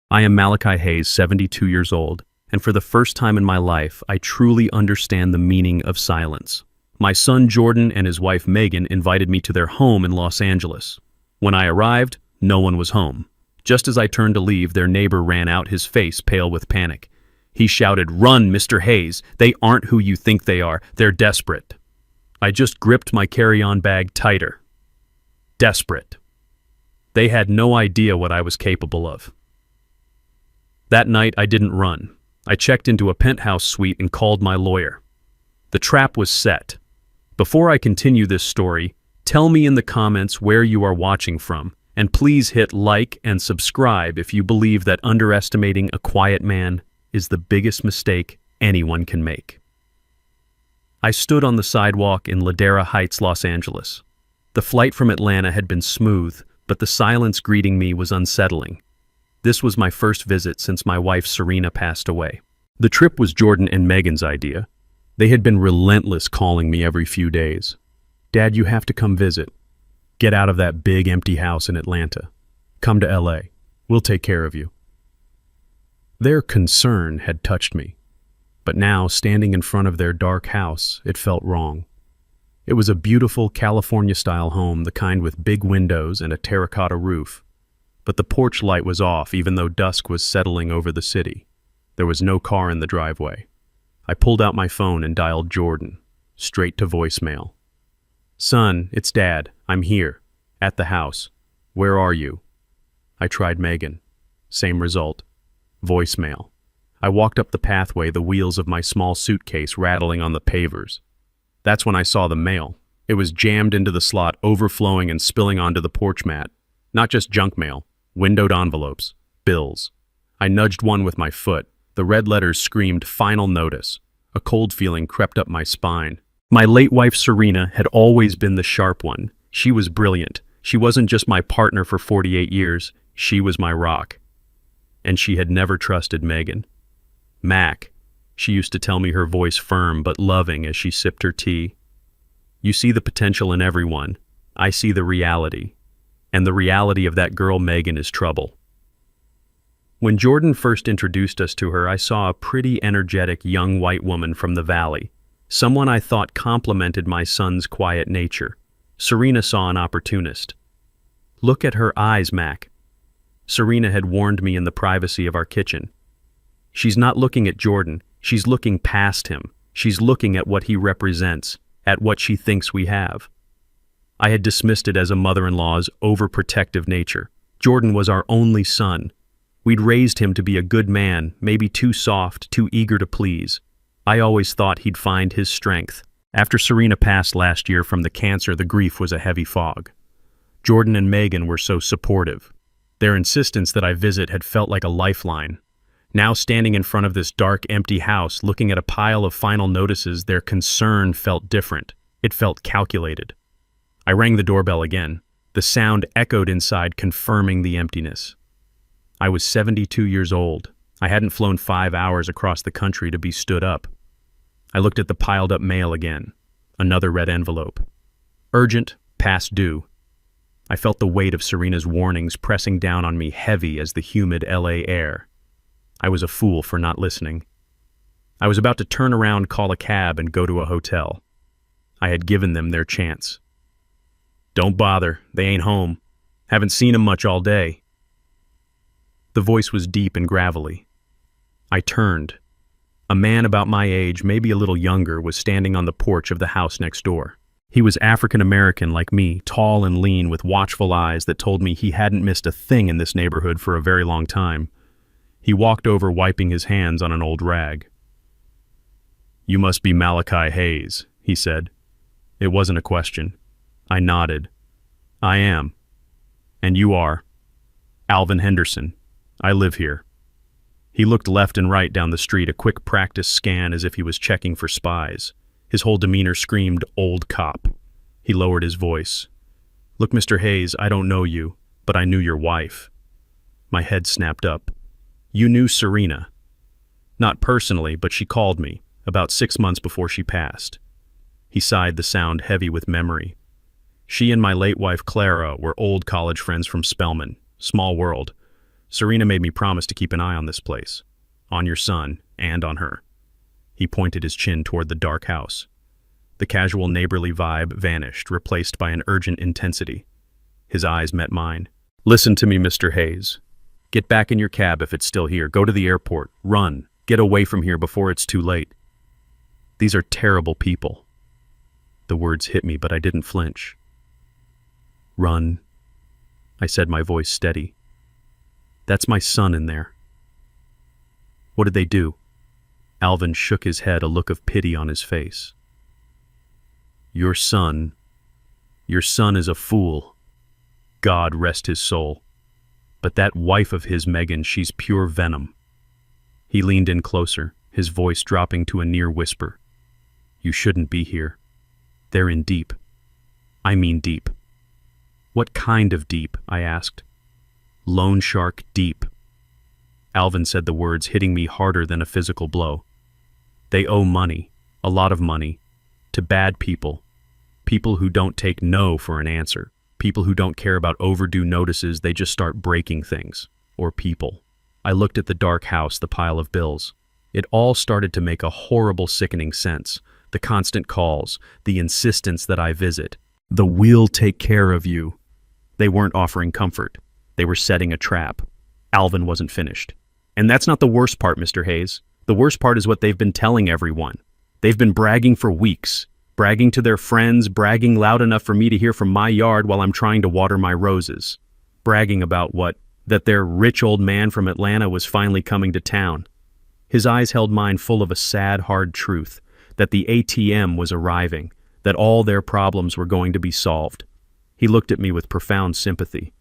I am Malachi Hayes, 72 years old, and for the first time in my life, I truly understand the meaning of silence. My son Jordan and his wife Megan invited me to their home in Los Angeles. When I arrived, no one was home. Just as I turned to leave, their neighbor ran out, his face pale with panic. He shouted, "Run, Mr. Hayes! They aren't who you think they are. They're desperate." I just gripped my carry-on bag tighter. Desperate. They had no idea what I was capable of. That night, I didn't run. I checked into a penthouse suite and called my lawyer. The trap was set. Before I continue this story, tell me in the comments where you are watching from, and please hit like and subscribe if you believe that underestimating a quiet man is the biggest mistake anyone can make. I stood on the sidewalk in Ladera Heights, Los Angeles. The flight from Atlanta had been smooth, but the silence greeting me was unsettling. This was my first visit since my wife Serena passed away. The trip was Jordan and Megan's idea. They had been relentless calling me every few days. "Dad, you have to come visit. Get out of that big empty house in Atlanta. Come to LA. We'll take care of you." Their concern had touched me, but now, standing in front of their dark house, it felt wrong. It was a beautiful California-style home, the kind with big windows and a terracotta roof. But the porch light was off even though dusk was settling over the city. There was no car in the driveway. I pulled out my phone and dialed Jordan, straight to voicemail. "Son, it's Dad. I'm here. At the house. Where are you?" I tried Megan. Same result. Voicemail. I walked up the pathway, the wheels of my small suitcase rattling on the pavers. That's when I saw the mail. It was jammed into the slot, overflowing and spilling onto the porch mat. Not just junk mail. Windowed envelopes, bills. I nudged one with my foot. The red letters screamed, "Final notice." A cold feeling crept up my spine. My late wife Serena had always been the sharp one. She was brilliant. She wasn't just my partner for 48 years. She was my rock. And she had never trusted Megan. Mac. She used to tell me, her voice firm but loving as she sipped her tea. "You see the potential in everyone. I see the reality. And the reality of that girl Megan is trouble." When Jordan first introduced us to her, I saw a pretty energetic young white woman from the valley, someone I thought complemented my son's quiet nature. Serena saw an opportunist. "Look at her eyes, Mac." Serena had warned me in the privacy of our kitchen. "She's not looking at Jordan, she's looking past him. She's looking at what he represents, at what she thinks we have." I had dismissed it as a mother-in-law's overprotective nature. Jordan was our only son. We'd raised him to be a good man, maybe too soft, too eager to please. I always thought he'd find his strength. After Serena passed last year from the cancer, the grief was a heavy fog. Jordan and Megan were so supportive. Their insistence that I visit had felt like a lifeline. Now, standing in front of this dark, empty house, looking at a pile of final notices, their concern felt different. It felt calculated. I rang the doorbell again. The sound echoed inside, confirming the emptiness. I was 72 years old. I hadn't flown 5 hours across the country to be stood up. I looked at the piled-up mail again. Another red envelope. Urgent, past due. I felt the weight of Serena's warnings pressing down on me, heavy as the humid LA air. I was a fool for not listening. I was about to turn around, call a cab, and go to a hotel. I had given them their chance. "Don't bother, they ain't home. Haven't seen 'em much all day." The voice was deep and gravelly. I turned. A man about my age, maybe a little younger, was standing on the porch of the house next door. He was African American like me, tall and lean, with watchful eyes that told me he hadn't missed a thing in this neighborhood for a very long time. He walked over, wiping his hands on an old rag. "You must be Malachi Hayes," he said. It wasn't a question. I nodded. "I am." "And you are?" "Alvin Henderson. I live here." He looked left and right down the street, a quick practice scan as if he was checking for spies. His whole demeanor screamed, "Old cop." He lowered his voice. "Look, Mr. Hayes, I don't know you, but I knew your wife." My head snapped up. "You knew Serena?" "Not personally, but she called me, about 6 months before she passed." He sighed, the sound heavy with memory. "She and my late wife Clara were old college friends from Spelman. Small world. Serena made me promise to keep an eye on this place. On your son, and on her." He pointed his chin toward the dark house. The casual neighborly vibe vanished, replaced by an urgent intensity. His eyes met mine. "Listen to me, Mr. Hayes. Get back in your cab if it's still here. Go to the airport. Run. Get away from here before it's too late. These are terrible people." The words hit me, but I didn't flinch. "Run," I said, my voice steady. "That's my son in there." "What did they do?" Alvin shook his head, a look of pity on his face. Your son is a fool. God rest his soul. But that wife of his, Megan, she's pure venom." He leaned in closer, his voice dropping to a near whisper. "You shouldn't be here. They're in deep. I mean deep." "What kind of deep?" I asked. "Loan shark deep." Alvin said the words, hitting me harder than a physical blow. "They owe money, a lot of money, to bad people. People who don't take no for an answer. People who don't care about overdue notices, they just start breaking things. Or people." I looked at the dark house, the pile of bills. It all started to make a horrible, sickening sense. The constant calls, the insistence that I visit. The "we'll take care of you." They weren't offering comfort. They were setting a trap. Alvin wasn't finished. And that's not the worst part, Mr. Hayes. The worst part is what they've been telling everyone. They've been bragging for weeks. Bragging to their friends, bragging loud enough for me to hear from my yard while I'm trying to water my roses. Bragging about what? That their rich old man from Atlanta was finally coming to town. His eyes held mine, full of a sad, hard truth. That the ATM was arriving. That all their problems were going to be solved. He looked at me with profound sympathy.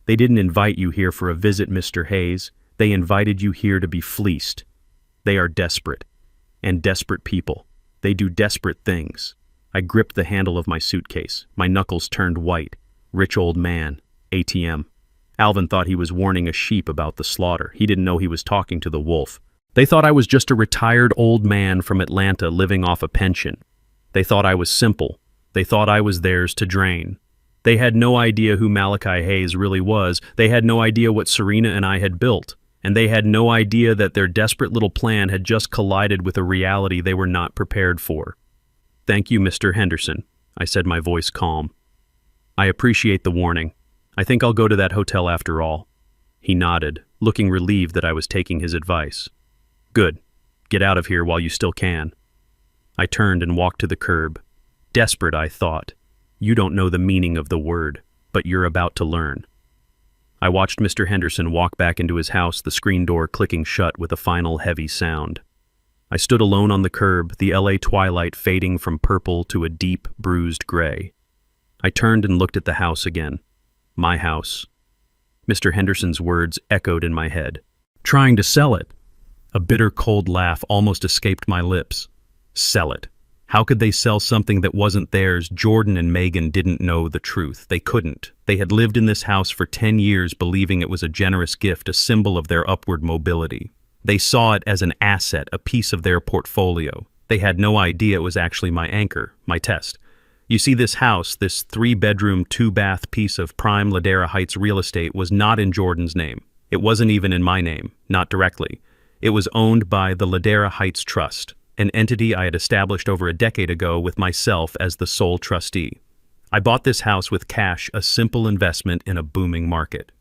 "They didn't invite you here for a visit, Mr. Hayes. They invited you here to be fleeced. They are desperate. And desperate people. They do desperate things." I gripped the handle of my suitcase. My knuckles turned white. Rich old man. ATM. Alvin thought he was warning a sheep about the slaughter. He didn't know he was talking to the wolf. They thought I was just a retired old man from Atlanta living off a pension. They thought I was simple. They thought I was theirs to drain. They had no idea who Malachi Hayes really was. They had no idea what Serena and I had built. And they had no idea that their desperate little plan had just collided with a reality they were not prepared for. "Thank you, Mr. Henderson," I said, my voice calm. "I appreciate the warning. I think I'll go to that hotel after all." He nodded, looking relieved that I was taking his advice. "Good. Get out of here while you still can." I turned and walked to the curb. Desperate, I thought. You don't know the meaning of the word, but you're about to learn. I watched Mr. Henderson walk back into his house, the screen door clicking shut with a final heavy sound. I stood alone on the curb, the LA twilight fading from purple to a deep, bruised gray. I turned and looked at the house again. My house. Mr. Henderson's words echoed in my head. "Trying to sell it." A bitter, cold laugh almost escaped my lips. Sell it. How could they sell something that wasn't theirs? Jordan and Megan didn't know the truth. They couldn't. They had lived in this house for 10 years believing it was a generous gift, a symbol of their upward mobility. They saw it as an asset, a piece of their portfolio. They had no idea it was actually my anchor, my test. You see, this house, this 3-bedroom, 2-bath piece of prime Ladera Heights real estate was not in Jordan's name. It wasn't even in my name, not directly. It was owned by the Ladera Heights Trust, an entity I had established over a decade ago with myself as the sole trustee. I bought this house with cash, a simple investment in a booming market.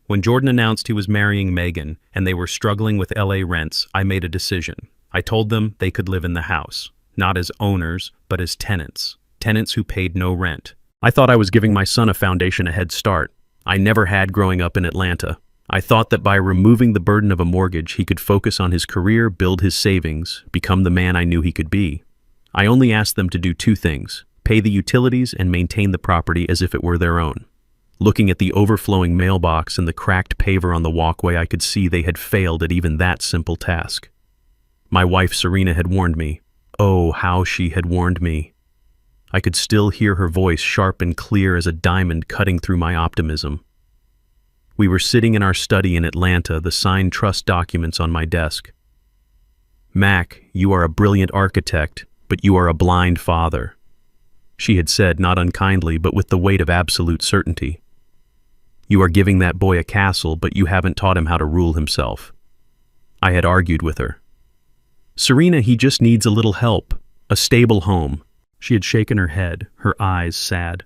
When Jordan announced he was marrying Megan and they were struggling with LA rents, I made a decision. I told them they could live in the house, not as owners, but as tenants. Tenants who paid no rent. I thought I was giving my son a foundation, a head start. I never had growing up in Atlanta. I thought that by removing the burden of a mortgage, he could focus on his career, build his savings, become the man I knew he could be. I only asked them to do 2 things: pay the utilities and maintain the property as if it were their own. Looking at the overflowing mailbox and the cracked paver on the walkway, I could see they had failed at even that simple task. My wife Serena had warned me. Oh, how she had warned me. I could still hear her voice, sharp and clear as a diamond, cutting through my optimism. We were sitting in our study in Atlanta, the signed trust documents on my desk. "Mac, you are a brilliant architect, but you are a blind father," she had said, not unkindly, but with the weight of absolute certainty. You are giving that boy a castle, but you haven't taught him how to rule himself. I had argued with her. Serena, he just needs a little help, a stable home. She had shaken her head, her eyes sad.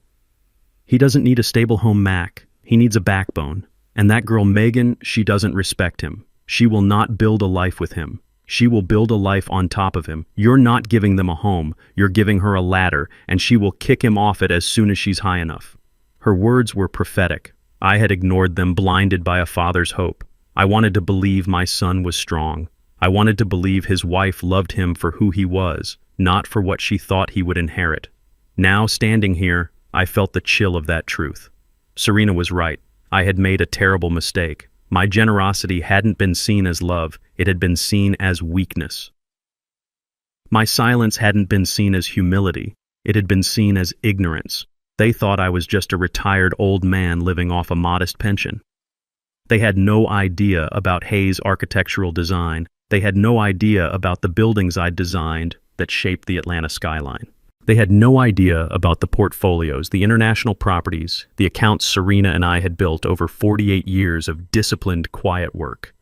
He doesn't need a stable home, Mac. He needs a backbone. And that girl Megan, she doesn't respect him. She will not build a life with him. She will build a life on top of him. You're not giving them a home. You're giving her a ladder, and she will kick him off it as soon as she's high enough. Her words were prophetic. I had ignored them, blinded by a father's hope. I wanted to believe my son was strong. I wanted to believe his wife loved him for who he was, not for what she thought he would inherit. Now, standing here, I felt the chill of that truth. Serena was right. I had made a terrible mistake. My generosity hadn't been seen as love, it had been seen as weakness. My silence hadn't been seen as humility, it had been seen as ignorance. They thought I was just a retired old man living off a modest pension. They had no idea about Hayes' architectural design. They had no idea about the buildings I'd designed that shaped the Atlanta skyline. They had no idea about the portfolios, the international properties, the accounts Serena and I had built over 48 years of disciplined, quiet work.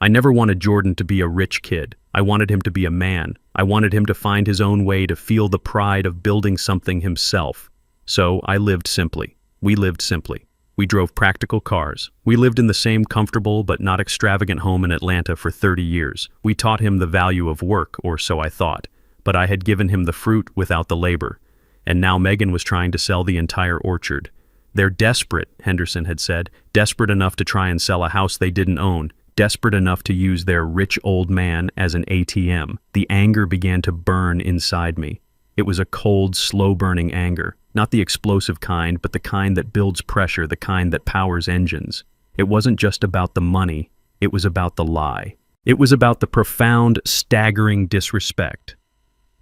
I never wanted Jordan to be a rich kid. I wanted him to be a man. I wanted him to find his own way, to feel the pride of building something himself. So I lived simply. We lived simply. We drove practical cars. We lived in the same comfortable but not extravagant home in Atlanta for 30 years. We taught him the value of work, or so I thought. But I had given him the fruit without the labor. And now Megan was trying to sell the entire orchard. They're desperate, Henderson had said, desperate enough to try and sell a house they didn't own, desperate enough to use their rich old man as an ATM. The anger began to burn inside me. It was a cold, slow-burning anger, not the explosive kind, but the kind that builds pressure, the kind that powers engines. It wasn't just about the money, it was about the lie. It was about the profound, staggering disrespect.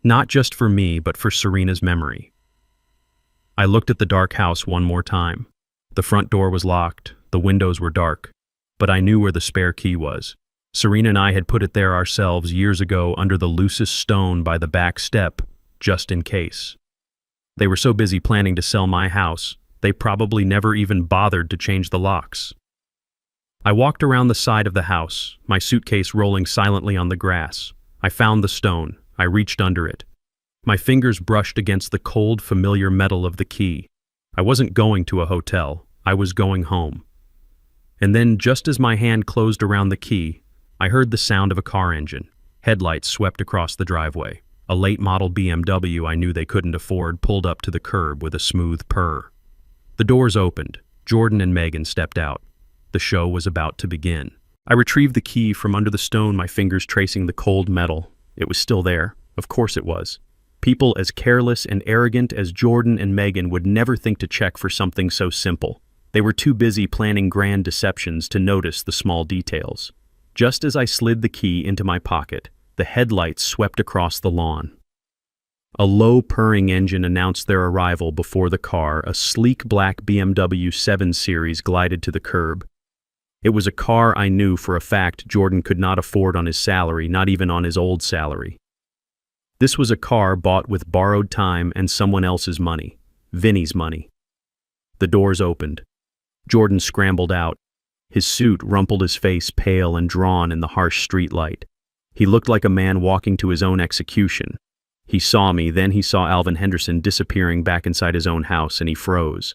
Not just for me, but for Serena's memory. I looked at the dark house one more time. The front door was locked, the windows were dark, but I knew where the spare key was. Serena and I had put it there ourselves years ago under the loosest stone by the back step, just in case. They were so busy planning to sell my house, they probably never even bothered to change the locks. I walked around the side of the house, my suitcase rolling silently on the grass. I found the stone. I reached under it. My fingers brushed against the cold, familiar metal of the key. I wasn't going to a hotel. I was going home. And then, just as my hand closed around the key, I heard the sound of a car engine. Headlights swept across the driveway. A late-model BMW I knew they couldn't afford pulled up to the curb with a smooth purr. The doors opened. Jordan and Megan stepped out. The show was about to begin. I retrieved the key from under the stone, my fingers tracing the cold metal. It was still there. Of course it was. People as careless and arrogant as Jordan and Megan would never think to check for something so simple. They were too busy planning grand deceptions to notice the small details. Just as I slid the key into my pocket, the headlights swept across the lawn. A low purring engine announced their arrival before the car. A sleek black BMW 7 Series glided to the curb. It was a car I knew for a fact Jordan could not afford on his salary, not even on his old salary. This was a car bought with borrowed time and someone else's money, Vinny's money. The doors opened. Jordan scrambled out. His suit rumpled, his face pale and drawn in the harsh street light. He looked like a man walking to his own execution. He saw me, then he saw Alvin Henderson disappearing back inside his own house, and he froze.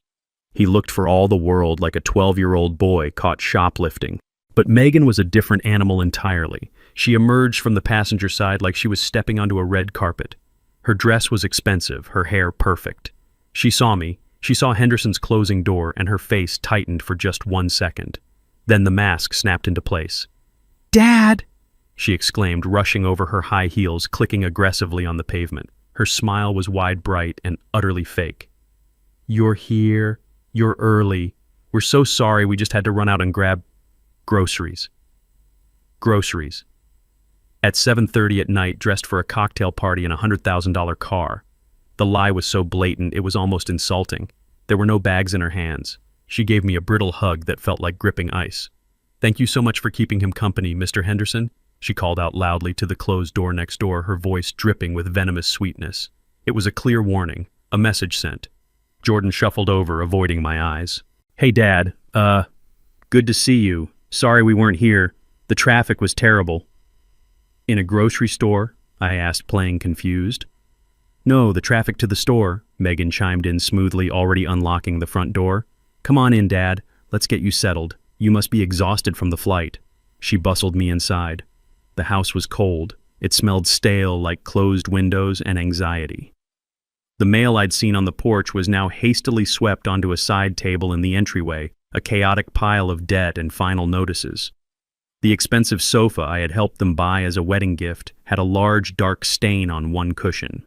He looked for all the world like a 12-year-old boy caught shoplifting. But Megan was a different animal entirely. She emerged from the passenger side like she was stepping onto a red carpet. Her dress was expensive, her hair perfect. She saw me. She saw Henderson's closing door, and her face tightened for just 1 second. Then the mask snapped into place. "Dad!" she exclaimed, rushing over her high heels, clicking aggressively on the pavement. Her smile was wide, bright, and utterly fake. "You're here. You're early. We're so sorry, we just had to run out and grab groceries." Groceries. At 7:30 at night, dressed for a cocktail party in a $100,000 car. The lie was so blatant, it was almost insulting. There were no bags in her hands. She gave me a brittle hug that felt like gripping ice. "Thank you so much for keeping him company, Mr. Henderson," she called out loudly to the closed door next door, her voice dripping with venomous sweetness. It was a clear warning, a message sent. Jordan shuffled over, avoiding my eyes. Hey, Dad. Good to see you. Sorry we weren't here. The traffic was terrible. In a grocery store? I asked, playing confused. No, the traffic to the store, Megan chimed in smoothly, already unlocking the front door. Come on in, Dad. Let's get you settled. You must be exhausted from the flight. She bustled me inside. The house was cold. It smelled stale, like closed windows and anxiety. The mail I'd seen on the porch was now hastily swept onto a side table in the entryway, a chaotic pile of debt and final notices. The expensive sofa I had helped them buy as a wedding gift had a large, dark stain on one cushion.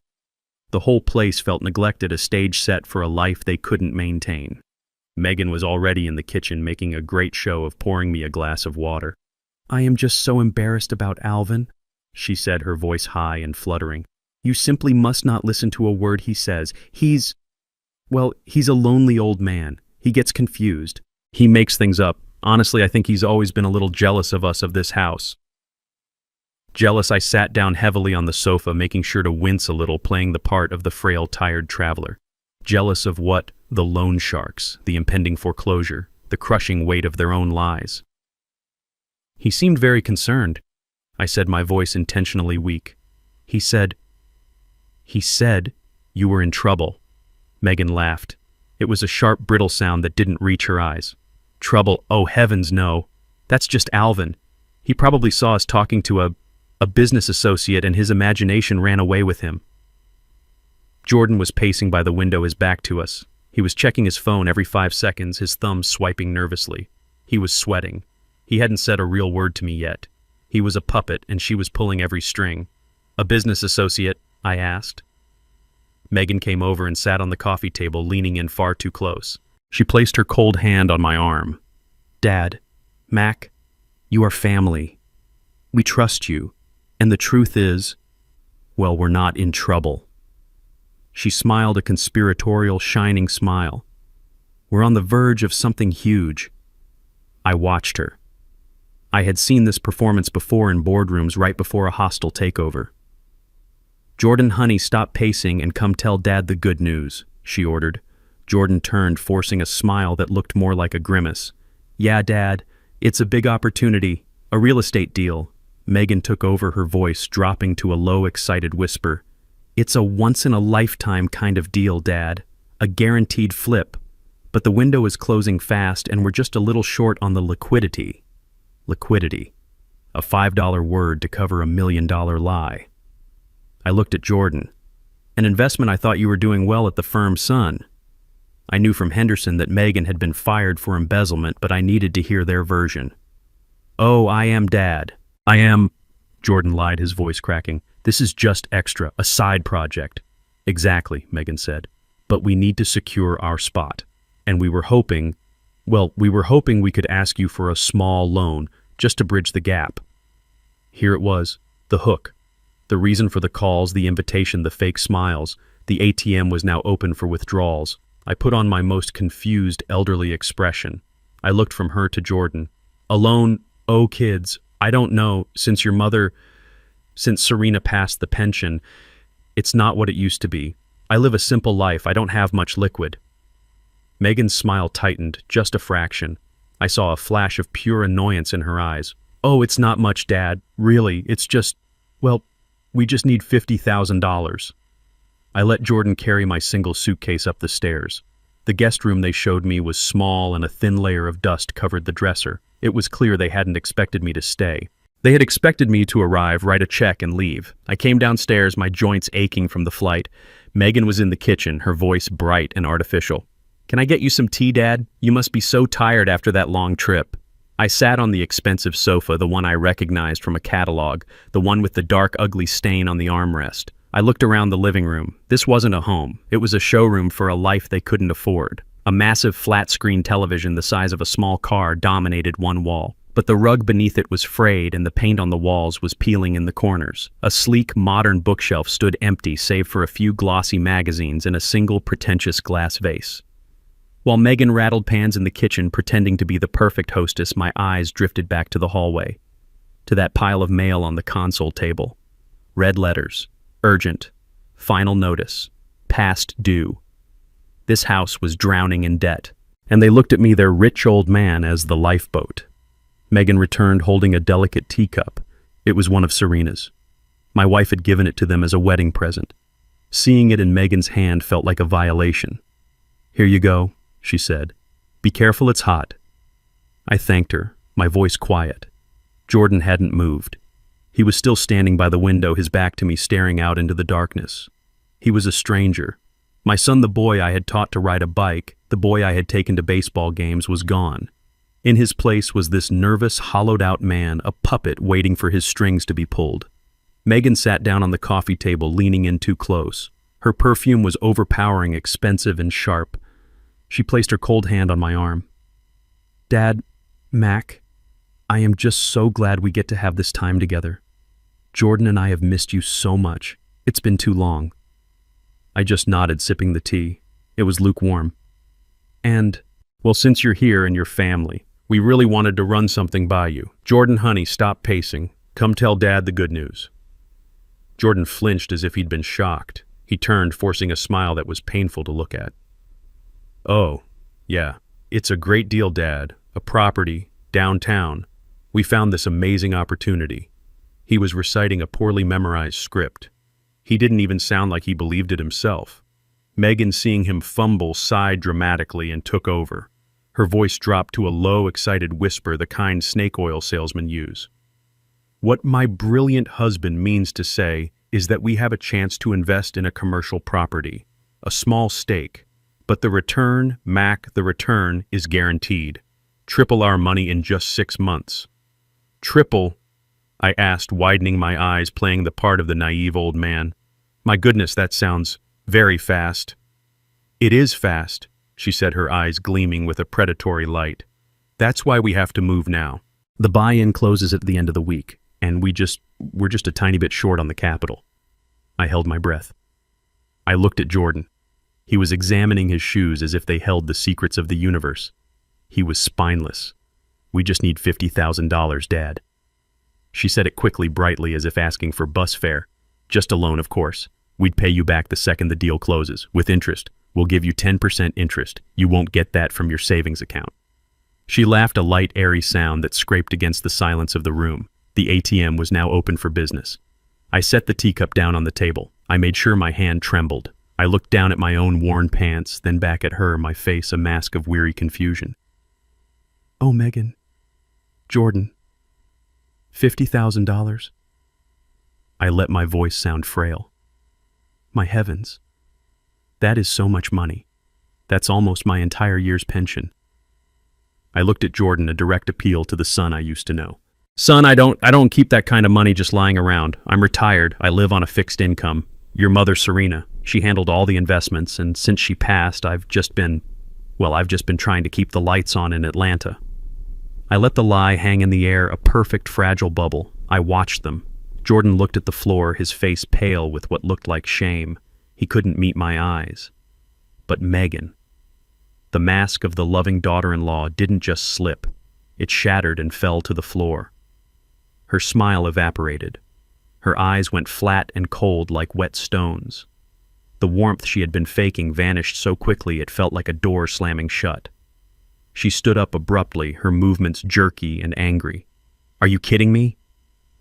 The whole place felt neglected, a stage set for a life they couldn't maintain. Megan was already in the kitchen, making a great show of pouring me a glass of water. I am just so embarrassed about Alvin, she said, her voice high and fluttering. You simply must not listen to a word he says. He's a lonely old man. He gets confused. He makes things up. Honestly, I think he's always been a little jealous of us, of this house. Jealous, I sat down heavily on the sofa, making sure to wince a little, playing the part of the frail, tired traveler. Jealous of what? The loan sharks, the impending foreclosure, the crushing weight of their own lies. He seemed very concerned. I said, my voice intentionally weak. He said, you were in trouble. Megan laughed. It was a sharp, brittle sound that didn't reach her eyes. Trouble? Oh, heavens, no. That's just Alvin. He probably saw us talking to a business associate and his imagination ran away with him. Jordan was pacing by the window, his back to us. He was checking his phone every 5 seconds, his thumbs swiping nervously. He was sweating. He hadn't said a real word to me yet. He was a puppet, and she was pulling every string. A business associate? I asked. Megan came over and sat on the coffee table, leaning in far too close. She placed her cold hand on my arm. Dad, Mac, you are family. We trust you. And the truth is, well, we're not in trouble. She smiled a conspiratorial, shining smile. We're on the verge of something huge. I watched her. I had seen this performance before in boardrooms right before a hostile takeover. Jordan, honey, stop pacing and come tell Dad the good news, she ordered. Jordan turned, forcing a smile that looked more like a grimace. Yeah, Dad, it's a big opportunity, a real estate deal. Megan took over, her voice dropping to a low, excited whisper. It's a once-in-a-lifetime kind of deal, Dad. A guaranteed flip. But the window is closing fast and we're just a little short on the liquidity. Liquidity. A $5 word to cover $1 million lie. I looked at Jordan. An investment I thought you were doing well at the firm, son. I knew from Henderson that Megan had been fired for embezzlement, but I needed to hear their version. Oh, I am, Dad. I am, Jordan lied, his voice cracking. This is just extra, a side project. Exactly, Megan said. But we need to secure our spot. And we were hoping we could ask you for a small loan, just to bridge the gap. Here it was, the hook. The reason for the calls, the invitation, the fake smiles. The ATM was now open for withdrawals. I put on my most confused, elderly expression. I looked from her to Jordan. A loan? Oh, kids, I don't know, since Serena passed the pension, it's not what it used to be. I live a simple life, I don't have much liquid. Megan's smile tightened, just a fraction. I saw a flash of pure annoyance in her eyes. Oh, it's not much, Dad. Really, it's just, we just need $50,000. I let Jordan carry my single suitcase up the stairs. The guest room they showed me was small and a thin layer of dust covered the dresser. It was clear they hadn't expected me to stay. They had expected me to arrive, write a check, and leave. I came downstairs, my joints aching from the flight. Megan was in the kitchen, her voice bright and artificial. Can I get you some tea, Dad? You must be so tired after that long trip. I sat on the expensive sofa, the one I recognized from a catalog, the one with the dark, ugly stain on the armrest. I looked around the living room. This wasn't a home. It was a showroom for a life they couldn't afford. A massive flat-screen television the size of a small car dominated one wall. But the rug beneath it was frayed and the paint on the walls was peeling in the corners. A sleek, modern bookshelf stood empty save for a few glossy magazines and a single pretentious glass vase. While Megan rattled pans in the kitchen, pretending to be the perfect hostess, my eyes drifted back to the hallway, to that pile of mail on the console table. Red letters. Urgent. Final notice. Past due. This house was drowning in debt, and they looked at me, their rich old man, as the lifeboat. Megan returned holding a delicate teacup. It was one of Serena's. My wife had given it to them as a wedding present. Seeing it in Megan's hand felt like a violation. "Here you go," she said. "Be careful, it's hot." I thanked her, my voice quiet. Jordan hadn't moved. He was still standing by the window, his back to me, staring out into the darkness. He was a stranger. My son, the boy I had taught to ride a bike, the boy I had taken to baseball games, was gone. In his place was this nervous, hollowed-out man, a puppet waiting for his strings to be pulled. Megan sat down on the coffee table, leaning in too close. Her perfume was overpowering, expensive, and sharp. She placed her cold hand on my arm. "Dad, Mac, I am just so glad we get to have this time together. Jordan and I have missed you so much. It's been too long." I just nodded, sipping the tea. It was lukewarm. Well, since you're here and your family, we really wanted to run something by you. Jordan, honey, stop pacing. Come tell Dad the good news." Jordan flinched as if he'd been shocked. He turned, forcing a smile that was painful to look at. "Oh, yeah. It's a great deal, Dad. A property, downtown. We found this amazing opportunity." He was reciting a poorly memorized script. He didn't even sound like he believed it himself. Megan, seeing him fumble, sighed dramatically and took over. Her voice dropped to a low, excited whisper, the kind snake oil salesmen use. "What my brilliant husband means to say is that we have a chance to invest in a commercial property, a small stake, but the return, Mac, the return is guaranteed. Triple our money in just 6 months." "Triple?" I asked, widening my eyes, playing the part of the naive old man. "My goodness, that sounds very fast." "It is fast," she said, her eyes gleaming with a predatory light. "That's why we have to move now. The buy-in closes at the end of the week, and we're just a tiny bit short on the capital." I held my breath. I looked at Jordan. He was examining his shoes as if they held the secrets of the universe. He was spineless. "We just need $50,000, Dad." She said it quickly, brightly, as if asking for bus fare. "Just a loan, of course. We'd pay you back the second the deal closes, with interest. We'll give you 10% interest. You won't get that from your savings account." She laughed, a light, airy sound that scraped against the silence of the room. The ATM was now open for business. I set the teacup down on the table. I made sure my hand trembled. I looked down at my own worn pants, then back at her, my face a mask of weary confusion. "Oh, Megan. Jordan. $50,000? I let my voice sound frail. "My heavens. That is so much money. That's almost my entire year's pension." I looked at Jordan, a direct appeal to the son I used to know. "Son, I don't keep that kind of money just lying around. I'm retired. I live on a fixed income. Your mother, Serena, she handled all the investments, and since she passed, I've just been trying to keep the lights on in Atlanta." I let the lie hang in the air, a perfect, fragile bubble. I watched them. Jordan looked at the floor, his face pale with what looked like shame. He couldn't meet my eyes. But Megan, the mask of the loving daughter-in-law, didn't just slip. It shattered and fell to the floor. Her smile evaporated. Her eyes went flat and cold like wet stones. The warmth she had been faking vanished so quickly it felt like a door slamming shut. She stood up abruptly, her movements jerky and angry. "Are you kidding me?"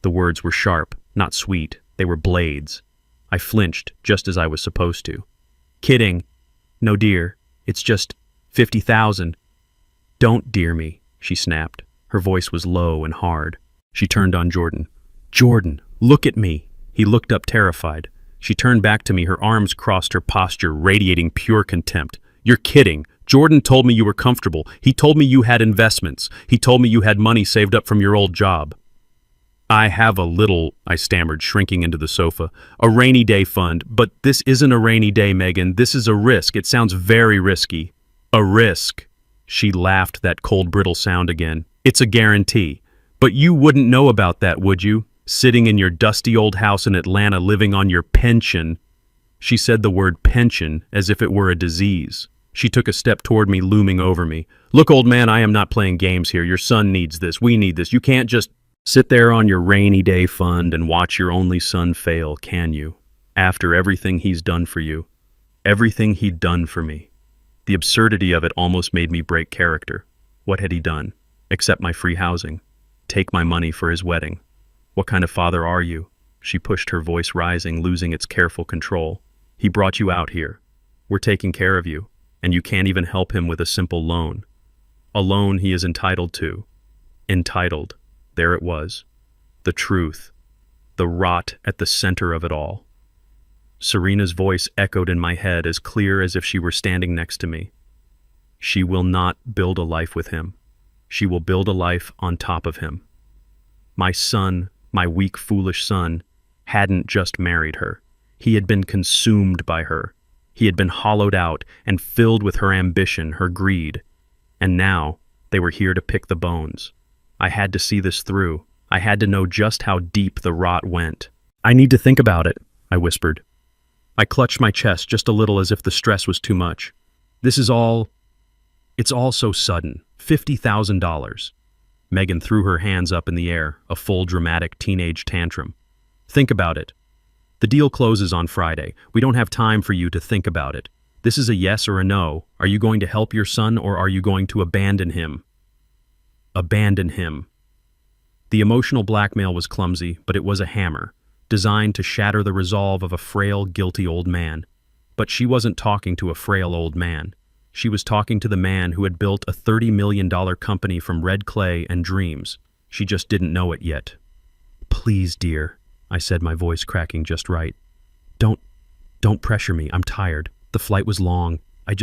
The words were sharp, not sweet. They were blades. I flinched, just as I was supposed to. "Kidding? No, dear. It's just 50,000. "Don't dear me," she snapped. Her voice was low and hard. She turned on Jordan. "Jordan, look at me." He looked up, terrified. She turned back to me, her arms crossed, her posture radiating pure contempt. "You're kidding. Jordan told me you were comfortable. He told me you had investments. He told me you had money saved up from your old job." "I have a little," I stammered, shrinking into the sofa. "A rainy day fund. But this isn't a rainy day, Megan. This is a risk. It sounds very risky." "A risk?" She laughed, that cold, brittle sound again. "It's a guarantee. But you wouldn't know about that, would you? Sitting in your dusty old house in Atlanta, living on your pension." She said the word pension as if it were a disease. She took a step toward me, looming over me. "Look, old man, I am not playing games here. Your son needs this. We need this. You can't just sit there on your rainy day fund and watch your only son fail, can you? After everything he's done for you. Everything he'd done for me." The absurdity of it almost made me break character. What had he done? Accept my free housing. Take my money for his wedding. What kind of father are you? She pushed, her voice rising, losing its careful control. He brought you out here. We're taking care of you, and you can't even help him with a simple loan. A loan he is entitled to. Entitled. There it was. The truth. The rot at the center of it all. Serena's voice echoed in my head as clear as if she were standing next to me. She will not build a life with him. She will build a life on top of him. My son, my weak, foolish son, hadn't just married her. He had been consumed by her. He had been hollowed out and filled with her ambition, her greed. And now, they were here to pick the bones. I had to see this through. I had to know just how deep the rot went. I need to think about it, I whispered. I clutched my chest just a little as if the stress was too much. It's all so sudden. $50,000. Megan threw her hands up in the air, a full dramatic teenage tantrum. Think about it. The deal closes on Friday. We don't have time for you to think about it. This is a yes or a no. Are you going to help your son or are you going to abandon him? Abandon him. The emotional blackmail was clumsy, but it was a hammer, designed to shatter the resolve of a frail, guilty old man. But she wasn't talking to a frail old man. She was talking to the man who had built a $30 million company from red clay and dreams. She just didn't know it yet. Please, dear, I said, my voice cracking just right. Don't pressure me. I'm tired. The flight was long. I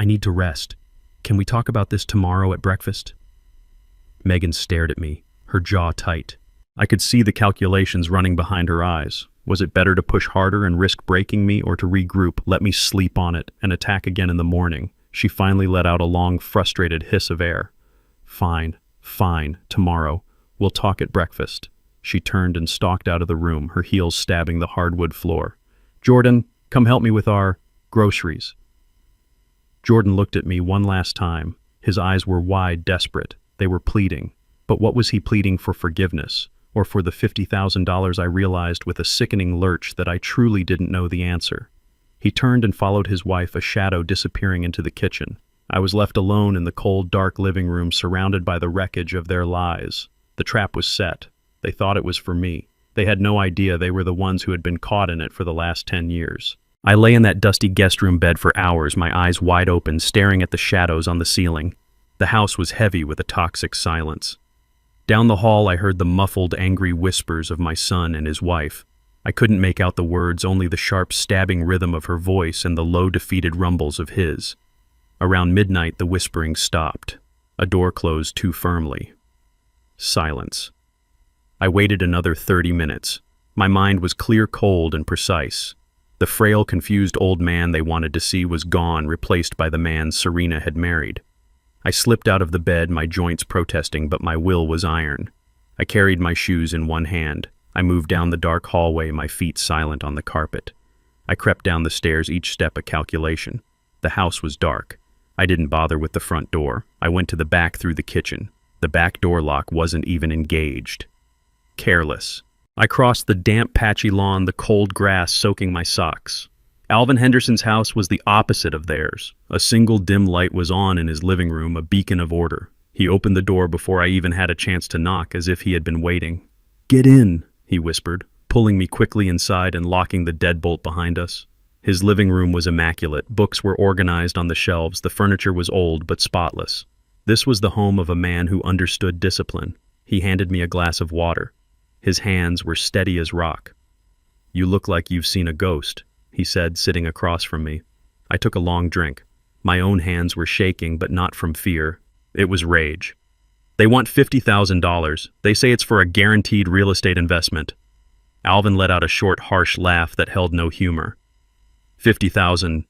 need to rest. Can we talk about this tomorrow at breakfast? Megan stared at me, her jaw tight. I could see the calculations running behind her eyes. Was it better to push harder and risk breaking me or to regroup, let me sleep on it, and attack again in the morning? She finally let out a long, frustrated hiss of air. Fine, tomorrow. We'll talk at breakfast. She turned and stalked out of the room, her heels stabbing the hardwood floor. Jordan, come help me with our groceries. Jordan looked at me one last time. His eyes were wide, desperate. They were pleading. But what was he pleading for? Forgiveness? Or for the $50,000? I realized with a sickening lurch that I truly didn't know the answer. He turned and followed his wife, a shadow disappearing into the kitchen. I was left alone in the cold, dark living room, surrounded by the wreckage of their lies. The trap was set. They thought it was for me. They had no idea they were the ones who had been caught in it for the last 10 years. I lay in that dusty guest room bed for hours, my eyes wide open, staring at the shadows on the ceiling. The house was heavy with a toxic silence. Down the hall, I heard the muffled, angry whispers of my son and his wife. I couldn't make out the words, only the sharp, stabbing rhythm of her voice and the low, defeated rumbles of his. Around midnight, the whispering stopped. A door closed too firmly. Silence. I waited another 30 minutes. My mind was clear, cold, and precise. The frail, confused old man they wanted to see was gone, replaced by the man Serena had married. I slipped out of the bed, my joints protesting, but my will was iron. I carried my shoes in one hand. I moved down the dark hallway, my feet silent on the carpet. I crept down the stairs, each step a calculation. The house was dark. I didn't bother with the front door. I went to the back through the kitchen. The back door lock wasn't even engaged. Careless. I crossed the damp, patchy lawn, the cold grass soaking my socks. Alvin Henderson's house was the opposite of theirs. A single dim light was on in his living room, a beacon of order. He opened the door before I even had a chance to knock, as if he had been waiting. "Get in," he whispered, pulling me quickly inside and locking the deadbolt behind us. His living room was immaculate. Books were organized on the shelves. The furniture was old but spotless. This was the home of a man who understood discipline. He handed me a glass of water. His hands were steady as rock. "You look like you've seen a ghost," he said, sitting across from me. I took a long drink. My own hands were shaking, but not from fear. It was rage. "They want $50,000. They say it's for a guaranteed real estate investment." Alvin let out a short, harsh laugh that held no humor. 50,000.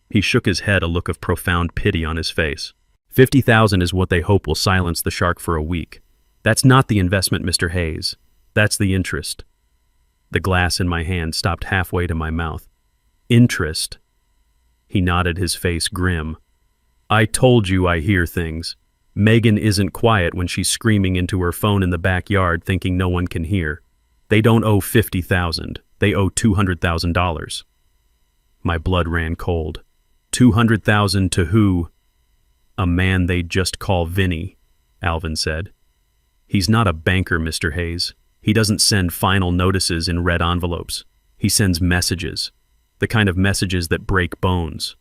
He shook his head, a look of profound pity on his face. 50,000 is what they hope will silence the shark for a week. That's not the investment, Mr. Hayes. That's the interest. The glass in my hand stopped halfway to my mouth. Interest? He nodded, his face grim. "I told you I hear things. Megan isn't quiet when she's screaming into her phone in the backyard thinking no one can hear. They don't owe 50,000. They owe $200,000. My blood ran cold. 200,000 to who? A man they'd just call Vinny, Alvin said. He's not a banker, Mr. Hayes. He doesn't send final notices in red envelopes. He sends messages, the kind of messages that break bones.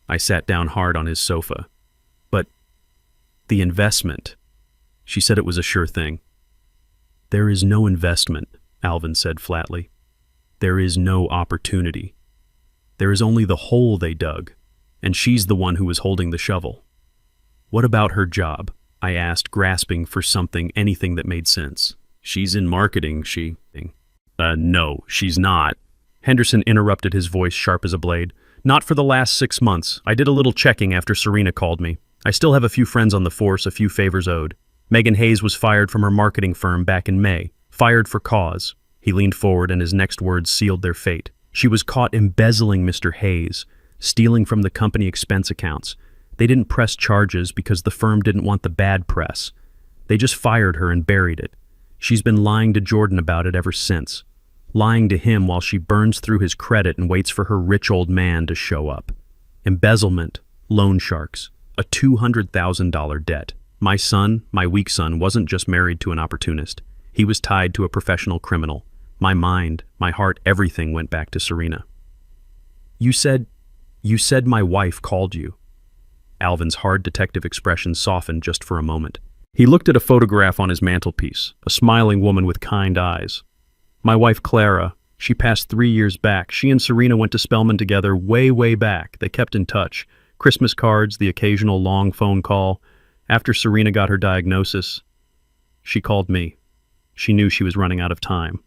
I sat down hard on his sofa. But the investment, she said it was a sure thing. There is no investment, Alvin said flatly. There is no opportunity. There is only the hole they dug, and she's the one who was holding the shovel. What about her job? I asked, grasping for anything that made sense. She's in marketing, No, she's not. Henderson interrupted, his voice sharp as a blade. Not for the last 6 months. I did a little checking after Serena called me. I still have a few friends on the force, a few favors owed. Megan Hayes was fired from her marketing firm back in May. Fired for cause. He leaned forward and his next words sealed their fate. She was caught embezzling Mr. Hayes, stealing from the company expense accounts. They didn't press charges because the firm didn't want the bad press. They just fired her and buried it. She's been lying to Jordan about it ever since. Lying to him while she burns through his credit and waits for her rich old man to show up. Embezzlement, loan sharks, a $200,000 debt. My son, my weak son, wasn't just married to an opportunist. He was tied to a professional criminal. My mind, my heart, everything went back to Serena. You said my wife called you. Alvin's hard detective expression softened just for a moment. He looked at a photograph on his mantelpiece, a smiling woman with kind eyes. My wife Clara, she passed 3 years back. She and Serena went to Spelman together way back. They kept in touch. Christmas cards, the occasional long phone call. After Serena got her diagnosis, she called me. She knew she was running out of time.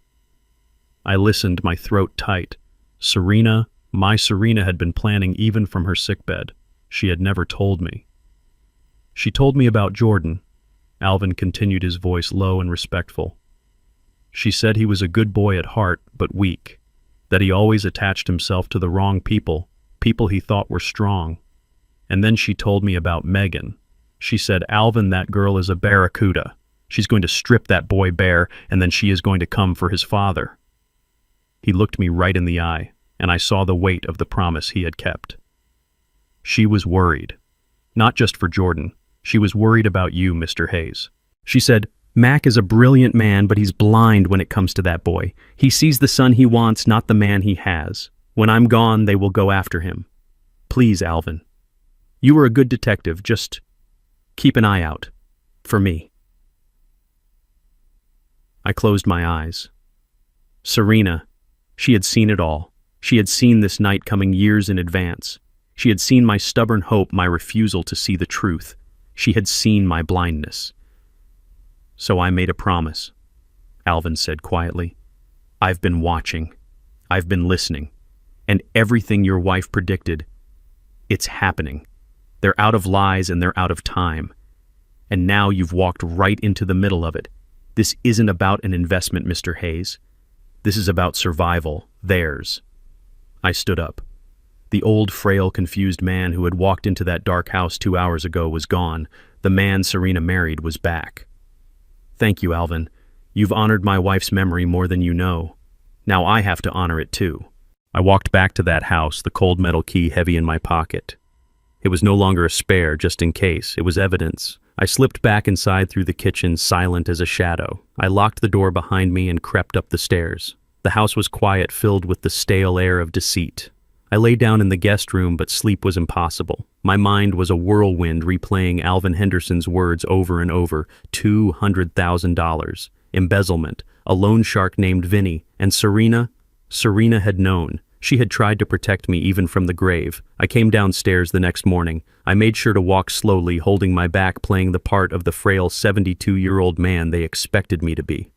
I listened, my throat tight. Serena, my Serena, had been planning even from her sickbed. She had never told me. She told me about Jordan. Alvin continued, his voice low and respectful. She said he was a good boy at heart, but weak. That he always attached himself to the wrong people, people he thought were strong. And then she told me about Megan. She said, Alvin, that girl is a barracuda. She's going to strip that boy bare, and then she is going to come for his father. He looked me right in the eye, and I saw the weight of the promise he had kept. She was worried. Not just for Jordan. She was worried about you, Mr. Hayes. She said, Mac is a brilliant man, but he's blind when it comes to that boy. He sees the son he wants, not the man he has. When I'm gone, they will go after him. Please, Alvin. You were a good detective. Just keep an eye out. For me. I closed my eyes. Serena. She had seen it all. She had seen this night coming years in advance. She had seen my stubborn hope, my refusal to see the truth. She had seen my blindness. So I made a promise, Alvin said quietly. I've been watching. I've been listening. And everything your wife predicted, it's happening. They're out of lies and they're out of time. And now you've walked right into the middle of it. This isn't about an investment, Mr. Hayes. This is about survival, theirs. I stood up. The old, frail, confused man who had walked into that dark house 2 hours ago was gone. The man Serena married was back. Thank you, Alvin. You've honored my wife's memory more than you know. Now I have to honor it too. I walked back to that house, the cold metal key heavy in my pocket. It was no longer a spare, just in case. It was evidence. I slipped back inside through the kitchen, silent as a shadow. I locked the door behind me and crept up the stairs. The house was quiet, filled with the stale air of deceit. I lay down in the guest room, but sleep was impossible. My mind was a whirlwind, replaying Alvin Henderson's words over and over. $200,000. Embezzlement. A loan shark named Vinny. And Serena? Serena had known. She had tried to protect me even from the grave. I came downstairs the next morning. I made sure to walk slowly, holding my back, playing the part of the frail 72-year-old man they expected me to be.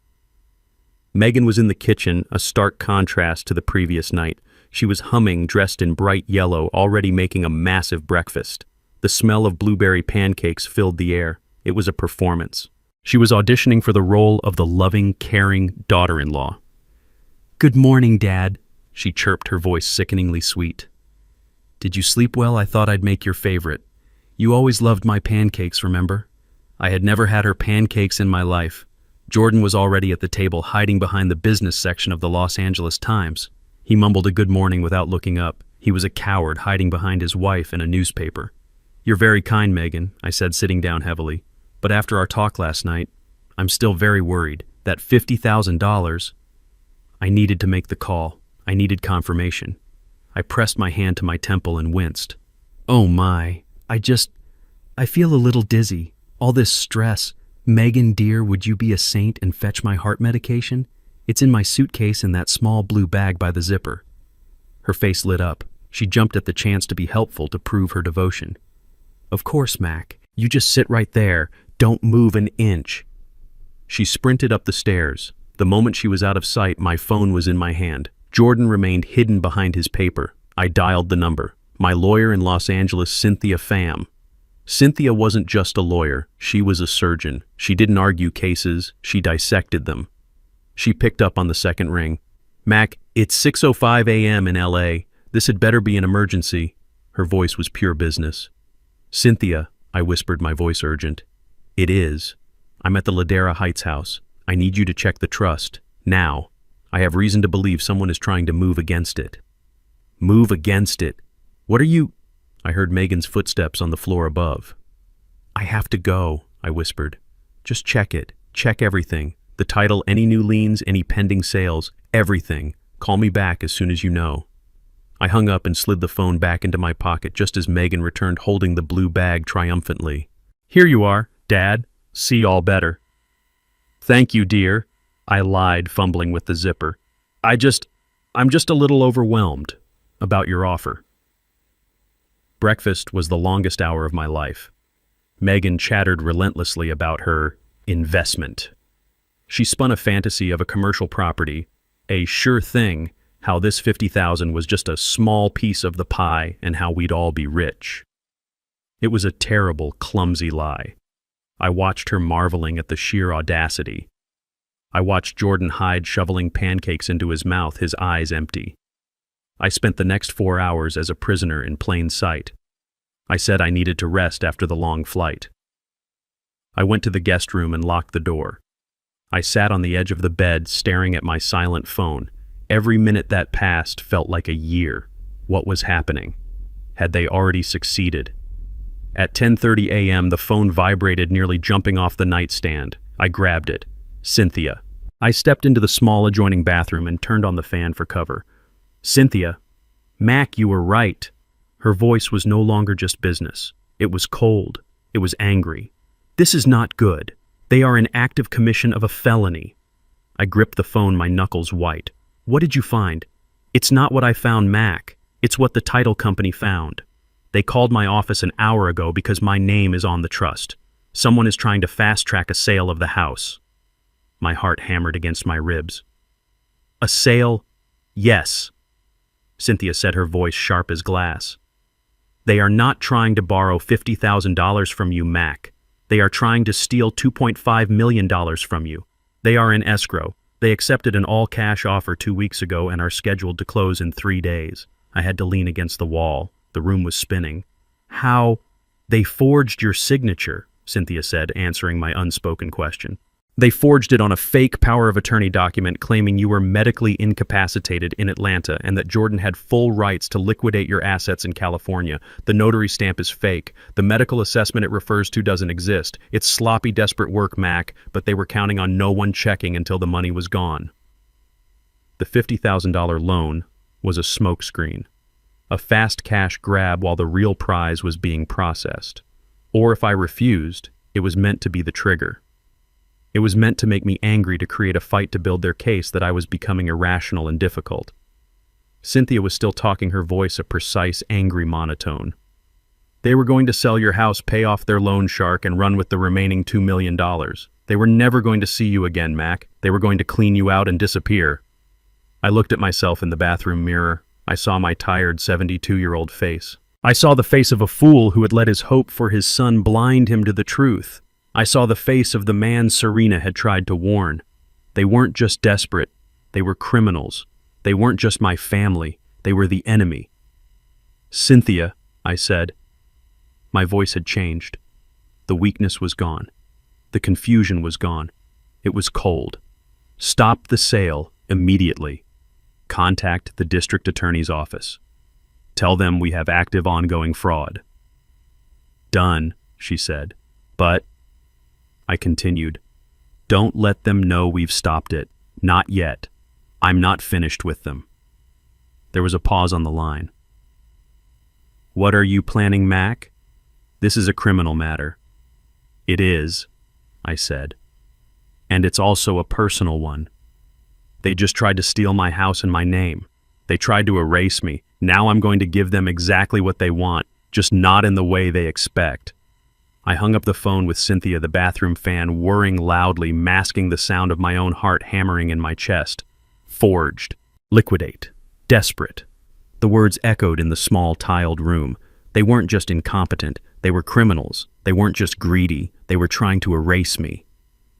Megan was in the kitchen, a stark contrast to the previous night. She was humming, dressed in bright yellow, already making a massive breakfast. The smell of blueberry pancakes filled the air. It was a performance. She was auditioning for the role of the loving, caring daughter-in-law. "Good morning, Dad," she chirped, her voice sickeningly sweet. "Did you sleep well? I thought I'd make your favorite. You always loved my pancakes, remember?" I had never had her pancakes in my life. Jordan was already at the table, hiding behind the business section of the Los Angeles Times. He mumbled a good morning without looking up. He was a coward hiding behind his wife and a newspaper. "You're very kind, Megan," I said, sitting down heavily. "But after our talk last night, I'm still very worried. That $50,000... I needed to make the call. I needed confirmation. I pressed my hand to my temple and winced. "Oh my, I feel a little dizzy. All this stress. Megan, dear, would you be a saint and fetch my heart medication? It's in my suitcase in that small blue bag by the zipper." Her face lit up. She jumped at the chance to be helpful to prove her devotion. "Of course, Mac. You just sit right there. Don't move an inch." She sprinted up the stairs. The moment she was out of sight, my phone was in my hand. Jordan remained hidden behind his paper. I dialed the number. My lawyer in Los Angeles, Cynthia Pham. Cynthia wasn't just a lawyer. She was a surgeon. She didn't argue cases. She dissected them. She picked up on the second ring. "Mac, it's 6:05 a.m. in L.A. This had better be an emergency." Her voice was pure business. "Cynthia," I whispered, my voice urgent. "It is. I'm at the Ladera Heights house. I need you to check the trust. Now. I have reason to believe someone is trying to move against it." "Move against it? What are you—" I heard Megan's footsteps on the floor above. "I have to go," I whispered. "Just check it. Check everything. The title, any new liens, any pending sales, everything. Call me back as soon as you know." I hung up and slid the phone back into my pocket just as Megan returned holding the blue bag triumphantly. "Here you are, Dad. See all better." "Thank you, dear," I lied, fumbling with the zipper. I'm just a little overwhelmed about your offer." Breakfast was the longest hour of my life. Megan chattered relentlessly about her investment. She spun a fantasy of a commercial property, a sure thing, how this $50,000 was just a small piece of the pie and how we'd all be rich. It was a terrible, clumsy lie. I watched her marveling at the sheer audacity. I watched Jordan hide shoveling pancakes into his mouth, his eyes empty. I spent the next 4 hours as a prisoner in plain sight. I said I needed to rest after the long flight. I went to the guest room and locked the door. I sat on the edge of the bed, staring at my silent phone. Every minute that passed felt like a year. What was happening? Had they already succeeded? At 10:30 a.m., the phone vibrated, nearly jumping off the nightstand. I grabbed it. Cynthia. I stepped into the small adjoining bathroom and turned on the fan for cover. "Cynthia. Mac, you were right." Her voice was no longer just business. It was cold. It was angry. "This is not good. They are in active commission of a felony." I gripped the phone, my knuckles white. "What did you find?" "It's not what I found, Mac. It's what the title company found. They called my office an hour ago because my name is on the trust. Someone is trying to fast-track a sale of the house." My heart hammered against my ribs. "A sale?" "Yes," Cynthia said, her voice sharp as glass. "They are not trying to borrow $50,000 from you, Mac. They are trying to steal $2.5 million from you. They are in escrow. They accepted an all-cash offer 2 weeks ago and are scheduled to close in 3 days. I had to lean against the wall. The room was spinning. "How?" "They forged your signature," Cynthia said, answering my unspoken question. "They forged it on a fake power of attorney document claiming you were medically incapacitated in Atlanta and that Jordan had full rights to liquidate your assets in California. The notary stamp is fake. The medical assessment it refers to doesn't exist. It's sloppy, desperate work, Mac, but they were counting on no one checking until the money was gone." The $50,000 loan was a smokescreen, a fast cash grab while the real prize was being processed. Or if I refused, it was meant to be the trigger. It was meant to make me angry, to create a fight to build their case that I was becoming irrational and difficult. Cynthia was still talking, her voice a precise, angry monotone. "They were going to sell your house, pay off their loan shark, and run with the remaining $2 million. They were never going to see you again, Mac. They were going to clean you out and disappear." I looked at myself in the bathroom mirror. I saw my tired 72-year-old face. I saw the face of a fool who had let his hope for his son blind him to the truth. I saw the face of the man Serena had tried to warn. They weren't just desperate. They were criminals. They weren't just my family. They were the enemy. "Cynthia," I said. My voice had changed. The weakness was gone. The confusion was gone. It was cold. "Stop the sale immediately. Contact the district attorney's office. Tell them we have active ongoing fraud." "Done," she said. "But," I continued, "don't let them know we've stopped it. Not yet. I'm not finished with them." There was a pause on the line. "What are you planning, Mac? This is a criminal matter." "It is," I said. "And it's also a personal one. They just tried to steal my house and my name. They tried to erase me. Now I'm going to give them exactly what they want, just not in the way they expect." I hung up the phone with Cynthia, the bathroom fan whirring loudly, masking the sound of my own heart hammering in my chest. Forged. Liquidate. Desperate. The words echoed in the small tiled room. They weren't just incompetent, they were criminals. They weren't just greedy, they were trying to erase me.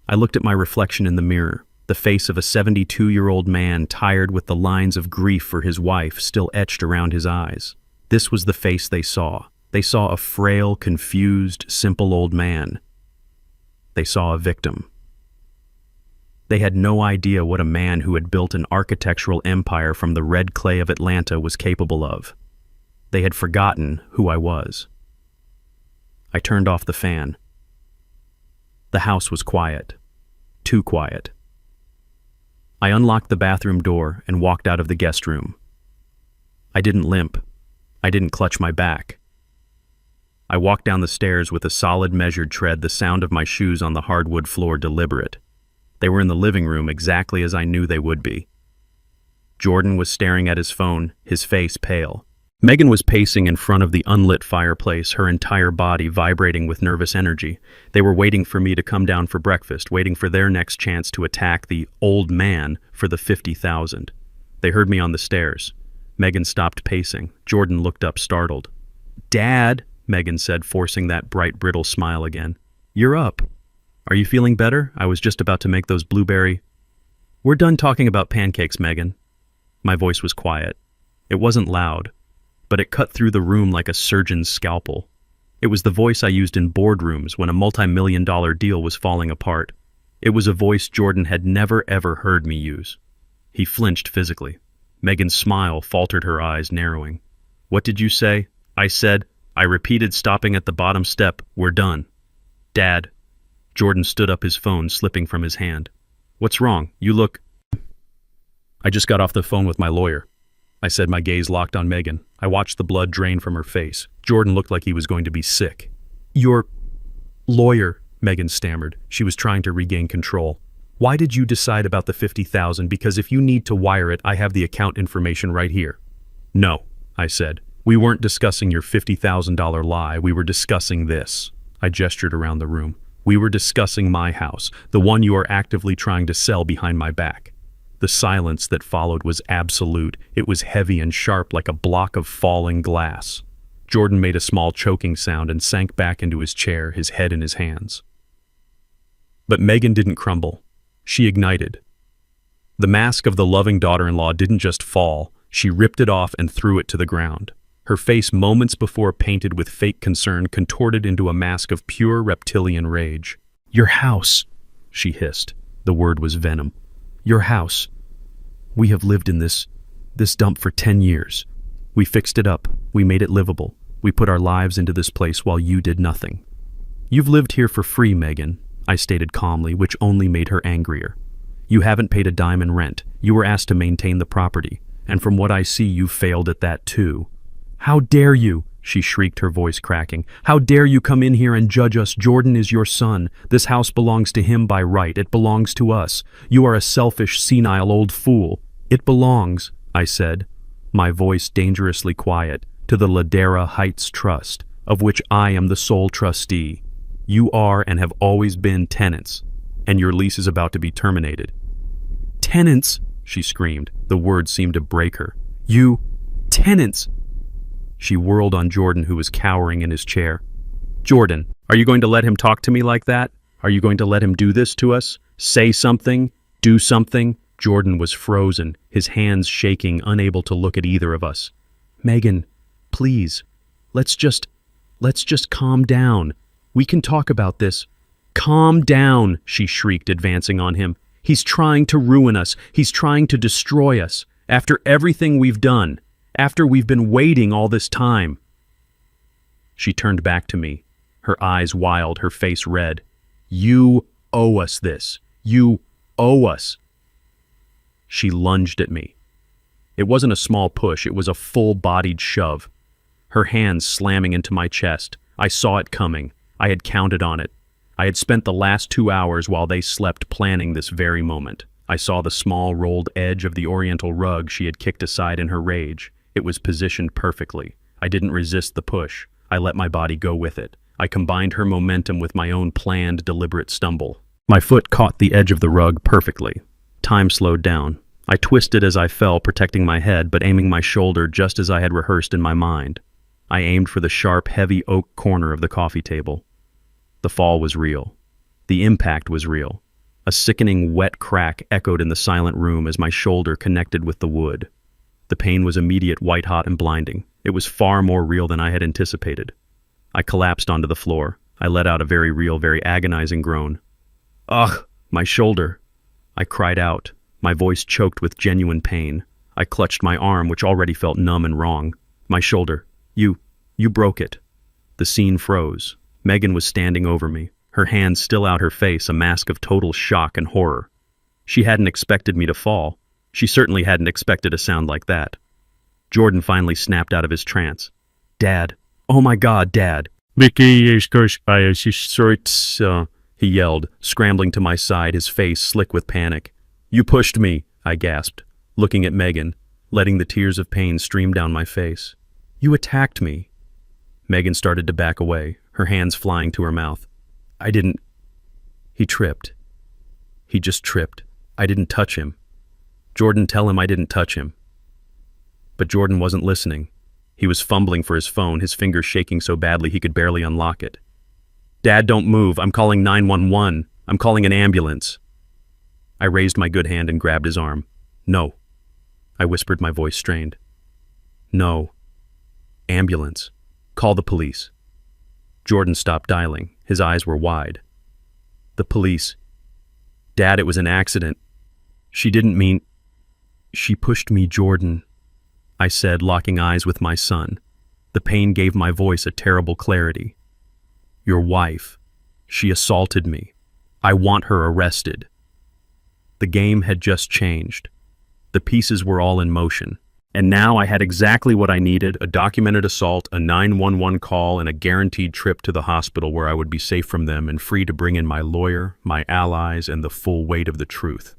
I looked at my reflection in the mirror, the face of a 72-year-old man tired with the lines of grief for his wife still etched around his eyes. This was the face they saw. They saw a frail, confused, simple old man. They saw a victim. They had no idea what a man who had built an architectural empire from the red clay of Atlanta was capable of. They had forgotten who I was. I turned off the fan. The house was quiet. Too quiet. I unlocked the bathroom door and walked out of the guest room. I didn't limp. I didn't clutch my back. I walked down the stairs with a solid, measured tread, the sound of my shoes on the hardwood floor deliberate. They were in the living room exactly as I knew they would be. Jordan was staring at his phone, his face pale. Megan was pacing in front of the unlit fireplace, her entire body vibrating with nervous energy. They were waiting for me to come down for breakfast, waiting for their next chance to attack the old man for the 50,000. They heard me on the stairs. Megan stopped pacing. Jordan looked up startled. "Dad," Megan said, forcing that bright, brittle smile again. "You're up. Are you feeling better? I was just about to make those blueberry—" "We're done talking about pancakes, Megan." My voice was quiet. It wasn't loud, but it cut through the room like a surgeon's scalpel. It was the voice I used in boardrooms when a multi-million-dollar deal was falling apart. It was a voice Jordan had never ever heard me use. He flinched physically. Megan's smile faltered, her eyes narrowing. "What did you say?" I said. I repeated, stopping at the bottom step. "We're done." "Dad." Jordan stood up, his phone slipping from his hand. "What's wrong? You look—" "I just got off the phone with my lawyer," I said, my gaze locked on Megan. I watched the blood drain from her face. Jordan looked like he was going to be sick. "Your lawyer," Megan stammered. She was trying to regain control. "Why did you decide about the 50,000? Because if you need to wire it, I have the account information right here." "No," I said. "We weren't discussing your $50,000 lie. We were discussing this." I gestured around the room. "We were discussing my house, the one you are actively trying to sell behind my back." The silence that followed was absolute. It was heavy and sharp like a block of falling glass. Jordan made a small choking sound and sank back into his chair, his head in his hands. But Megan didn't crumble. She ignited. The mask of the loving daughter-in-law didn't just fall, she ripped it off and threw it to the ground. Her face, moments before painted with fake concern, contorted into a mask of pure reptilian rage. "Your house," she hissed. The word was venom. "Your house. We have lived in this dump for 10 years. We fixed it up. We made it livable. We put our lives into this place while you did nothing. You've lived here for free, Megan," I stated calmly, which only made her angrier. "You haven't paid a dime in rent. You were asked to maintain the property. And from what I see, you failed at that too." "How dare you?" she shrieked, her voice cracking. "How dare you come in here and judge us? Jordan is your son. This house belongs to him by right. It belongs to us. You are a selfish, senile old fool." "It belongs," I said, my voice dangerously quiet, "to the Ladera Heights Trust, of which I am the sole trustee. You are and have always been tenants, and your lease is about to be terminated." "Tenants?" she screamed. The words seemed to break her. "You... tenants!" She whirled on Jordan, who was cowering in his chair. "Jordan, are you going to let him talk to me like that? Are you going to let him do this to us? Say something? Do something?" Jordan was frozen, his hands shaking, unable to look at either of us. "Megan, please, let's just calm down. We can talk about this." "Calm down," she shrieked, advancing on him. "He's trying to ruin us. He's trying to destroy us. After everything we've done, After we've been waiting all this time." She turned back to me, her eyes wild, her face red. "You owe us this. You owe us." She lunged at me. It wasn't a small push, it was a full-bodied shove. Her hands slamming into my chest. I saw it coming. I had counted on it. I had spent the last 2 hours while they slept planning this very moment. I saw the small rolled edge of the oriental rug she had kicked aside in her rage. It was positioned perfectly. I didn't resist the push. I let my body go with it. I combined her momentum with my own planned, deliberate stumble. My foot caught the edge of the rug perfectly. Time slowed down. I twisted as I fell, protecting my head, but aiming my shoulder just as I had rehearsed in my mind. I aimed for the sharp, heavy oak corner of the coffee table. The fall was real. The impact was real. A sickening, wet crack echoed in the silent room as my shoulder connected with the wood. The pain was immediate, white-hot, and blinding. It was far more real than I had anticipated. I collapsed onto the floor. I let out a very real, very agonizing groan. "Ugh, my shoulder!" I cried out, my voice choked with genuine pain. I clutched my arm, which already felt numb and wrong. "My shoulder. You broke it." The scene froze. Megan was standing over me, her hands still out, her face a mask of total shock and horror. She hadn't expected me to fall. She certainly hadn't expected a sound like that. Jordan finally snapped out of his trance. "Dad. Oh my God, Dad." "Vicky is cursed by us, he yelled, scrambling to my side, his face slick with panic. "You pushed me," I gasped, looking at Megan, letting the tears of pain stream down my face. "You attacked me." Megan started to back away, her hands flying to her mouth. "I didn't." He tripped. He just tripped. I didn't touch him. "Jordan, tell him I didn't touch him." But Jordan wasn't listening. He was fumbling for his phone, his fingers shaking so badly he could barely unlock it. "Dad, don't move. I'm calling 911. I'm calling an ambulance." I raised my good hand and grabbed his arm. "No," I whispered, my voice strained. "No. Ambulance. Call the police." Jordan stopped dialing. His eyes were wide. "The police. Dad, it was an accident. She didn't mean..." "She pushed me, Jordan," I said, locking eyes with my son. The pain gave my voice a terrible clarity. "Your wife. She assaulted me. I want her arrested." The game had just changed. The pieces were all in motion. And now I had exactly what I needed: a documented assault, a 911 call, and a guaranteed trip to the hospital where I would be safe from them and free to bring in my lawyer, my allies, and the full weight of the truth.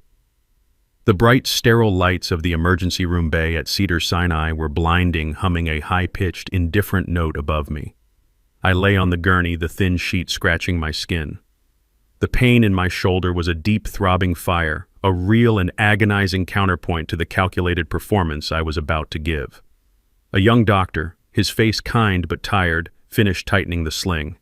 The bright, sterile lights of the emergency room bay at Cedars-Sinai were blinding, humming a high-pitched, indifferent note above me. I lay on the gurney, the thin sheet scratching my skin. The pain in my shoulder was a deep, throbbing fire, a real and agonizing counterpoint to the calculated performance I was about to give. A young doctor, his face kind but tired, finished tightening the sling.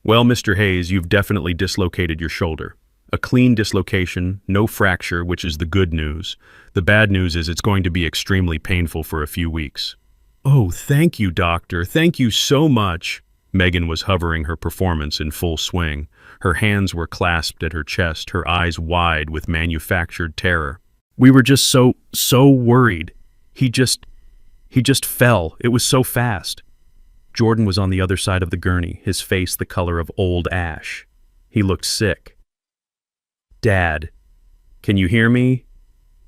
"Well, Mr. Hayes, you've definitely dislocated your shoulder. A clean dislocation, no fracture, which is the good news. The bad news is it's going to be extremely painful for a few weeks." "Oh, thank you, doctor. Thank you so much." Megan was hovering her performance in full swing. Her hands were clasped at her chest, her eyes wide with manufactured terror. "We were just so worried. He just fell. It was so fast." Jordan was on the other side of the gurney, his face the color of old ash. He looked sick. "Dad, can you hear me?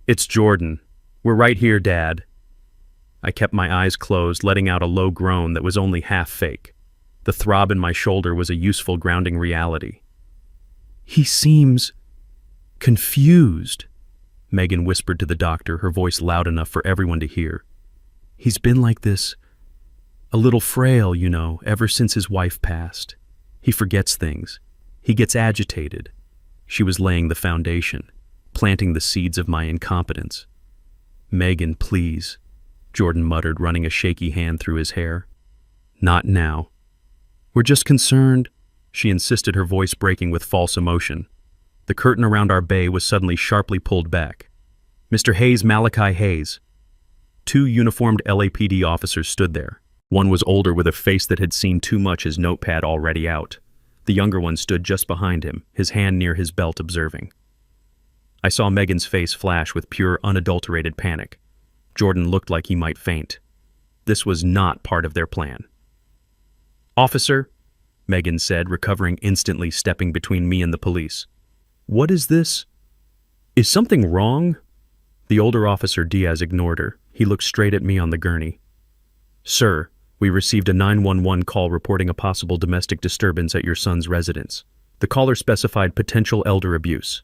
It's Jordan. We're right here, Dad." I kept my eyes closed, letting out a low groan that was only half fake. The throb in my shoulder was a useful grounding reality. "He seems confused," Megan whispered to the doctor, her voice loud enough for everyone to hear. "He's been like this, a little frail, you know, ever since his wife passed. He forgets things. He gets agitated." She was laying the foundation, planting the seeds of my incompetence. "Megan, please," Jordan muttered, running a shaky hand through his hair. "Not now. We're just concerned," she insisted, her voice breaking with false emotion. The curtain around our bay was suddenly sharply pulled back. "Mr. Hayes, Malachi Hayes." Two uniformed LAPD officers stood there. One was older, with a face that had seen too much, his notepad already out. The younger one stood just behind him, his hand near his belt, observing. I saw Megan's face flash with pure, unadulterated panic. Jordan looked like he might faint. This was not part of their plan. "Officer," Megan said, recovering instantly, stepping between me and the police. "What is this? Is something wrong?" The older officer, Diaz, ignored her. He looked straight at me on the gurney. "Sir, we received a 911 call reporting a possible domestic disturbance at your son's residence. The caller specified potential elder abuse."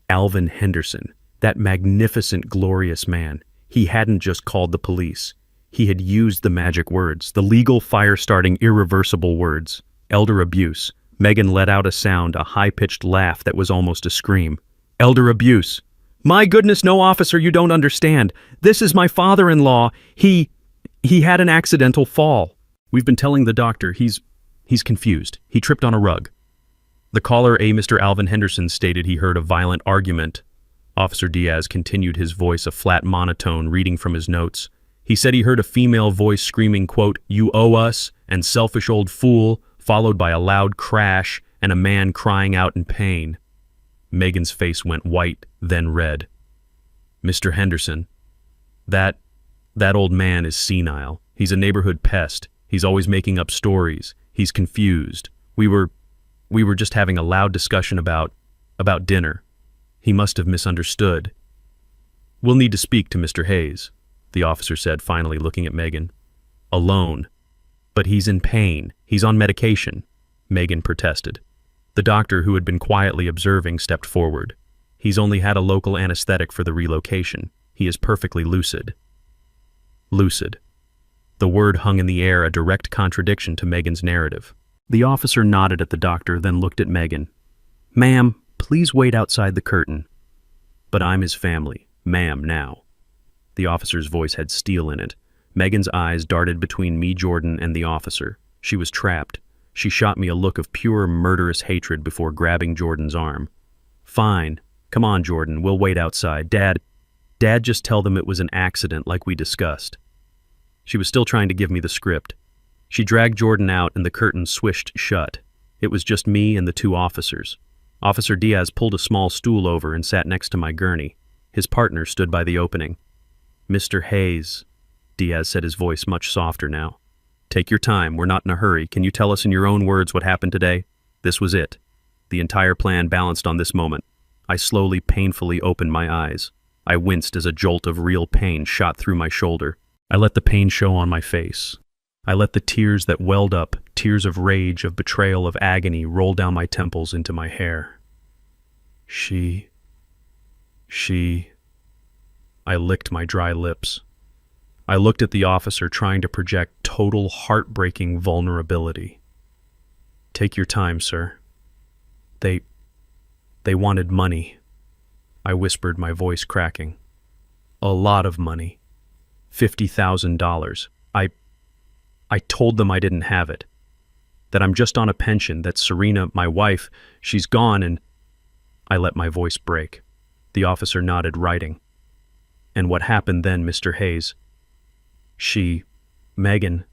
Alvin Henderson, that magnificent, glorious man, he hadn't just called the police. He had used the magic words, the legal, fire-starting, irreversible words. Elder abuse. Megan let out a sound, a high-pitched laugh that was almost a scream. "Elder abuse. My goodness, no, officer, you don't understand. This is my father-in-law. He had an accidental fall. We've been telling the doctor. He's confused. He tripped on a rug." The caller, a Mr. Alvin Henderson, stated he heard a violent argument. Officer Diaz continued, his voice a flat monotone, reading from his notes. He said he heard a female voice screaming, quote, "You owe us," and "selfish old fool," followed by a loud crash and a man crying out in pain. Megan's face went white, then red. "Mr. Henderson, that old man is senile. He's a neighborhood pest. He's always making up stories. He's confused. We were just having a loud discussion about dinner. He must have misunderstood." "We'll need to speak to Mr. Hayes," the officer said, finally looking at Megan. "Alone. But he's in pain. He's on medication," Megan protested. The doctor, who had been quietly observing, stepped forward. "He's only had a local anesthetic for the relocation. He is perfectly lucid." Lucid. The word hung in the air, a direct contradiction to Megan's narrative. The officer nodded at the doctor, then looked at Megan. "Ma'am, please wait outside the curtain." "But I'm his family. Ma'am, now." The officer's voice had steel in it. Megan's eyes darted between me, Jordan, and the officer. She was trapped. She shot me a look of pure, murderous hatred before grabbing Jordan's arm. "Fine. Come on, Jordan. We'll wait outside. Dad, just tell them it was an accident like we discussed." She was still trying to give me the script. She dragged Jordan out and the curtain swished shut. It was just me and the two officers. Officer Diaz pulled a small stool over and sat next to my gurney. His partner stood by the opening. "Mr. Hayes," Diaz said, his voice much softer now. "Take your time. We're not in a hurry. Can you tell us in your own words what happened today? This was it. The entire plan balanced on this moment." I slowly, painfully opened my eyes. I winced as a jolt of real pain shot through my shoulder. I let the pain show on my face. I let the tears that welled up, tears of rage, of betrayal, of agony, roll down my temples into my hair. She... I licked my dry lips. I looked at the officer, trying to project total, heartbreaking vulnerability. "Take your time, sir. They wanted money," I whispered, my voice cracking. "A lot of money. $50,000. I told them I didn't have it. That I'm just on a pension, that Serena, my wife, she's gone, and..." I let my voice break. The officer nodded, writing. "And what happened then, Mr. Hayes? Megan,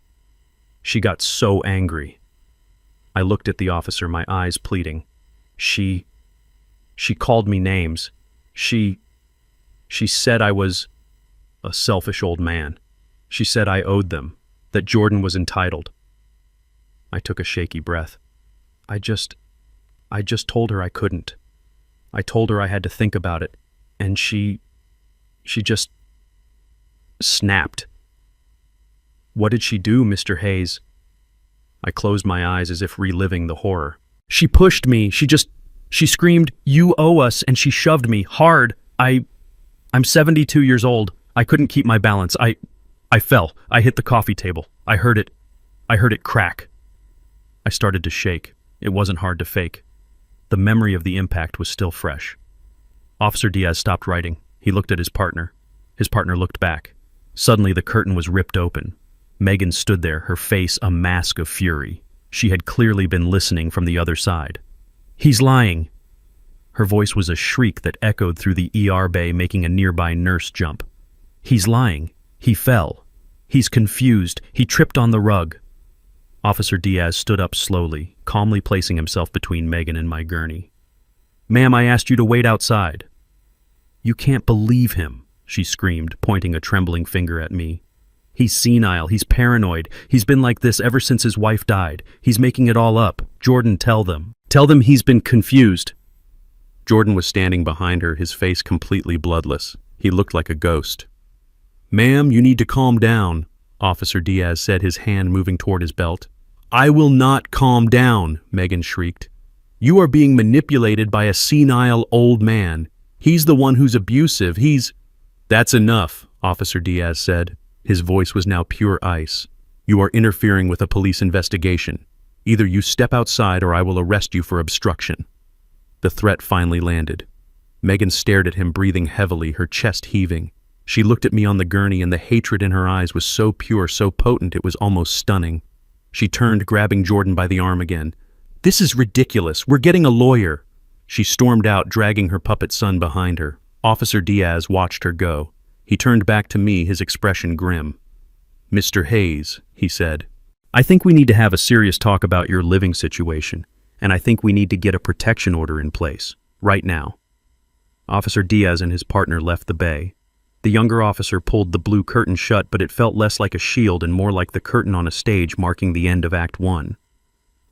she got so angry." I looked at the officer, my eyes pleading. She called me names. She said I was a selfish old man. She said I owed them, that Jordan was entitled. I took a shaky breath. I just told her I couldn't. I told her I had to think about it, and she just snapped. "What did she do, Mr. Hayes?" I closed my eyes as if reliving the horror. "She pushed me. She screamed, 'You owe us,' and she shoved me hard. I'm 72 years old. I couldn't keep my balance. I fell. I hit the coffee table. I heard it crack." I started to shake. It wasn't hard to fake. The memory of the impact was still fresh. Officer Diaz stopped writing. He looked at his partner. His partner looked back. Suddenly the curtain was ripped open. Megan stood there, her face a mask of fury. She had clearly been listening from the other side. "He's lying." Her voice was a shriek that echoed through the ER bay, making a nearby nurse jump. "He's lying. He fell. He's confused. He tripped on the rug." Officer Diaz stood up slowly, calmly placing himself between Megan and my gurney. "Ma'am, I asked you to wait outside." "You can't believe him," she screamed, pointing a trembling finger at me. He's senile, he's paranoid, he's been like this ever since his wife died. He's making it all up. Jordan, tell them. Tell them he's been confused. Jordan was standing behind her, his face completely bloodless. He looked like a ghost. "Ma'am, you need to calm down," Officer Diaz said, his hand moving toward his belt. "I will not calm down," Megan shrieked. "You are being manipulated by a senile old man. He's the one who's abusive. That's enough," Officer Diaz said. His voice was now pure ice. "You are interfering with a police investigation. Either you step outside or I will arrest you for obstruction." The threat finally landed. Megan stared at him, breathing heavily, her chest heaving. She looked at me on the gurney, and the hatred in her eyes was so pure, so potent, it was almost stunning. She turned, grabbing Jordan by the arm again. "This is ridiculous. We're getting a lawyer." She stormed out, dragging her puppet son behind her. Officer Diaz watched her go. He turned back to me, his expression grim. "Mr. Hayes," he said, "I think we need to have a serious talk about your living situation, and I think we need to get a protection order in place, right now." Officer Diaz and his partner left the bay. The younger officer pulled the blue curtain shut, but it felt less like a shield and more like the curtain on a stage marking the end of Act 1.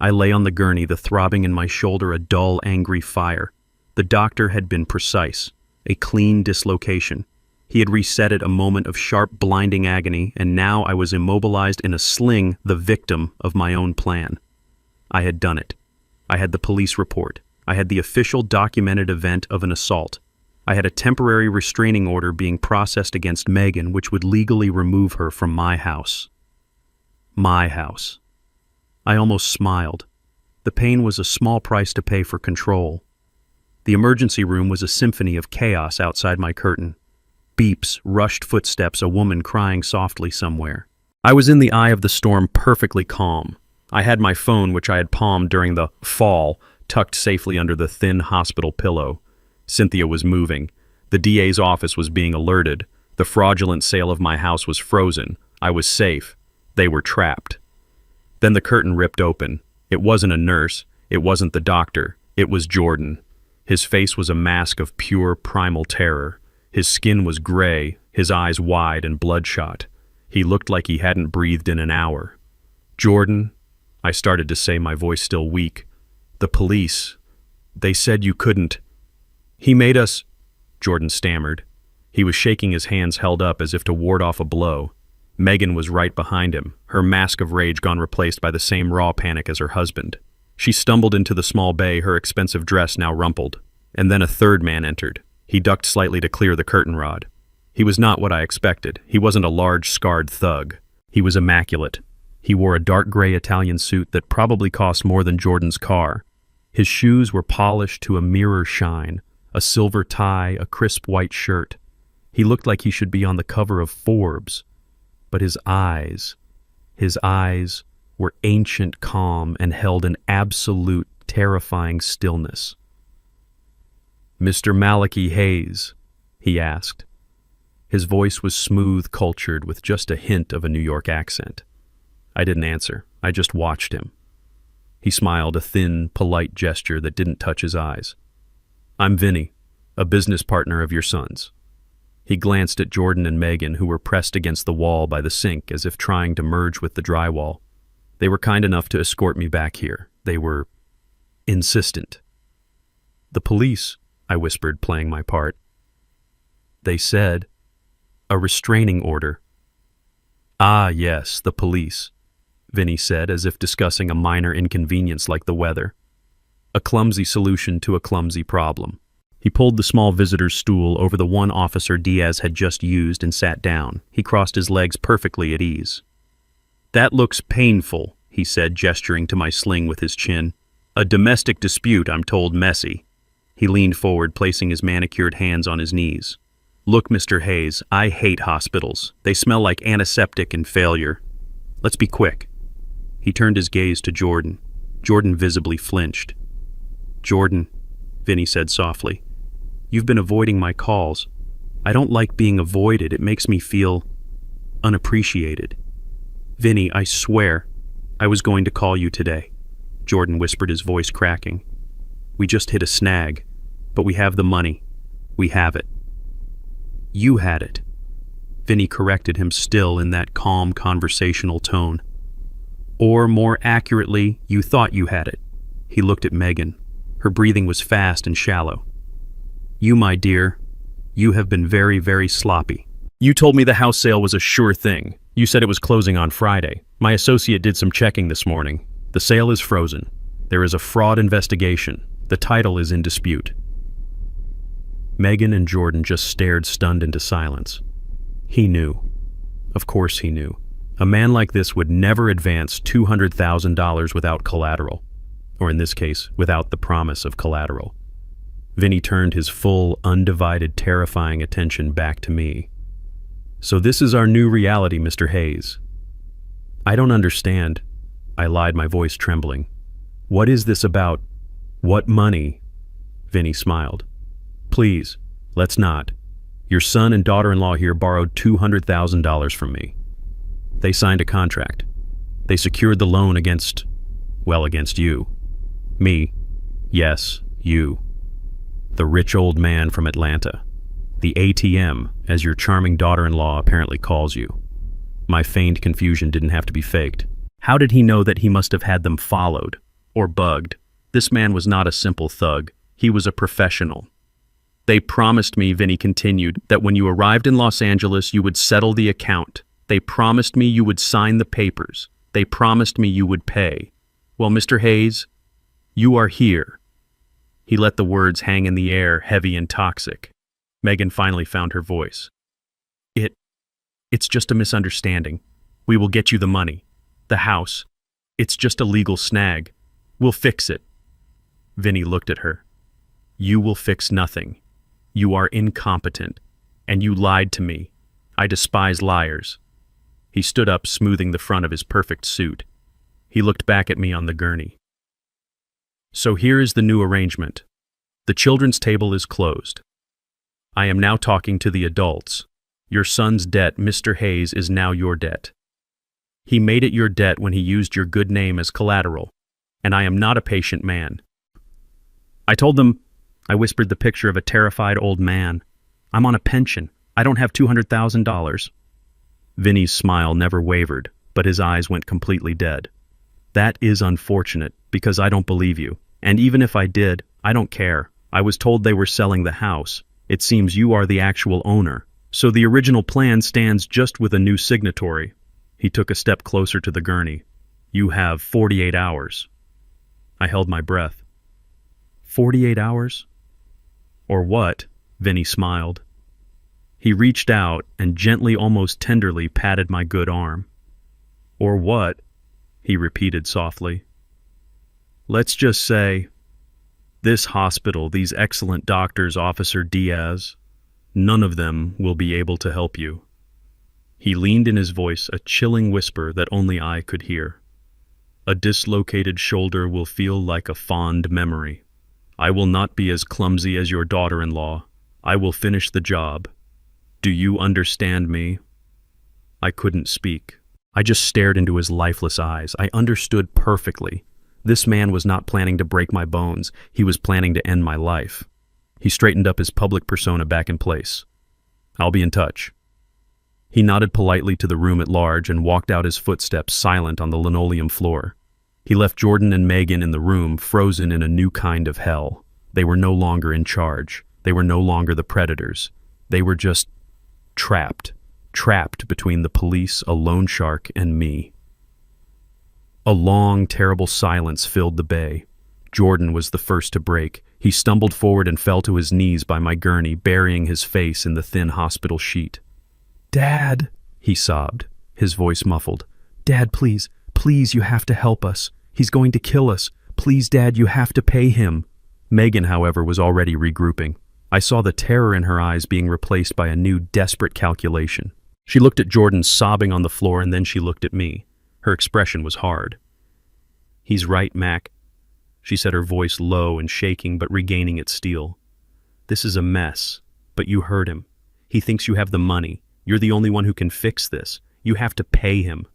I lay on the gurney, the throbbing in my shoulder a dull, angry fire. The doctor had been precise. A clean dislocation. He had reset it, a moment of sharp, blinding agony, and now I was immobilized in a sling, the victim of my own plan. I had done it. I had the police report. I had the official documented event of an assault. I had a temporary restraining order being processed against Megan, which would legally remove her from my house. My house. I almost smiled. The pain was a small price to pay for control. The emergency room was a symphony of chaos outside my curtain. Beeps, rushed footsteps, a woman crying softly somewhere. I was in the eye of the storm, perfectly calm. I had my phone, which I had palmed during the fall, tucked safely under the thin hospital pillow. Cynthia was moving. The DA's office was being alerted. The fraudulent sale of my house was frozen. I was safe. They were trapped. Then the curtain ripped open. It wasn't a nurse. It wasn't the doctor. It was Jordan. His face was a mask of pure, primal terror. His skin was gray, his eyes wide and bloodshot. He looked like he hadn't breathed in an hour. "Jordan," I started to say, my voice still weak. "The police. They said you couldn't." "He made us," Jordan stammered. He was shaking, his hands held up as if to ward off a blow. Megan was right behind him, her mask of rage gone replaced by the same raw panic as her husband. She stumbled into the small bay, her expensive dress now rumpled. And then a third man entered. He ducked slightly to clear the curtain rod. He was not what I expected. He wasn't a large, scarred thug. He was immaculate. He wore a dark gray Italian suit that probably cost more than Jordan's car. His shoes were polished to a mirror shine, a silver tie, a crisp white shirt. He looked like he should be on the cover of Forbes. But his eyes were ancient calm and held an absolute, terrifying stillness. "Mr. Malachi Hayes?" he asked. His voice was smooth, cultured, with just a hint of a New York accent. I didn't answer. I just watched him. He smiled, a thin, polite gesture that didn't touch his eyes. "I'm Vinny, a business partner of your son's." He glanced at Jordan and Megan, who were pressed against the wall by the sink as if trying to merge with the drywall. They were kind enough to escort me back here. They were insistent. "The police," I whispered, playing my part. "They said a restraining order." "Ah, yes, the police," Vinny said, as if discussing a minor inconvenience like the weather. "A clumsy solution to a clumsy problem." He pulled the small visitor's stool over the one Officer Diaz had just used and sat down. He crossed his legs perfectly at ease. "That looks painful," he said, gesturing to my sling with his chin. "A domestic dispute, I'm told, messy." He leaned forward, placing his manicured hands on his knees. "Look, Mr. Hayes, I hate hospitals. They smell like antiseptic and failure. Let's be quick." He turned his gaze to Jordan. Jordan visibly flinched. "Jordan," Vinny said softly, "you've been avoiding my calls. I don't like being avoided. It makes me feel unappreciated." "Vinny, I swear I was going to call you today," Jordan whispered, his voice cracking. "We just hit a snag, but we have the money. We have it." "You had it." Vinny corrected him, still in that calm conversational tone. Or more accurately, you thought you had it. He looked at Megan. Her breathing was fast and shallow. You, my dear, you have been very, very sloppy. You told me the house sale was a sure thing. You said it was closing on Friday. My associate did some checking this morning. The sale is frozen. There is a fraud investigation. The title is in dispute. Megan and Jordan just stared stunned into silence. He knew. Of course he knew. A man like this would never advance $200,000 without collateral, or in this case, without the promise of collateral. Vinny turned his full, undivided, terrifying attention back to me. So this is our new reality, Mr. Hayes. I don't understand. I lied, my voice trembling. What is this about? What money? Vinny smiled. Please, let's not. Your son and daughter-in-law here borrowed $200,000 from me. They signed a contract. They secured the loan against you. Me. Yes, you. The rich old man from Atlanta. The ATM, as your charming daughter-in-law apparently calls you. My feigned confusion didn't have to be faked. How did he know that he must have had them followed or bugged? This man was not a simple thug. He was a professional. They promised me, Vinny continued, that when you arrived in Los Angeles, you would settle the account. They promised me you would sign the papers. They promised me you would pay. Well, Mr. Hayes, you are here. He let the words hang in the air, heavy and toxic. Megan finally found her voice. It's just a misunderstanding. We will get you the money. The house. It's just a legal snag. We'll fix it. Vinny looked at her. You will fix nothing. You are incompetent. And you lied to me. I despise liars. He stood up, smoothing the front of his perfect suit. He looked back at me on the gurney. So here is the new arrangement. The children's table is closed. I am now talking to the adults. Your son's debt, Mr. Hayes, is now your debt. He made it your debt when he used your good name as collateral, and I am not a patient man. I told them, I whispered the picture of a terrified old man. I'm on a pension. I don't have $200,000. Vinny's smile never wavered, but his eyes went completely dead. That is unfortunate, because I don't believe you. And even if I did, I don't care. I was told they were selling the house. It seems you are the actual owner. So the original plan stands just with a new signatory. He took a step closer to the gurney. You have 48 hours. I held my breath. 48 hours? Or what? Vinny smiled. He reached out and gently, almost tenderly, patted my good arm. Or what? He repeated softly. Let's just say, this hospital, these excellent doctors, Officer Diaz, none of them will be able to help you. He leaned in his voice, a chilling whisper that only I could hear. A dislocated shoulder will feel like a fond memory. I will not be as clumsy as your daughter-in-law. I will finish the job. Do you understand me? I couldn't speak. I just stared into his lifeless eyes. I understood perfectly. This man was not planning to break my bones. He was planning to end my life. He straightened up his public persona back in place. I'll be in touch. He nodded politely to the room at large and walked out, his footsteps silent on the linoleum floor. He left Jordan and Megan in the room, frozen in a new kind of hell. They were no longer in charge. They were no longer the predators. They were just trapped between the police, a loan shark, and me. A long, terrible silence filled the bay. Jordan was the first to break. He stumbled forward and fell to his knees by my gurney, burying his face in the thin hospital sheet. Dad, he sobbed, his voice muffled. Dad, please, please, you have to help us. He's going to kill us. Please, Dad, you have to pay him. Megan, however, was already regrouping. I saw the terror in her eyes being replaced by a new, desperate calculation. She looked at Jordan sobbing on the floor, and then she looked at me. Her expression was hard. He's right, Mac, she said, her voice low and shaking but regaining its steel. This is a mess, but you heard him. He thinks you have the money. You're the only one who can fix this. You have to pay him.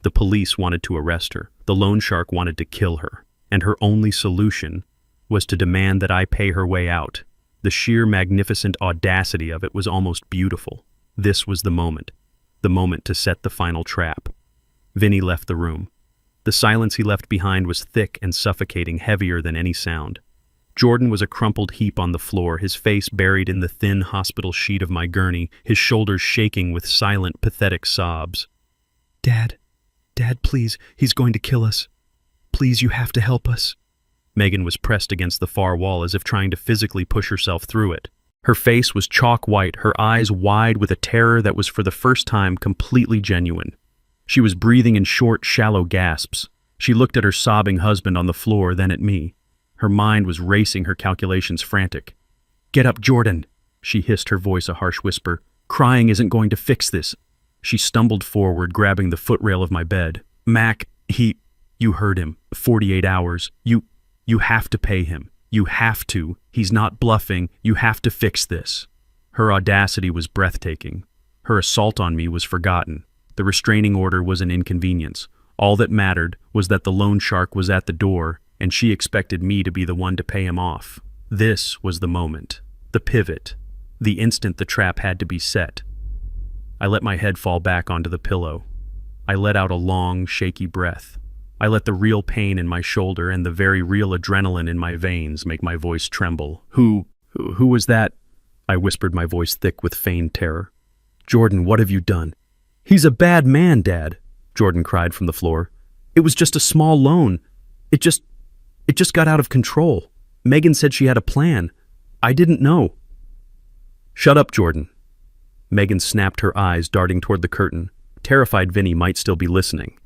The police wanted to arrest her. The loan shark wanted to kill her. And her only solution was to demand that I pay her way out. The sheer magnificent audacity of it was almost beautiful. This was the moment to set the final trap. Vinny left the room. The silence he left behind was thick and suffocating, heavier than any sound. Jordan was a crumpled heap on the floor, his face buried in the thin hospital sheet of my gurney, his shoulders shaking with silent, pathetic sobs. "Dad, please, he's going to kill us. Please, you have to help us." Megan was pressed against the far wall as if trying to physically push herself through it. Her face was chalk white, her eyes wide with a terror that was for the first time completely genuine. She was breathing in short, shallow gasps. She looked at her sobbing husband on the floor, then at me. Her mind was racing, her calculations frantic. "Get up, Jordan," she hissed, her voice a harsh whisper. "Crying isn't going to fix this." She stumbled forward, grabbing the footrail of my bed. "Mac, you heard him. 48 hours. You have to pay him. You have to. He's not bluffing. You have to fix this." Her audacity was breathtaking. Her assault on me was forgotten. The restraining order was an inconvenience. All that mattered was that the loan shark was at the door, and she expected me to be the one to pay him off. This was the moment, the pivot, the instant the trap had to be set. I let my head fall back onto the pillow. I let out a long, shaky breath. I let the real pain in my shoulder and the very real adrenaline in my veins make my voice tremble. Who was that?" I whispered, my voice thick with feigned terror. "Jordan, what have you done?" "He's a bad man, Dad," Jordan cried from the floor. "It was just a small loan. It just got out of control. Megan said she had a plan. I didn't know." "Shut up, Jordan." Megan snapped, her eyes darting toward the curtain. Terrified Vinny might still be listening.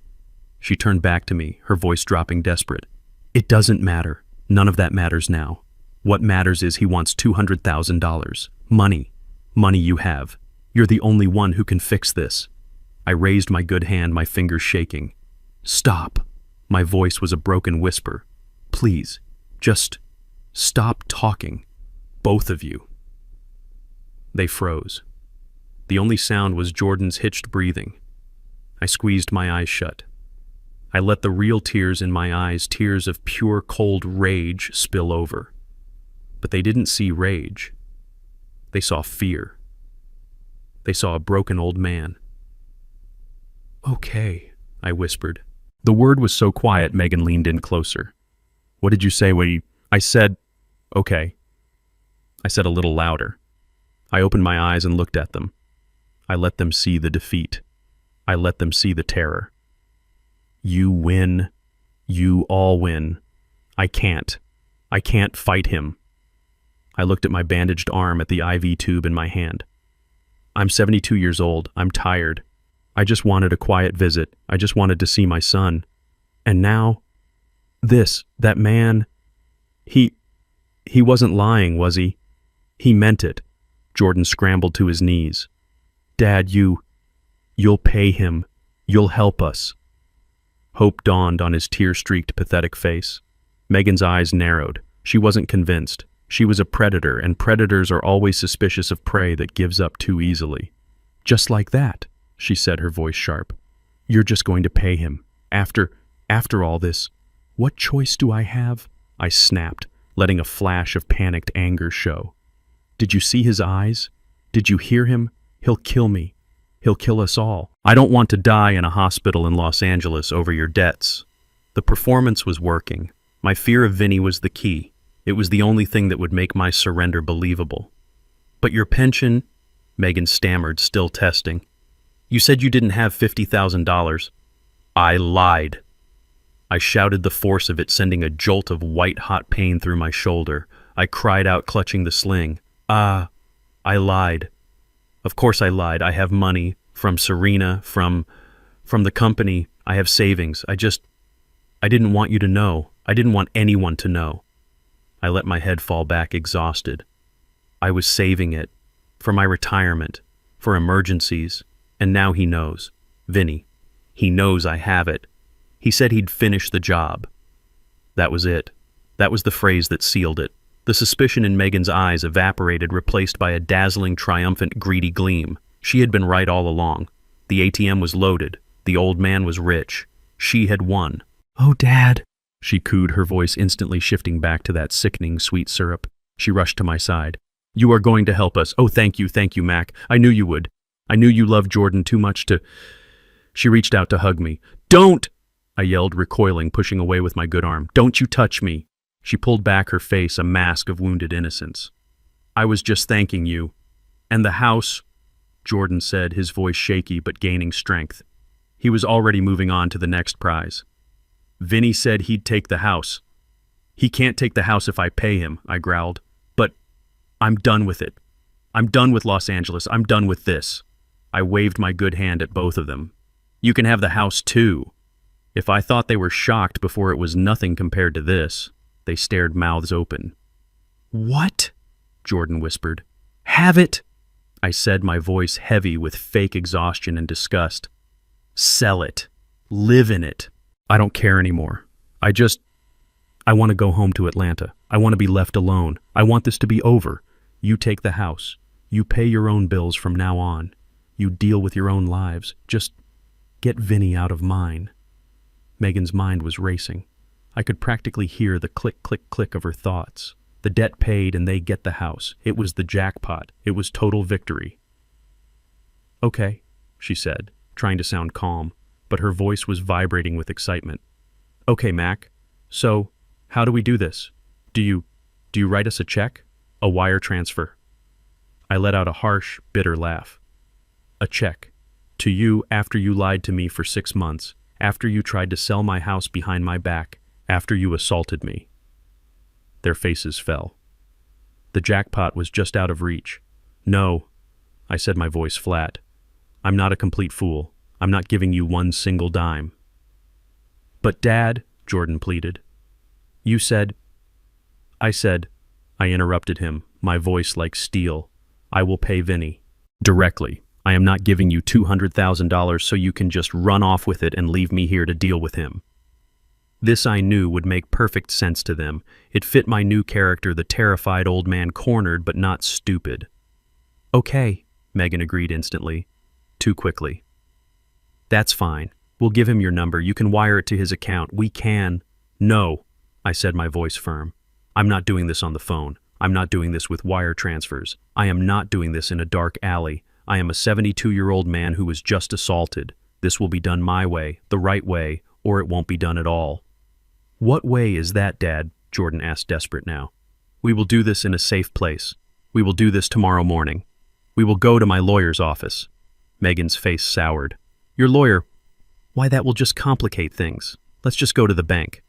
She turned back to me, her voice dropping desperate. "It doesn't matter. None of that matters now. What matters is he wants $200,000. Money. Money you have. You're the only one who can fix this." I raised my good hand, my fingers shaking. "Stop." My voice was a broken whisper. "Please, just stop talking. Both of you." They froze. The only sound was Jordan's hitched breathing. I squeezed my eyes shut. I let the real tears in my eyes, tears of pure cold rage, spill over. But they didn't see rage. They saw fear. They saw a broken old man. "Okay," I whispered. The word was so quiet, Megan leaned in closer. "What did you say when you—" I said, "Okay." I said a little louder. I opened my eyes and looked at them. I let them see the defeat. I let them see the terror. "You win. You all win. I can't fight him." I looked at my bandaged arm, at the IV tube in my hand. "I'm 72 years old. I'm tired. I just wanted a quiet visit. I just wanted to see my son. And now, that man, he wasn't lying, was he? He meant it." Jordan scrambled to his knees. "Dad, you'll pay him. You'll help us." Hope dawned on his tear-streaked, pathetic face. Megan's eyes narrowed. She wasn't convinced. She was a predator, and predators are always suspicious of prey that gives up too easily. "Just like that," she said, her voice sharp. "You're just going to pay him. After all this, what choice do I have?" I snapped, letting a flash of panicked anger show. "Did you see his eyes? Did you hear him? He'll kill me. He'll kill us all. I don't want to die in a hospital in Los Angeles over your debts." The performance was working. My fear of Vinny was the key. It was the only thing that would make my surrender believable. "But your pension," Megan stammered, still testing. "You said you didn't have $50,000. "I lied." I shouted, the force of it sending a jolt of white-hot pain through my shoulder. I cried out, clutching the sling. I lied. Of course I lied. I have money from Serena, from the company. I have savings. I didn't want you to know. I didn't want anyone to know." I let my head fall back, exhausted. I was saving it. For my retirement. For emergencies. And now he knows. Vinny. He knows I have it. He said he'd finish the job. That was it. That was the phrase that sealed it. The suspicion in Megan's eyes evaporated, replaced by a dazzling, triumphant, greedy gleam. She had been right all along. The ATM was loaded. The old man was rich. She had won. "Oh, Dad," she cooed, her voice instantly shifting back to that sickening sweet syrup. She rushed to my side. "You are going to help us. Oh, thank you, Mac. I knew you would." I knew you loved Jordan too much to—" She reached out to hug me. "Don't!" I yelled, recoiling, pushing away with my good arm. "Don't you touch me!" She pulled back, her face a mask of wounded innocence. "I was just thanking you. And the house," Jordan said, his voice shaky but gaining strength. He was already moving on to the next prize. "Vinny said he'd take the house." "He can't take the house if I pay him," I growled. "But I'm done with it. I'm done with Los Angeles. I'm done with this." I waved my good hand at both of them. "You can have the house too." If I thought they were shocked before, it was nothing compared to this. They stared, mouths open. "What?" Jordan whispered. "Have it," I said, my voice heavy with fake exhaustion and disgust. "Sell it. Live in it. I don't care anymore. I want to go home to Atlanta. I want to be left alone. I want this to be over. You take the house. You pay your own bills from now on. You deal with your own lives. Just get Vinny out of mine." Megan's mind was racing. I could practically hear the click, click, click of her thoughts. The debt paid and they get the house. It was the jackpot. It was total victory. "Okay," she said, trying to sound calm, but her voice was vibrating with excitement. "Okay, Mac. So, how do we do this? Do you write us a check? A wire transfer?" I let out a harsh, bitter laugh. "A check. To you after you lied to me for 6 months, after you tried to sell my house behind my back, after you assaulted me." Their faces fell. The jackpot was just out of reach. "No," I said, my voice flat. "I'm not a complete fool. I'm not giving you one single dime." "But Dad," Jordan pleaded. I interrupted him, my voice like steel. "I will pay Vinny. Directly. I am not giving you $200,000 so you can just run off with it and leave me here to deal with him." This I knew would make perfect sense to them. It fit my new character, the terrified old man, cornered but not stupid. "Okay," Megan agreed instantly. Too quickly. "That's fine. We'll give him your number. You can wire it to his account. We can—" "No," I said, my voice firm. "I'm not doing this on the phone. I'm not doing this with wire transfers. I am not doing this in a dark alley. I am a 72-year-old man who was just assaulted. This will be done my way, the right way, or it won't be done at all." "What way is that, Dad?" Jordan asked, desperate now. "We will do this in a safe place. We will do this tomorrow morning. We will go to my lawyer's office." Megan's face soured. "Your lawyer? Why, that will just complicate things. Let's just go to the bank."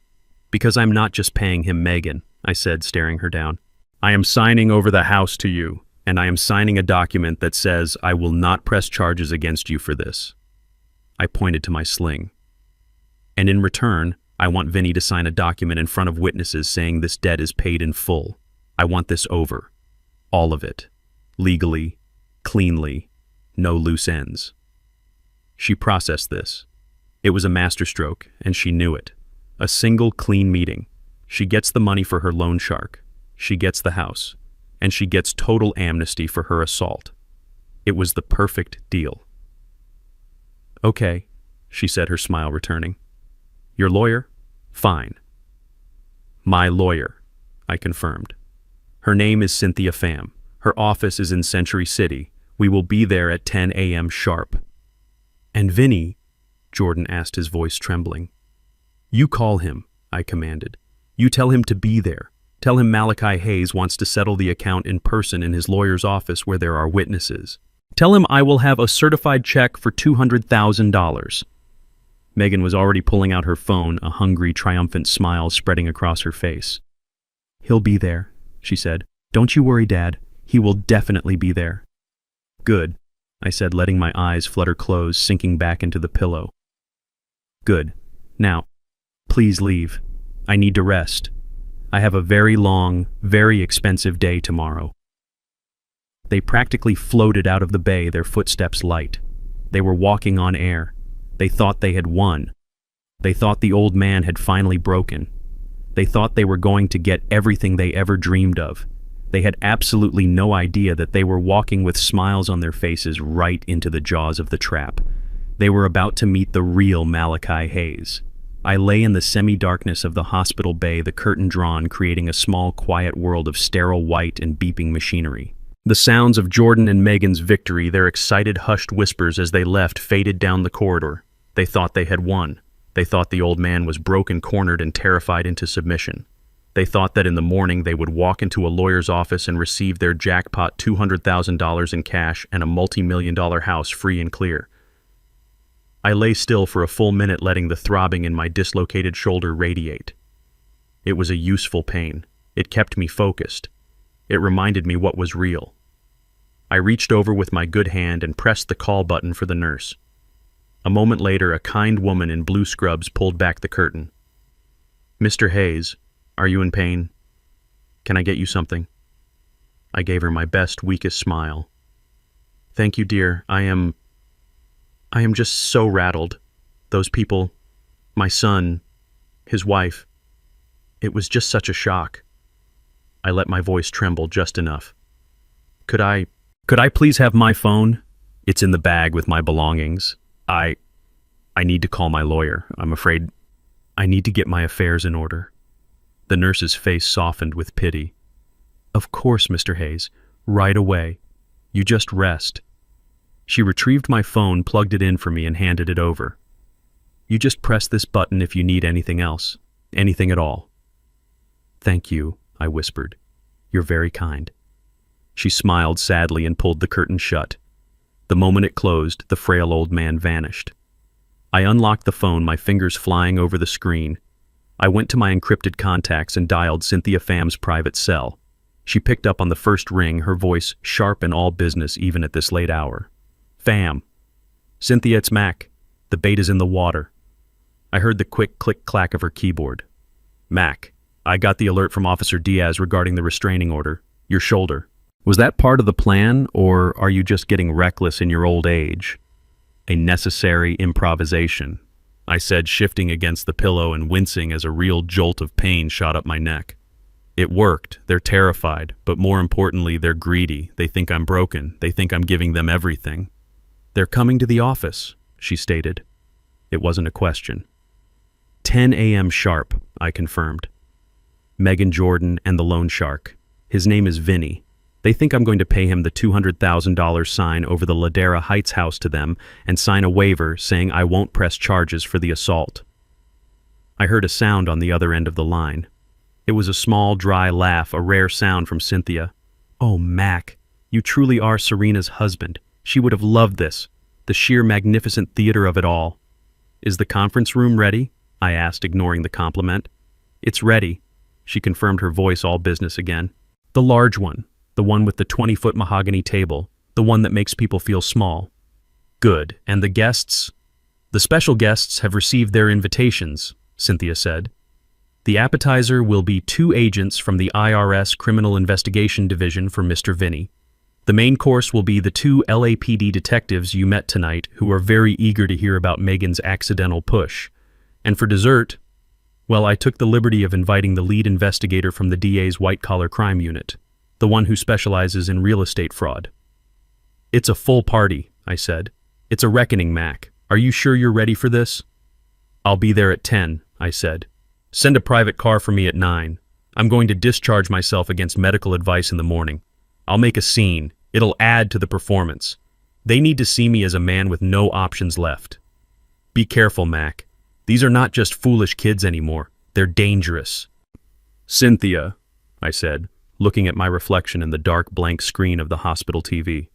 "Because I'm not just paying him, Megan," I said, staring her down. "I am signing over the house to you, and I am signing a document that says I will not press charges against you for this." I pointed to my sling. "And in return, I want Vinny to sign a document in front of witnesses saying this debt is paid in full. I want this over. All of it. Legally, cleanly, no loose ends." She processed this. It was a masterstroke, and she knew it. A single clean meeting. She gets the money for her loan shark. She gets the house. And she gets total amnesty for her assault. It was the perfect deal. "Okay," she said, her smile returning. "Your lawyer? Fine." "My lawyer," I confirmed. "Her name is Cynthia Pham. Her office is in Century City. We will be there at 10 a.m. sharp." "And Vinny?" Jordan asked, his voice trembling. "You call him," I commanded. "You tell him to be there. Tell him Malachi Hayes wants to settle the account in person in his lawyer's office where there are witnesses. Tell him I will have a certified check for $200,000. Megan was already pulling out her phone, a hungry, triumphant smile spreading across her face. "He'll be there," she said. "Don't you worry, Dad. He will definitely be there." "Good," I said, letting my eyes flutter close, sinking back into the pillow. "Good. Now, please leave. I need to rest. I have a very long, very expensive day tomorrow." They practically floated out of the bay, their footsteps light. They were walking on air. They thought they had won. They thought the old man had finally broken. They thought they were going to get everything they ever dreamed of. They had absolutely no idea that they were walking with smiles on their faces right into the jaws of the trap. They were about to meet the real Malachi Hayes. I lay in the semi-darkness of the hospital bay, the curtain drawn, creating a small, quiet world of sterile white and beeping machinery. The sounds of Jordan and Megan's victory, their excited, hushed whispers as they left, faded down the corridor. They thought they had won. They thought the old man was broken, cornered, and terrified into submission. They thought that in the morning they would walk into a lawyer's office and receive their jackpot $200,000 in cash and a multi-million-dollar house free and clear. I lay still for a full minute, letting the throbbing in my dislocated shoulder radiate. It was a useful pain. It kept me focused. It reminded me what was real. I reached over with my good hand and pressed the call button for the nurse. A moment later, a kind woman in blue scrubs pulled back the curtain. "Mr. Hayes, are you in pain? Can I get you something?" I gave her my best, weakest smile. "Thank you, dear. I am just so rattled. Those people, my son, his wife, it was just such a shock." I let my voice tremble just enough. Could I please have my phone? It's in the bag with my belongings. I need to call my lawyer. I'm afraid I need to get my affairs in order." The nurse's face softened with pity. "Of course, Mr. Hayes. Right away. You just rest." She retrieved my phone, plugged it in for me, and handed it over. "You just press this button if you need anything else. Anything at all." "Thank you," I whispered. "You're very kind." She smiled sadly and pulled the curtain shut. The moment it closed, the frail old man vanished. I unlocked the phone, my fingers flying over the screen. I went to my encrypted contacts and dialed Cynthia Pham's private cell. She picked up on the first ring, her voice sharp and all business even at this late hour. "Pham. Cynthia, it's Mac. The bait is in the water." I heard the quick click-clack of her keyboard. "Mac, I got the alert from Officer Diaz regarding the restraining order. Your shoulder. Was that part of the plan, or are you just getting reckless in your old age?" "A necessary improvisation," I said, shifting against the pillow and wincing as a real jolt of pain shot up my neck. "It worked. They're terrified, but more importantly, they're greedy. They think I'm broken. They think I'm giving them everything." "They're coming to the office," she stated. It wasn't a question. 10 a.m. sharp, I confirmed. Megan Jordan and the loan shark. His name is Vinny. They think I'm going to pay him the $200,000 sign over the Ladera Heights house to them and sign a waiver saying I won't press charges for the assault. I heard a sound on the other end of the line. It was a small, dry laugh, a rare sound from Cynthia. "Oh, Mac, you truly are Serena's husband. She would have loved this. The sheer magnificent theater of it all." "Is the conference room ready?" I asked, ignoring the compliment. "It's ready," she confirmed, her voice all business again. "The large one. The one with the 20-foot mahogany table, the one that makes people feel small." "Good. And the guests?" "The special guests have received their invitations," Cynthia said. "The appetizer will be 2 agents from the IRS Criminal Investigation Division for Mr. Vinny. The main course will be the 2 LAPD detectives you met tonight who are very eager to hear about Megan's accidental push. And for dessert, well, I took the liberty of inviting the lead investigator from the DA's white-collar crime unit, the one who specializes in real estate fraud." "It's a full party," I said. "It's a reckoning, Mac. Are you sure you're ready for this?" "I'll be there at 10, I said. "Send a private car for me at 9. I'm going to discharge myself against medical advice in the morning. I'll make a scene. It'll add to the performance. They need to see me as a man with no options left." "Be careful, Mac. These are not just foolish kids anymore. They're dangerous." "Cynthia," I said, looking at my reflection in the dark blank screen of the hospital TV.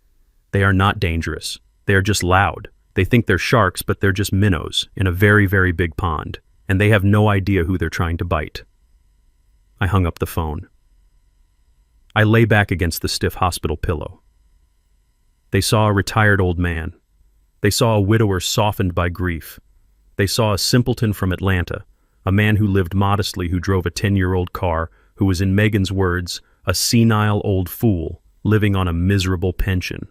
"They are not dangerous. They are just loud. They think they're sharks, but they're just minnows in a very, very big pond, and they have no idea who they're trying to bite." I hung up the phone. I lay back against the stiff hospital pillow. They saw a retired old man. They saw a widower softened by grief. They saw a simpleton from Atlanta, a man who lived modestly, who drove a 10-year-old car, who was, in Megan's words, a senile old fool, living on a miserable pension.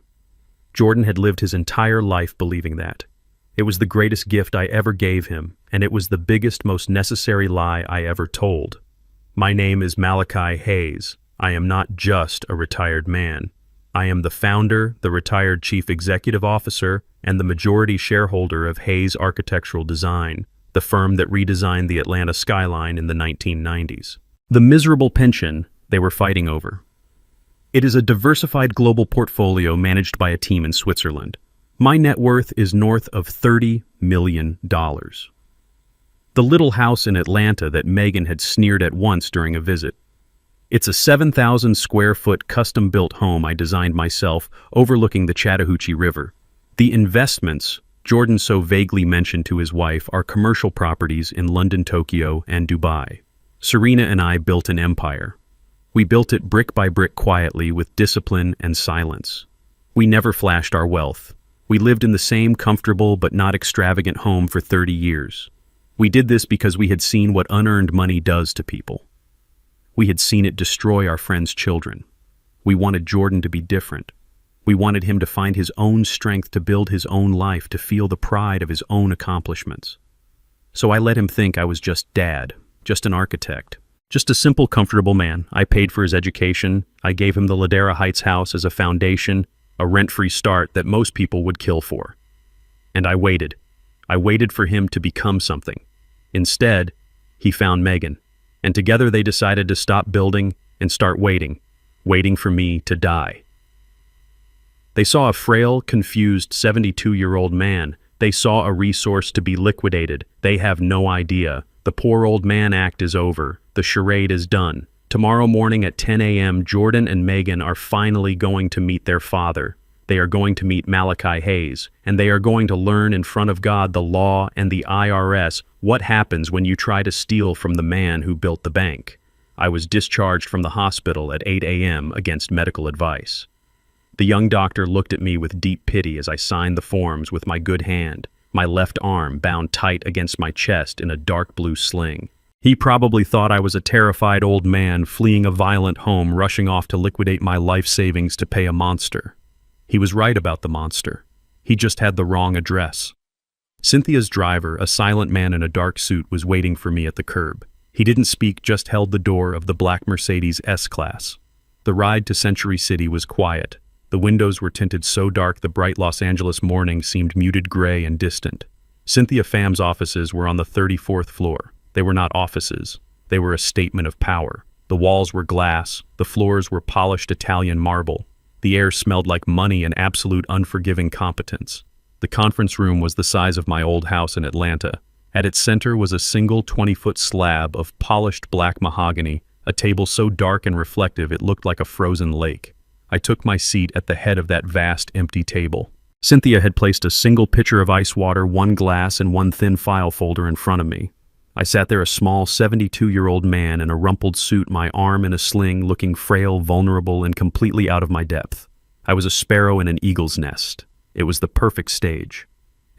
Jordan had lived his entire life believing that. It was the greatest gift I ever gave him, and it was the biggest, most necessary lie I ever told. My name is Malachi Hayes. I am not just a retired man. I am the founder, the retired chief executive officer, and the majority shareholder of Hayes Architectural Design, the firm that redesigned the Atlanta skyline in the 1990s. The miserable pension they were fighting over. It is a diversified global portfolio managed by a team in Switzerland. My net worth is north of $30 million. The little house in Atlanta that Megan had sneered at once during a visit. It's a 7,000 square foot custom-built home I designed myself overlooking the Chattahoochee River. The investments Jordan so vaguely mentioned to his wife are commercial properties in London, Tokyo, and Dubai. Serena and I built an empire. We built it brick by brick quietly with discipline and silence. We never flashed our wealth. We lived in the same comfortable but not extravagant home for 30 years. We did this because we had seen what unearned money does to people. We had seen it destroy our friends' children. We wanted Jordan to be different. We wanted him to find his own strength to build his own life, to feel the pride of his own accomplishments. So I let him think I was just dad, just an architect, just a simple, comfortable man. I paid for his education. I gave him the Ladera Heights house as a foundation, a rent-free start that most people would kill for. And I waited. I waited for him to become something. Instead, he found Megan, and together they decided to stop building and start waiting for me to die. They saw a frail, confused 72-year-old man. They saw a resource to be liquidated. They have no idea. The poor old man act is over. The charade is done. Tomorrow morning at 10 a.m., Jordan and Megan are finally going to meet their father. They are going to meet Malachi Hayes, and they are going to learn in front of God, the law, and the IRS what happens when you try to steal from the man who built the bank. I was discharged from the hospital at 8 a.m. against medical advice. The young doctor looked at me with deep pity as I signed the forms with my good hand, my left arm bound tight against my chest in a dark blue sling. He probably thought I was a terrified old man fleeing a violent home, rushing off to liquidate my life savings to pay a monster. He was right about the monster. He just had the wrong address. Cynthia's driver, a silent man in a dark suit, was waiting for me at the curb. He didn't speak, just held the door of the black Mercedes S-Class. The ride to Century City was quiet. The windows were tinted so dark the bright Los Angeles morning seemed muted gray and distant. Cynthia Pham's offices were on the 34th floor. They were not offices. They were a statement of power. The walls were glass. The floors were polished Italian marble. The air smelled like money and absolute unforgiving competence. The conference room was the size of my old house in Atlanta. At its center was a single 20-foot slab of polished black mahogany, a table so dark and reflective it looked like a frozen lake. I took my seat at the head of that vast, empty table. Cynthia had placed a single pitcher of ice water, one glass, and one thin file folder in front of me. I sat there, a small 72-year-old man in a rumpled suit, my arm in a sling, looking frail, vulnerable, and completely out of my depth. I was a sparrow in an eagle's nest. It was the perfect stage.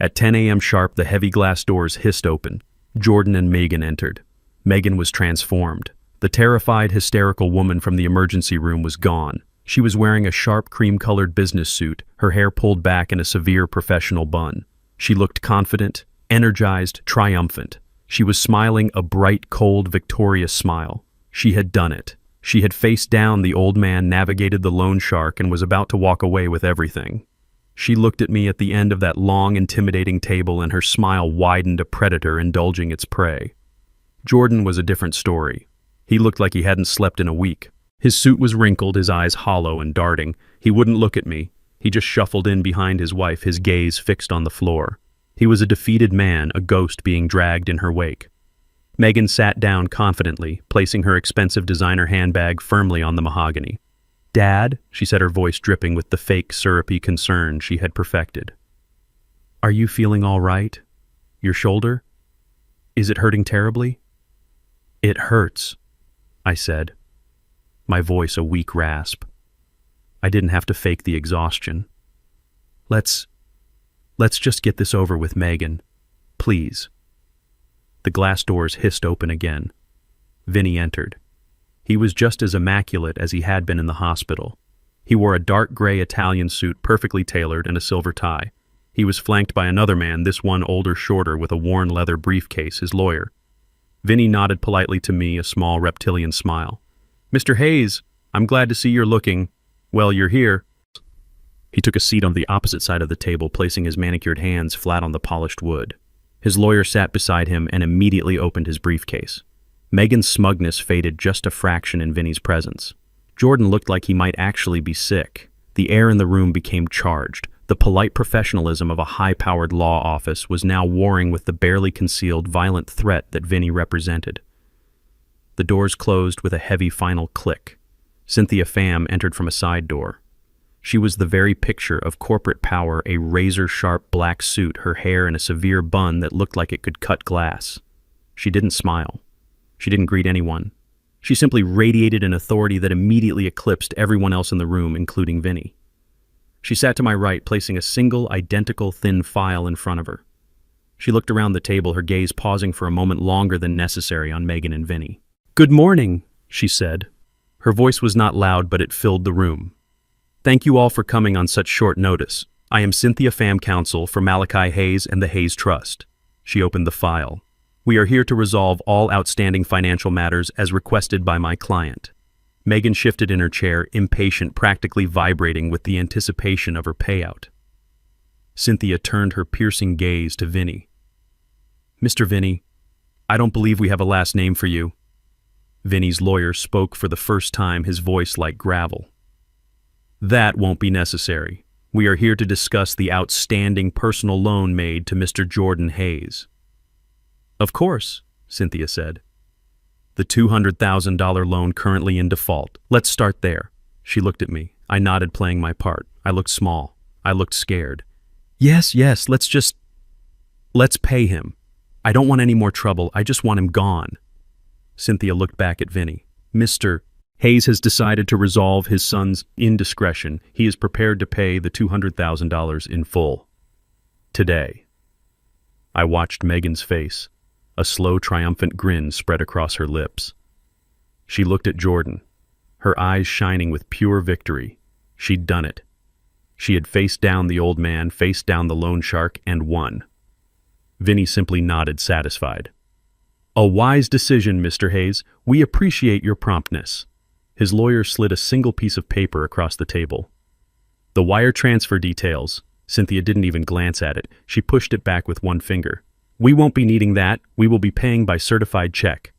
At 10 a.m. sharp, the heavy glass doors hissed open. Jordan and Megan entered. Megan was transformed. The terrified, hysterical woman from the emergency room was gone. She was wearing a sharp, cream-colored business suit, her hair pulled back in a severe professional bun. She looked confident, energized, triumphant. She was smiling a bright, cold, victorious smile. She had done it. She had faced down the old man, navigated the loan shark, and was about to walk away with everything. She looked at me at the end of that long, intimidating table, and her smile widened, a predator indulging its prey. Jordan was a different story. He looked like he hadn't slept in a week. His suit was wrinkled, his eyes hollow and darting. He wouldn't look at me. He just shuffled in behind his wife, his gaze fixed on the floor. He was a defeated man, a ghost being dragged in her wake. Megan sat down confidently, placing her expensive designer handbag firmly on the mahogany. "Dad," she said, her voice dripping with the fake, syrupy concern she had perfected. "Are you feeling all right? Your shoulder? Is it hurting terribly?" "It hurts," I said, my voice a weak rasp. I didn't have to fake the exhaustion. Let's just get this over with, Megan. Please." The glass doors hissed open again. Vinny entered. He was just as immaculate as he had been in the hospital. He wore a dark gray Italian suit, perfectly tailored, and a silver tie. He was flanked by another man, this one older, shorter, with a worn leather briefcase, his lawyer. Vinny nodded politely to me, a small reptilian smile. "Mr. Hayes, I'm glad to see you're looking. Well, you're here." He took a seat on the opposite side of the table, placing his manicured hands flat on the polished wood. His lawyer sat beside him and immediately opened his briefcase. Megan's smugness faded just a fraction in Vinny's presence. Jordan looked like he might actually be sick. The air in the room became charged. The polite professionalism of a high-powered law office was now warring with the barely concealed violent threat that Vinny represented. The doors closed with a heavy final click. Cynthia Pham entered from a side door. She was the very picture of corporate power, a razor-sharp black suit, her hair in a severe bun that looked like it could cut glass. She didn't smile. She didn't greet anyone. She simply radiated an authority that immediately eclipsed everyone else in the room, including Vinny. She sat to my right, placing a single, identical thin file in front of her. She looked around the table, her gaze pausing for a moment longer than necessary on Megan and Vinny. "Good morning," she said. Her voice was not loud, but it filled the room. "Thank you all for coming on such short notice. I am Cynthia Pham, counsel for Malachi Hayes and the Hayes Trust." She opened the file. "We are here to resolve all outstanding financial matters as requested by my client." Megan shifted in her chair, impatient, practically vibrating with the anticipation of her payout. Cynthia turned her piercing gaze to Vinny. "Mr. Vinny, I don't believe we have a last name for you." Vinny's lawyer spoke for the first time, his voice like gravel. "That won't be necessary. We are here to discuss the outstanding personal loan made to Mr. Jordan Hayes." "Of course," Cynthia said. "The $200,000 loan currently in default. Let's start there." She looked at me. I nodded, playing my part. I looked small. I looked scared. Yes, let's pay him. I don't want any more trouble. I just want him gone." Cynthia looked back at Vinny. "Mr. Hayes has decided to resolve his son's indiscretion. He is prepared to pay the $200,000 in full. Today." I watched Megan's face. A slow, triumphant grin spread across her lips. She looked at Jordan, her eyes shining with pure victory. She'd done it. She had faced down the old man, faced down the loan shark, and won. Vinny simply nodded, satisfied. "A wise decision, Mr. Hayes. We appreciate your promptness." His lawyer slid a single piece of paper across the table. "The wire transfer details." Cynthia didn't even glance at it. She pushed it back with one finger. "We won't be needing that. We will be paying by certified check."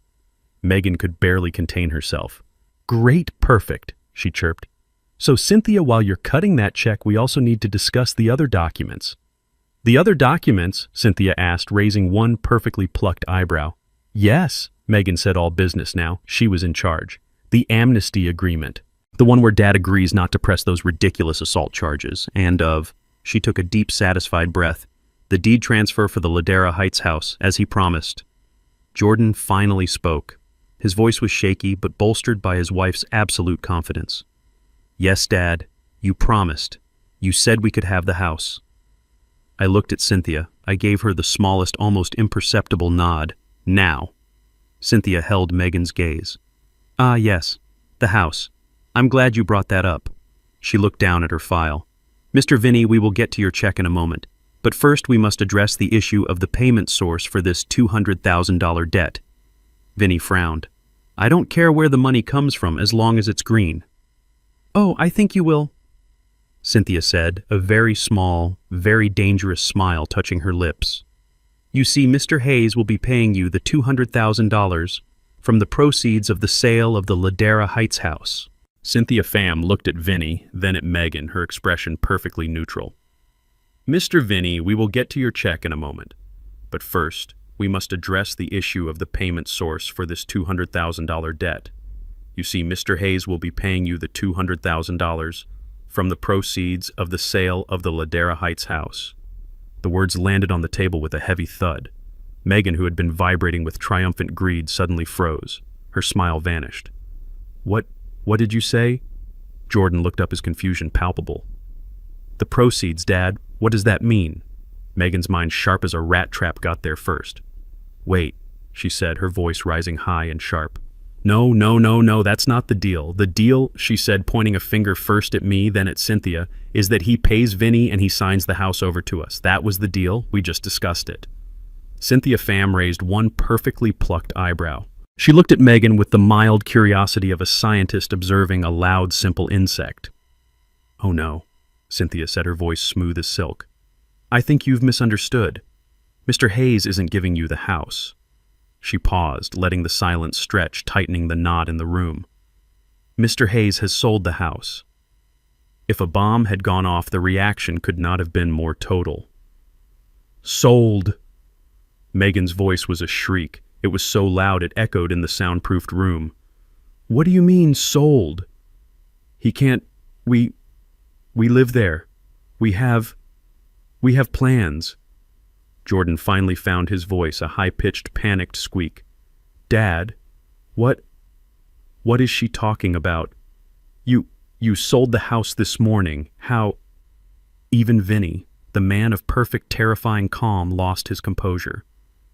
Megan could barely contain herself. "Great, perfect," she chirped. "So, Cynthia, while you're cutting that check, we also need to discuss the other documents." "The other documents?" Cynthia asked, raising one perfectly plucked eyebrow. "Yes," Megan said, all business now. She was in charge. "The amnesty agreement. The one where Dad agrees not to press those ridiculous assault charges. And she took a deep, satisfied breath. "The deed transfer for the Ladera Heights house, as he promised." Jordan finally spoke. His voice was shaky, but bolstered by his wife's absolute confidence. "Yes, Dad, you promised. You said we could have the house." I looked at Cynthia. I gave her the smallest, almost imperceptible nod. "Now." Cynthia held Megan's gaze. "Ah, yes, the house. I'm glad you brought that up." She looked down at her file. "Mr. Vinny, we will get to your check in a moment. But first we must address the issue of the payment source for this $200,000 debt." Vinny frowned. "I don't care where the money comes from as long as it's green." "Oh, I think you will," Cynthia said, a very small, very dangerous smile touching her lips. "You see, Mr. Hayes will be paying you the $200,000 from the proceeds of the sale of the Ladera Heights house." Cynthia Pham looked at Vinny, then at Megan, her expression perfectly neutral. "Mr. Vinny, we will get to your check in a moment. But first, we must address the issue of the payment source for this $200,000 debt. You see, Mr. Hayes will be paying you the $200,000 from the proceeds of the sale of the Ladera Heights house." The words landed on the table with a heavy thud. Megan, who had been vibrating with triumphant greed, suddenly froze. Her smile vanished. What did you say?" Jordan looked up, his confusion palpable. "The proceeds, Dad. What does that mean?" Megan's mind, sharp as a rat trap, got there first. "Wait," she said, her voice rising high and sharp. No, that's not the deal. The deal," she said, pointing a finger first at me, then at Cynthia, "is that he pays Vinny and he signs the house over to us. That was the deal. We just discussed it." Cynthia Pham raised one perfectly plucked eyebrow. She looked at Megan with the mild curiosity of a scientist observing a loud, simple insect. "Oh no," Cynthia said, her voice smooth as silk. "I think you've misunderstood. Mr. Hayes isn't giving you the house." She paused, letting the silence stretch, tightening the knot in the room. Mr. Hayes has sold the house. If a bomb had gone off, the reaction could not have been more total. Sold! Megan's voice was a shriek. It was so loud it echoed in the soundproofed room. What do you mean, sold? He can't... We live there. We have plans. Jordan finally found his voice, a high-pitched, panicked squeak. Dad, what is she talking about? You sold the house this morning. How? Even Vinny, the man of perfect, terrifying calm, lost his composure.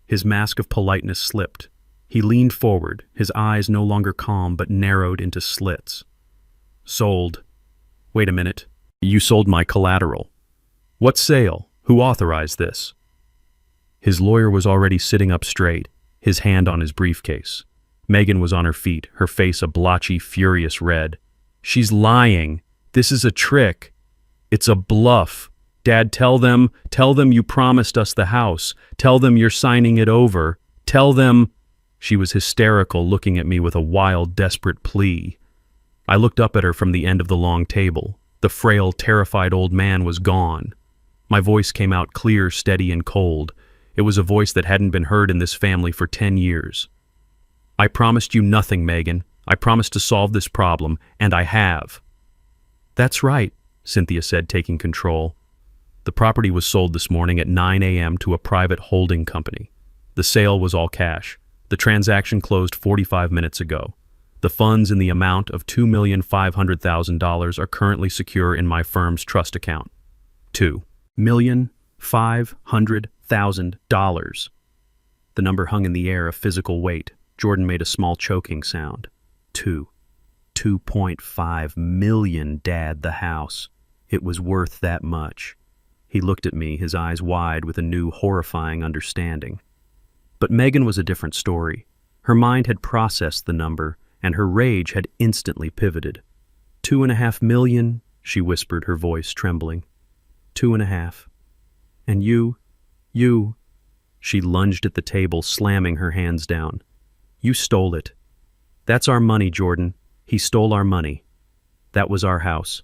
His mask of politeness slipped. He leaned forward, his eyes no longer calm but narrowed into slits. Sold. Wait a minute. You sold my collateral. What sale? Who authorized this? His lawyer was already sitting up straight, his hand on his briefcase. Megan was on her feet, her face a blotchy, furious red. She's lying. This is a trick. It's a bluff. Dad, tell them you promised us the house. Tell them you're signing it over. Tell them... She was hysterical, looking at me with a wild, desperate plea. I looked up at her from the end of the long table. The frail, terrified old man was gone. My voice came out clear, steady, and cold. It was a voice that hadn't been heard in this family for 10 years. I promised you nothing, Megan. I promised to solve this problem, and I have. That's right, Cynthia said, taking control. The property was sold this morning at 9 a.m. to a private holding company. The sale was all cash. The transaction closed 45 minutes ago. The funds in the amount of $2,500,000 are currently secure in my firm's trust account. $2,500,000. The number hung in the air, a physical weight. Jordan made a small choking sound. 2.5 million, Dad, the house. It was worth that much. He looked at me, his eyes wide with a new, horrifying understanding. But Megan was a different story. Her mind had processed the number, and her rage had instantly pivoted. 2.5 million, she whispered, her voice trembling. 2.5. And you... She lunged at the table, slamming her hands down. You stole it. That's our money, Jordan. He stole our money. That was our house.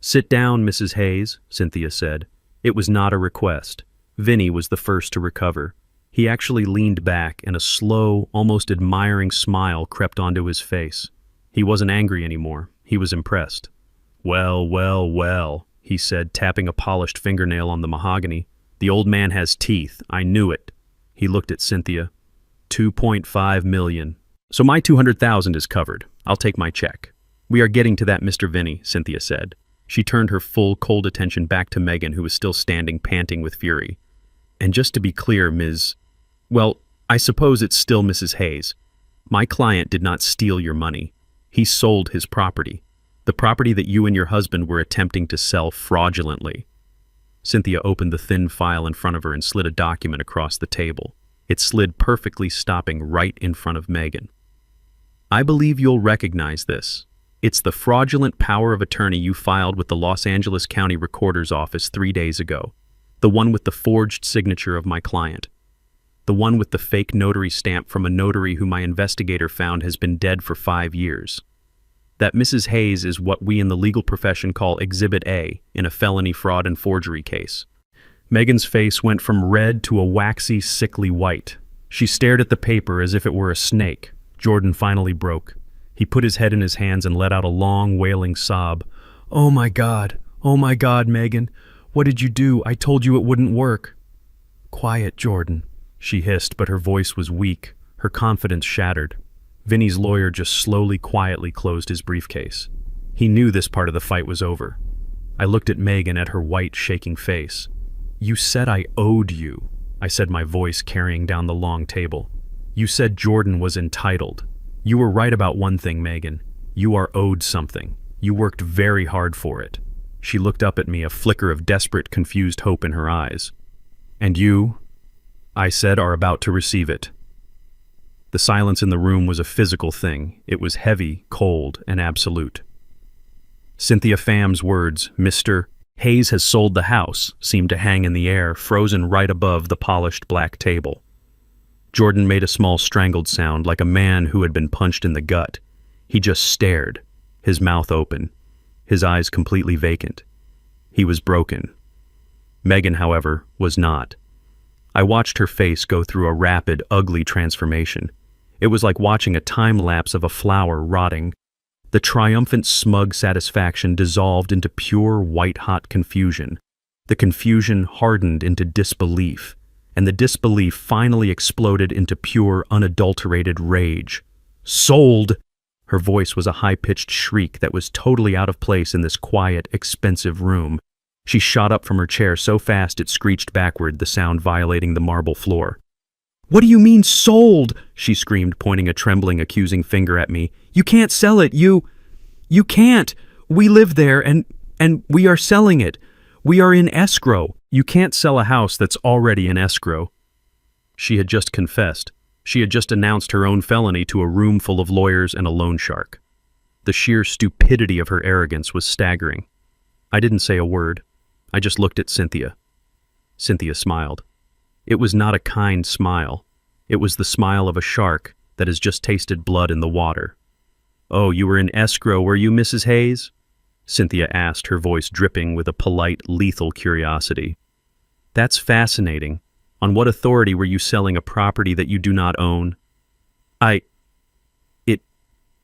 Sit down, Mrs. Hayes, Cynthia said. It was not a request. Vinny was the first to recover. He actually leaned back, and a slow, almost admiring smile crept onto his face. He wasn't angry anymore. He was impressed. Well, he said, tapping a polished fingernail on the mahogany. The old man has teeth. I knew it. He looked at Cynthia. 2.5 million. So my 200,000 is covered. I'll take my check. We are getting to that, Mr. Vinny, Cynthia said. She turned her full, cold attention back to Megan, who was still standing, panting with fury. And just to be clear, Well, I suppose it's still Mrs. Hayes. My client did not steal your money. He sold his property. The property that you and your husband were attempting to sell fraudulently. Cynthia opened the thin file in front of her and slid a document across the table. It slid perfectly, stopping right in front of Megan. I believe you'll recognize this. It's the fraudulent power of attorney you filed with the Los Angeles County Recorder's Office 3 days ago. The one with the forged signature of my client. The one with the fake notary stamp from a notary who my investigator found has been dead for 5 years. That Mrs. Hayes is what we in the legal profession call Exhibit A in a felony fraud and forgery case. Megan's face went from red to a waxy, sickly white. She stared at the paper as if it were a snake. Jordan finally broke. He put his head in his hands and let out a long, wailing sob. Oh my God, Megan. What did you do? I told you it wouldn't work. Quiet, Jordan, she hissed, but her voice was weak, her confidence shattered. Vinny's lawyer just slowly, quietly closed his briefcase. He knew this part of the fight was over. I looked at Megan, at her white, shaking face. You said I owed you, I said, my voice carrying down the long table. You said Jordan was entitled. You were right about one thing, Megan. You are owed something. You worked very hard for it. She looked up at me, a flicker of desperate, confused hope in her eyes. And you, I said, are about to receive it. The silence in the room was a physical thing. It was heavy, cold, and absolute. Cynthia Pham's words, Mr. Hayes has sold the house, seemed to hang in the air, frozen right above the polished black table. Jordan made a small strangled sound, like a man who had been punched in the gut. He just stared, his mouth open, his eyes completely vacant. He was broken. Megan, however, was not. I watched her face go through a rapid, ugly transformation. It was like watching a time-lapse of a flower rotting. The triumphant, smug satisfaction dissolved into pure, white-hot confusion. The confusion hardened into disbelief, and the disbelief finally exploded into pure, unadulterated rage. Sold! Her voice was a high-pitched shriek that was totally out of place in this quiet, expensive room. She shot up from her chair so fast it screeched backward, the sound violating the marble floor. "What do you mean, sold?" she screamed, pointing a trembling, accusing finger at me. "You can't sell it, you can't! We live there, and we are selling it. We are in escrow." "You can't sell a house that's already in escrow." She had just confessed. She had just announced her own felony to a room full of lawyers and a loan shark. The sheer stupidity of her arrogance was staggering. I didn't say a word. I just looked at Cynthia. Cynthia smiled. It was not a kind smile. It was the smile of a shark that has just tasted blood in the water. "Oh, you were in escrow, were you, Mrs. Hayes?" Cynthia asked, her voice dripping with a polite, lethal curiosity. "That's fascinating. On what authority were you selling a property that you do not own?"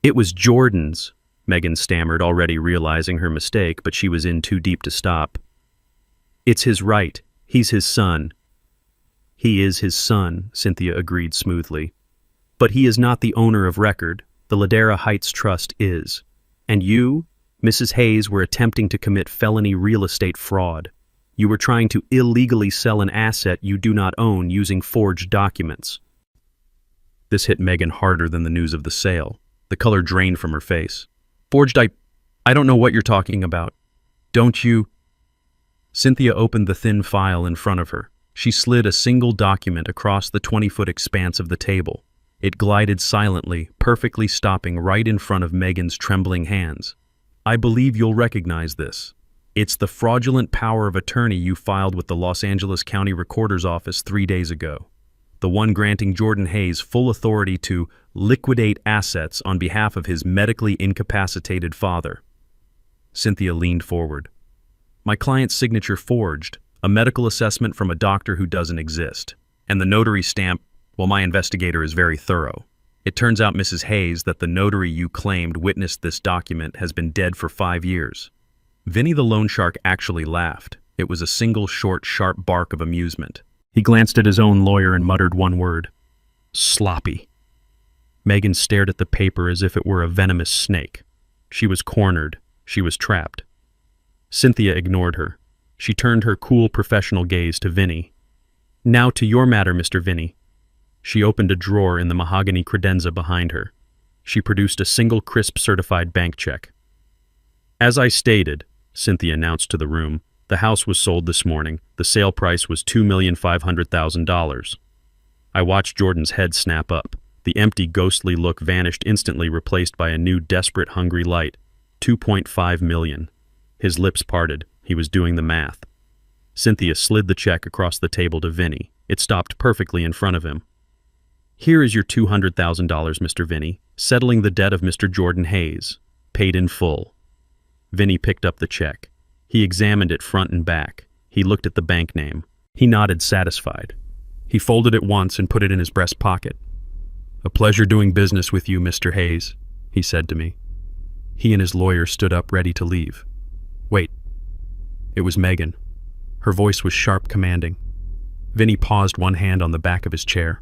It was Jordan's," Megan stammered, already realizing her mistake, but she was in too deep to stop. "It's his right. He's his son." "He is his son," Cynthia agreed smoothly. "But he is not the owner of record. The Ladera Heights Trust is. And you, Mrs. Hayes, were attempting to commit felony real estate fraud. You were trying to illegally sell an asset you do not own using forged documents." This hit Megan harder than the news of the sale. The color drained from her face. "Forged? I don't know what you're talking about. Don't you?" Cynthia opened the thin file in front of her. She slid a single document across the 20-foot expanse of the table. It glided silently, perfectly stopping right in front of Megan's trembling hands. "I believe you'll recognize this. It's the fraudulent power of attorney you filed with the Los Angeles County Recorder's Office 3 days ago. The one granting Jordan Hayes full authority to liquidate assets on behalf of his medically incapacitated father." Cynthia leaned forward. "My client's signature forged, a medical assessment from a doctor who doesn't exist, and the notary stamp, well, my investigator is very thorough. It turns out, Mrs. Hayes, that the notary you claimed witnessed this document has been dead for 5 years. Vinny the loan shark actually laughed. It was a single short, sharp bark of amusement. He glanced at his own lawyer and muttered one word. "Sloppy." Megan stared at the paper as if it were a venomous snake. She was cornered. She was trapped. Cynthia ignored her. She turned her cool professional gaze to Vinny. "Now to your matter, Mr. Vinny." She opened a drawer in the mahogany credenza behind her. She produced a single crisp certified bank check. "As I stated," Cynthia announced to the room, "the house was sold this morning. The sale price was $2,500,000. I watched Jordan's head snap up. The empty, ghostly look vanished instantly, replaced by a new, desperate, hungry light. $2.5 million. His lips parted. He was doing the math. Cynthia slid the check across the table to Vinny. It stopped perfectly in front of him. "Here is your $200,000, Mr. Vinny, settling the debt of Mr. Jordan Hayes. Paid in full." Vinny picked up the check. He examined it front and back. He looked at the bank name. He nodded, satisfied. He folded it once and put it in his breast pocket. "A pleasure doing business with you, Mr. Hayes," he said to me. He and his lawyer stood up, ready to leave. "Wait." It was Megan. Her voice was sharp, commanding. Vinny paused, one hand on the back of his chair.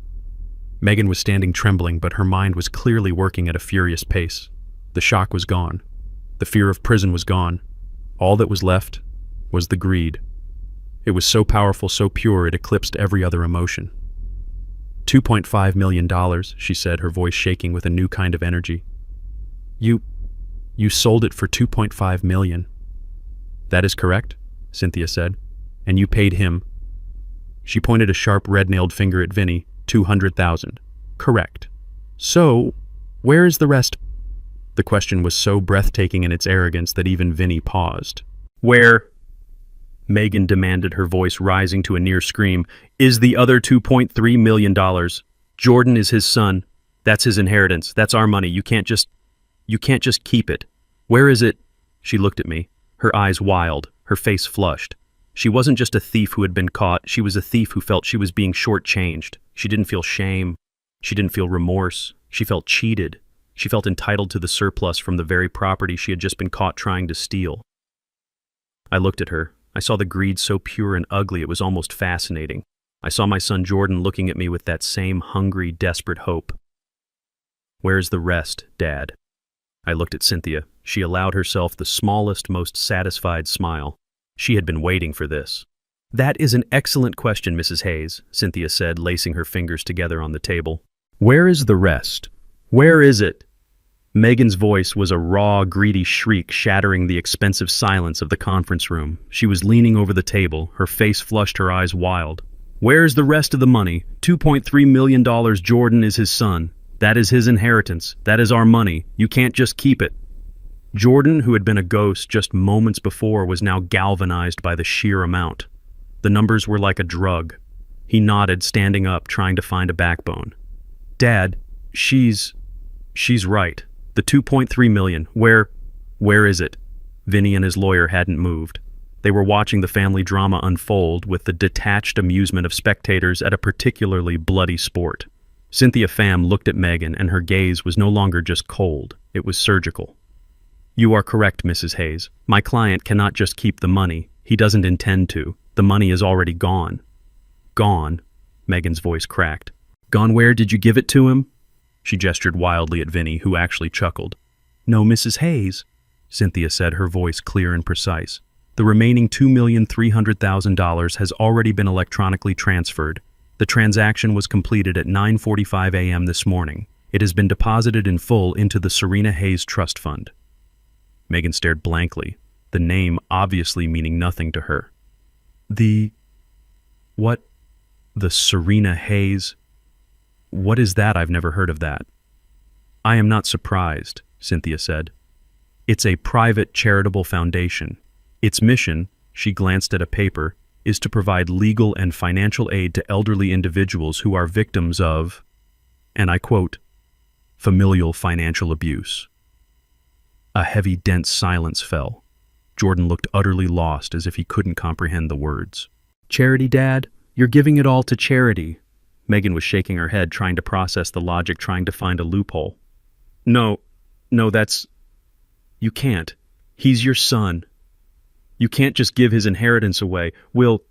Megan was standing trembling, but her mind was clearly working at a furious pace. The shock was gone. The fear of prison was gone. All that was left was the greed. It was so powerful, so pure, it eclipsed every other emotion. $2.5 million, she said, her voice shaking with a new kind of energy. You sold it for $2.5 million. That is correct, Cynthia said. And you paid him. She pointed a sharp, red-nailed finger at Vinny. $200,000. Correct. So, where is the rest? The question was so breathtaking in its arrogance that even Vinny paused. Where, Megan demanded, her voice rising to a near scream, is the other $2.3 million? Jordan is his son. That's his inheritance. That's our money. You can't just keep it. Where is it? She looked at me, her eyes wild, her face flushed. She wasn't just a thief who had been caught, she was a thief who felt she was being shortchanged. She didn't feel shame. She didn't feel remorse. She felt cheated. She felt entitled to the surplus from the very property she had just been caught trying to steal. I looked at her. I saw the greed so pure and ugly it was almost fascinating. I saw my son Jordan looking at me with that same hungry, desperate hope. Where's the rest, Dad? I looked at Cynthia. She allowed herself the smallest, most satisfied smile. She had been waiting for this. That is an excellent question, Mrs. Hayes, Cynthia said, lacing her fingers together on the table. Where is the rest? Where is it? Megan's voice was a raw, greedy shriek shattering the expensive silence of the conference room. She was leaning over the table, her face flushed, her eyes wild. Where's the rest of the money? $2.3 million. Jordan is his son. That is his inheritance. That is our money. You can't just keep it. Jordan, who had been a ghost just moments before, was now galvanized by the sheer amount. The numbers were like a drug. He nodded, standing up, trying to find a backbone. Dad, she's right. The $2.3 million. Where is it? Vinny and his lawyer hadn't moved. They were watching the family drama unfold with the detached amusement of spectators at a particularly bloody sport. Cynthia Pham looked at Megan, and her gaze was no longer just cold. It was surgical. You are correct, Mrs. Hayes. My client cannot just keep the money. He doesn't intend to. The money is already gone. Gone? Megan's voice cracked. Gone where? Did you give it to him? She gestured wildly at Vinny, who actually chuckled. No, Mrs. Hayes, Cynthia said, her voice clear and precise. The remaining $2,300,000 has already been electronically transferred. The transaction was completed at 9:45 a.m. this morning. It has been deposited in full into the Serena Hayes Trust Fund. Megan stared blankly, the name obviously meaning nothing to her. What? The Serena Hayes? What is that? I've never heard of that. I am not surprised, Cynthia said. It's a private charitable foundation. Its mission, she glanced at a paper, is to provide legal and financial aid to elderly individuals who are victims of, and I quote, familial financial abuse. A heavy, dense silence fell. Jordan looked utterly lost, as if he couldn't comprehend the words. Charity, Dad? You're giving it all to charity. Megan was shaking her head, trying to process the logic, trying to find a loophole. No, that's... You can't. He's your son. You can't just give his inheritance away. We'll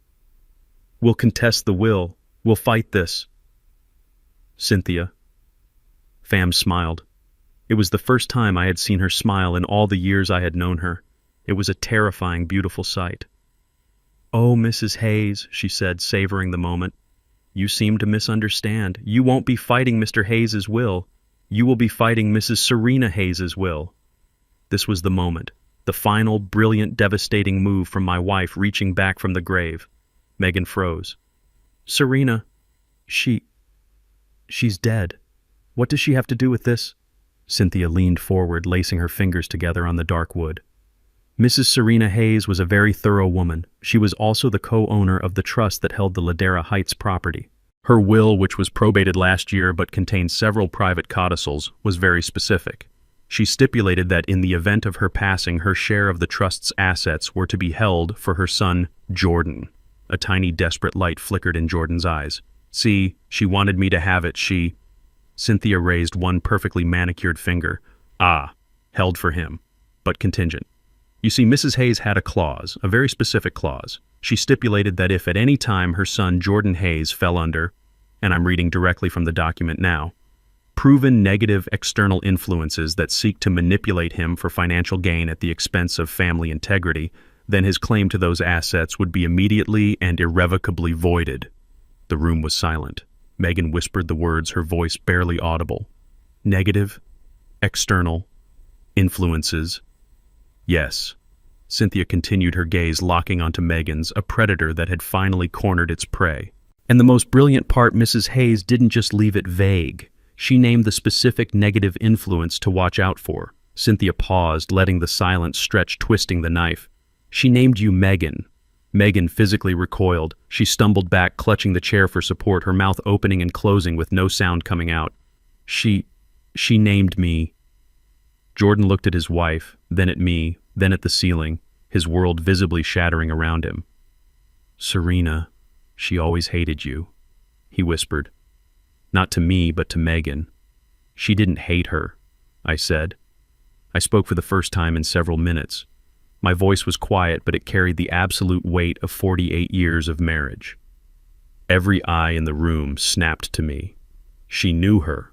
contest the will. We'll fight this. Cynthia. Pham smiled. It was the first time I had seen her smile in all the years I had known her. It was a terrifying, beautiful sight. Oh, Mrs. Hayes, she said, savoring the moment. You seem to misunderstand. You won't be fighting Mr. Hayes's will. You will be fighting Mrs. Serena Hayes's will. This was the moment. The final, brilliant, devastating move from my wife reaching back from the grave. Megan froze. Serena, she's dead. What does she have to do with this? Cynthia leaned forward, lacing her fingers together on the dark wood. Mrs. Serena Hayes was a very thorough woman. She was also the co-owner of the trust that held the Ladera Heights property. Her will, which was probated last year but contained several private codicils, was very specific. She stipulated that in the event of her passing, her share of the trust's assets were to be held for her son, Jordan. A tiny, desperate light flickered in Jordan's eyes. See, she wanted me to have it, Cynthia raised one perfectly manicured finger. Held for him, but contingent. You see, Mrs. Hayes had a clause, a very specific clause. She stipulated that if at any time her son Jordan Hayes fell under, and I'm reading directly from the document now, proven negative external influences that seek to manipulate him for financial gain at the expense of family integrity, then his claim to those assets would be immediately and irrevocably voided. The room was silent. Megan whispered the words, her voice barely audible. Negative, external, influences. Yes. Cynthia continued, her gaze locking onto Megan's, a predator that had finally cornered its prey. And the most brilliant part, Mrs. Hayes didn't just leave it vague. She named the specific negative influence to watch out for. Cynthia paused, letting the silence stretch, twisting the knife. She named you Megan. Megan physically recoiled. She stumbled back, clutching the chair for support, her mouth opening and closing with no sound coming out. She named me Jordan looked at his wife, then at me, then at the ceiling, his world visibly shattering around him. "Serena, she always hated you," he whispered. Not to me, but to Megan. "She didn't hate her," I said. I spoke for the first time in several minutes. My voice was quiet, but it carried the absolute weight of 48 years of marriage. Every eye in the room snapped to me. She knew her.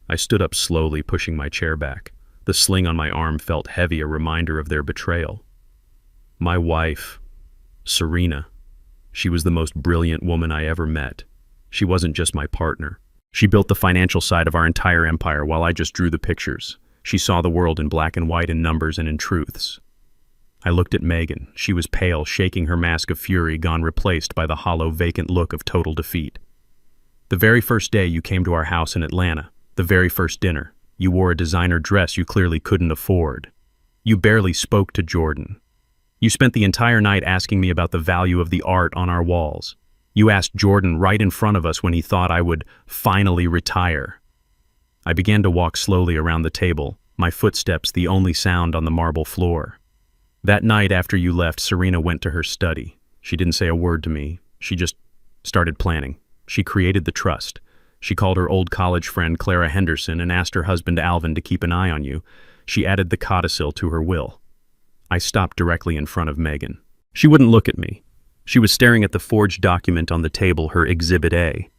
I stood up slowly, pushing my chair back. The sling on my arm felt heavy, a reminder of their betrayal. My wife, Serena. She was the most brilliant woman I ever met. She wasn't just my partner. She built the financial side of our entire empire while I just drew the pictures. She saw the world in black and white, in numbers and in truths. I looked at Megan. She was pale, shaking her mask of fury, gone replaced by the hollow, vacant look of total defeat. "The very first day you came to our house in Atlanta, the very first dinner, you wore a designer dress you clearly couldn't afford. You barely spoke to Jordan. You spent the entire night asking me about the value of the art on our walls. You asked Jordan right in front of us when he thought I would finally retire." I began to walk slowly around the table, my footsteps the only sound on the marble floor. That night after you left, Serena went to her study. She didn't say a word to me. She just started planning. She created the trust. She called her old college friend Clara Henderson and asked her husband Alvin to keep an eye on you. She added the codicil to her will. I stopped directly in front of Megan. She wouldn't look at me. She was staring at the forged document on the table, her Exhibit A.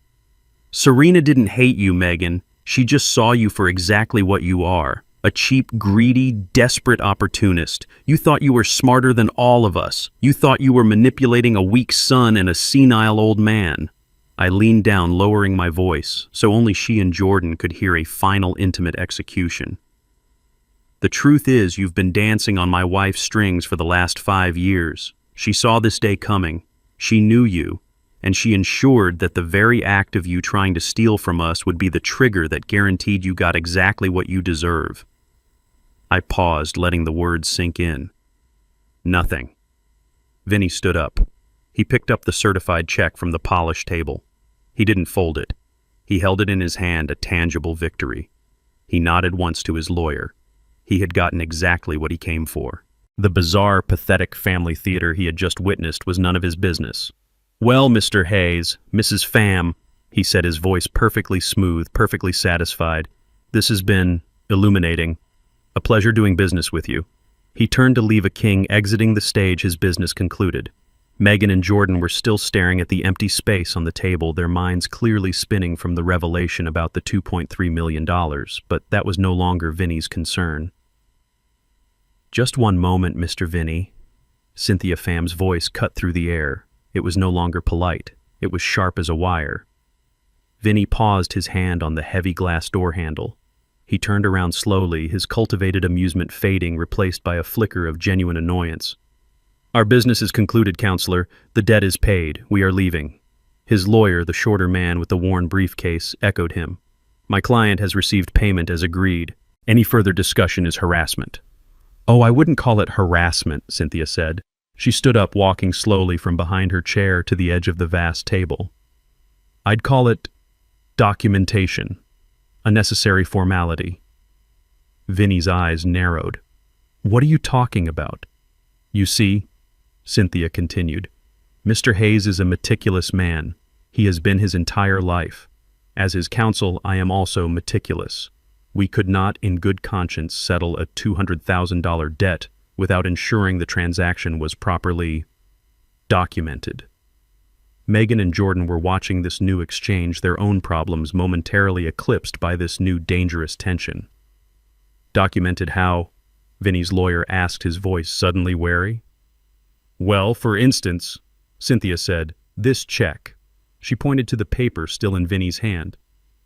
"Serena didn't hate you, Megan. She just saw you for exactly what you are. A cheap, greedy, desperate opportunist. You thought you were smarter than all of us. You thought you were manipulating a weak son and a senile old man." I leaned down, lowering my voice, so only she and Jordan could hear a final intimate execution. "The truth is, you've been dancing on my wife's strings for the last 5 years. She saw this day coming. She knew you, and she ensured that the very act of you trying to steal from us would be the trigger that guaranteed you got exactly what you deserve." I paused, letting the words sink in. "Nothing." Vinny stood up. He picked up the certified check from the polished table. He didn't fold it. He held it in his hand, a tangible victory. He nodded once to his lawyer. He had gotten exactly what he came for. The bizarre, pathetic family theater he had just witnessed was none of his business. "Well, Mr. Hayes, Mrs. Pham," he said, his voice perfectly smooth, perfectly satisfied. "This has been illuminating. A pleasure doing business with you." He turned to leave a king, exiting the stage, his business concluded. Megan and Jordan were still staring at the empty space on the table, their minds clearly spinning from the revelation about the $2.3 million, but that was no longer Vinny's concern. "Just one moment, Mr. Vinny." Cynthia Pham's voice cut through the air. It was no longer polite. It was sharp as a wire. Vinny paused, his hand on the heavy glass door handle. He turned around slowly, his cultivated amusement fading, replaced by a flicker of genuine annoyance. "Our business is concluded, counselor. The debt is paid. We are leaving." His lawyer, the shorter man with the worn briefcase, echoed him. "My client has received payment as agreed. Any further discussion is harassment." "Oh, I wouldn't call it harassment," Cynthia said. She stood up, walking slowly from behind her chair to the edge of the vast table. "I'd call it documentation, a necessary formality." Vinny's eyes narrowed. "What are you talking about?" "You see," Cynthia continued, "Mr. Hayes is a meticulous man. He has been his entire life. As his counsel, I am also meticulous. We could not, in good conscience, settle a $200,000 debt without ensuring the transaction was properly documented." Megan and Jordan were watching this new exchange, their own problems momentarily eclipsed by this new dangerous tension. "Documented how?" Vinny's lawyer asked, his voice suddenly wary. "Well, for instance," Cynthia said, "this check." She pointed to the paper still in Vinny's hand.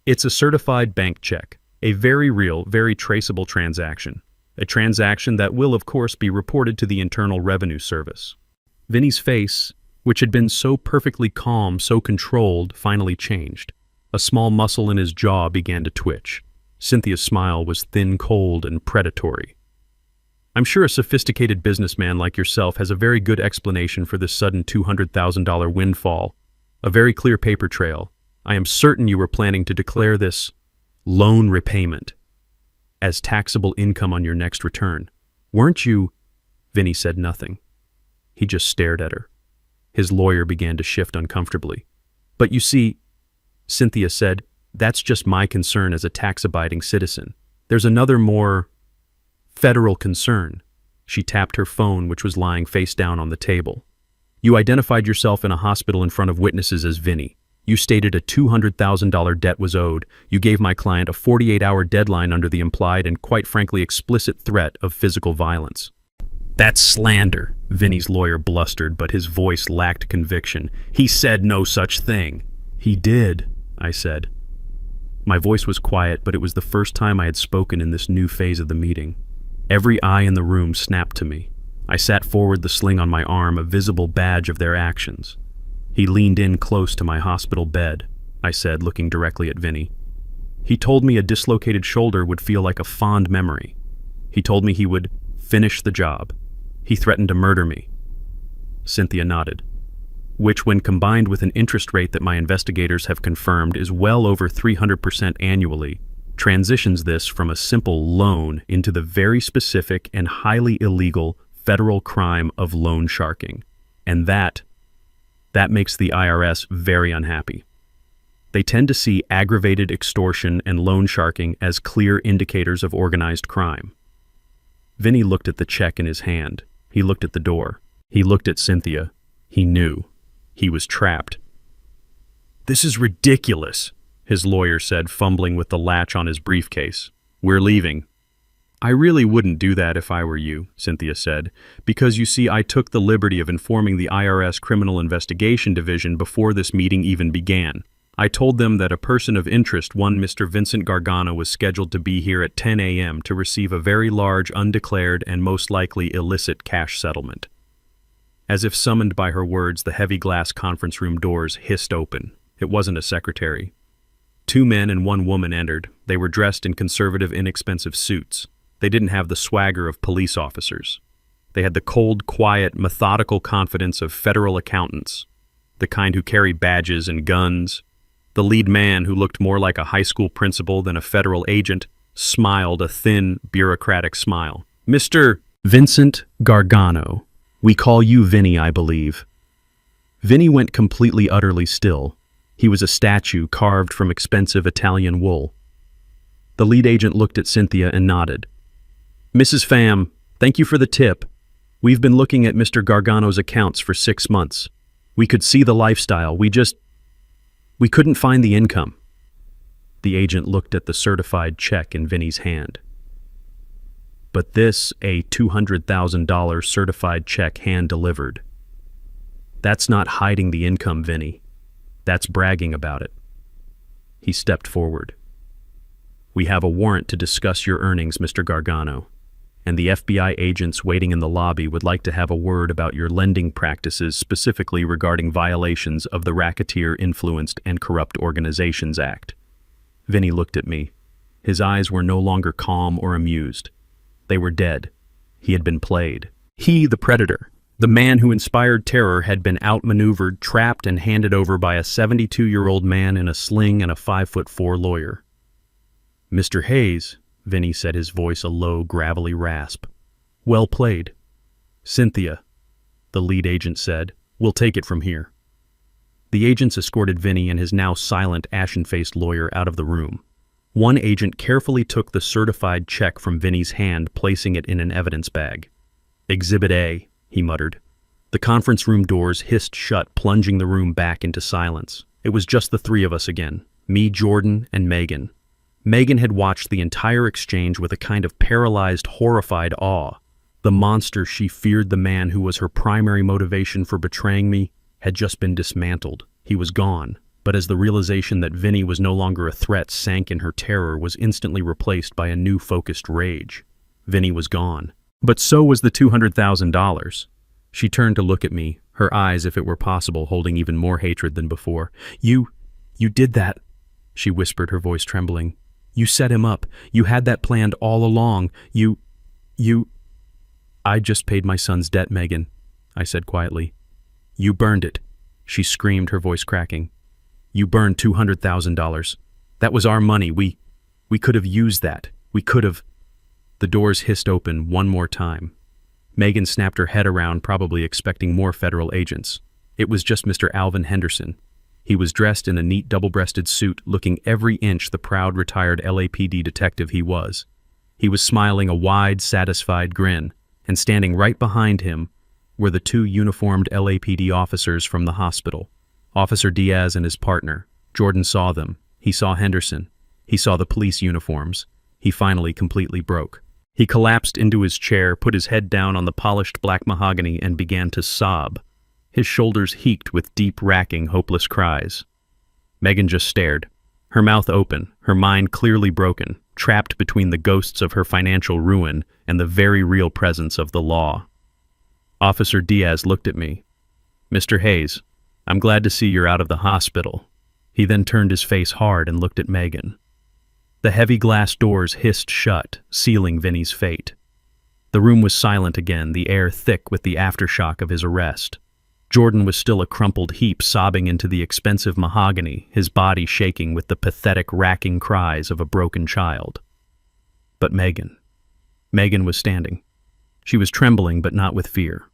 "It's a certified bank check, a very real, very traceable transaction. A transaction that will, of course, be reported to the Internal Revenue Service." Vinny's face, which had been so perfectly calm, so controlled, finally changed. A small muscle in his jaw began to twitch. Cynthia's smile was thin, cold, and predatory. "I'm sure a sophisticated businessman like yourself has a very good explanation for this sudden $200,000 windfall. A very clear paper trail. I am certain you were planning to declare this loan repayment." as taxable income on your next return. Weren't you? Vinny said nothing. He just stared at her. His lawyer began to shift uncomfortably. But you see, Cynthia said, that's just my concern as a tax-abiding citizen. There's another more federal concern. She tapped her phone, which was lying face down on the table. You identified yourself in a hospital in front of witnesses as Vinny. You stated a $200,000 debt was owed. You gave my client a 48-hour deadline under the implied and quite frankly explicit threat of physical violence. That's slander, Vinny's lawyer blustered, but his voice lacked conviction. He said no such thing. He did, I said. My voice was quiet, but it was the first time I had spoken in this new phase of the meeting. Every eye in the room snapped to me. I sat forward, the sling on my arm, a visible badge of their actions. He leaned in close to my hospital bed, I said, looking directly at Vinny. He told me a dislocated shoulder would feel like a fond memory. He told me he would finish the job. He threatened to murder me. Cynthia nodded, which, when combined with an interest rate that my investigators have confirmed is well over 300% annually, transitions this from a simple loan into the very specific and highly illegal federal crime of loan sharking. And that makes the IRS very unhappy. They tend to see aggravated extortion and loan sharking as clear indicators of organized crime. Vinny looked at the check in his hand. He looked at the door. He looked at Cynthia. He knew. He was trapped. This is ridiculous, his lawyer said, fumbling with the latch on his briefcase. We're leaving. I really wouldn't do that if I were you, Cynthia said, because you see, I took the liberty of informing the IRS Criminal Investigation Division before this meeting even began. I told them that a person of interest, one Mr. Vincent Gargano, was scheduled to be here at 10 a.m. to receive a very large, undeclared, and most likely illicit cash settlement. As if summoned by her words, the heavy glass conference room doors hissed open. It wasn't a secretary. 2 men and 1 woman entered. They were dressed in conservative, inexpensive suits. They didn't have the swagger of police officers. They had the cold, quiet, methodical confidence of federal accountants, the kind who carry badges and guns. The lead man, who looked more like a high school principal than a federal agent, smiled a thin, bureaucratic smile. Mr. Vincent Gargano. We call you Vinny, I believe. Vinny went completely, utterly still. He was a statue carved from expensive Italian wool. The lead agent looked at Cynthia and nodded. Mrs. Pham, thank you for the tip. We've been looking at Mr. Gargano's accounts for 6 months. We could see the lifestyle. We couldn't find the income. The agent looked at the certified check in Vinny's hand. But this, a $200,000 certified check hand-delivered. That's not hiding the income, Vinny. That's bragging about it. He stepped forward. We have a warrant to discuss your earnings, Mr. Gargano, and the FBI agents waiting in the lobby would like to have a word about your lending practices, specifically regarding violations of the Racketeer Influenced and Corrupt Organizations Act. Vinny looked at me. His eyes were no longer calm or amused. They were dead. He had been played. He, the predator, the man who inspired terror, had been outmaneuvered, trapped, and handed over by a 72-year-old man in a sling and a 5'4" lawyer. Mr. Hayes, Vinny said, his voice a low, gravelly rasp. Well played. Cynthia, the lead agent said, we'll take it from here. The agents escorted Vinny and his now silent, ashen-faced lawyer out of the room. One agent carefully took the certified check from Vinny's hand, placing it in an evidence bag. Exhibit A, he muttered. The conference room doors hissed shut, plunging the room back into silence. It was just the 3 of us again, me, Jordan, and Megan. Megan had watched the entire exchange with a kind of paralyzed, horrified awe. The monster she feared, the man who was her primary motivation for betraying me, had just been dismantled. He was gone. But as the realization that Vinny was no longer a threat sank in, her terror was instantly replaced by a new focused rage. Vinny was gone. But so was the $200,000. She turned to look at me, her eyes, if it were possible, holding even more hatred than before. You did that, she whispered, her voice trembling. You set him up. You had that planned all along. I just paid my son's debt, Megan, I said quietly. You burned it, she screamed, her voice cracking. You burned $200,000. That was our money. We could have used that. We could have. The doors hissed open one more time. Megan snapped her head around, probably expecting more federal agents. It was just Mr. Alvin Henderson. He was dressed in a neat double-breasted suit, looking every inch the proud retired LAPD detective he was. He was smiling a wide, satisfied grin, and standing right behind him were the two uniformed LAPD officers from the hospital. Officer Diaz and his partner. Jordan saw them. He saw Henderson. He saw the police uniforms. He finally completely broke. He collapsed into his chair, put his head down on the polished black mahogany, and began to sob. His shoulders heaved with deep, racking, hopeless cries. Megan just stared, her mouth open, her mind clearly broken, trapped between the ghosts of her financial ruin and the very real presence of the law. Officer Diaz looked at me. "Mr. Hayes, I'm glad to see you're out of the hospital." He then turned his face hard and looked at Megan. The heavy glass doors hissed shut, sealing Vinny's fate. The room was silent again, the air thick with the aftershock of his arrest. Jordan was still a crumpled heap, sobbing into the expensive mahogany, his body shaking with the pathetic, racking cries of a broken child. But Megan was standing. She was trembling, but not with fear.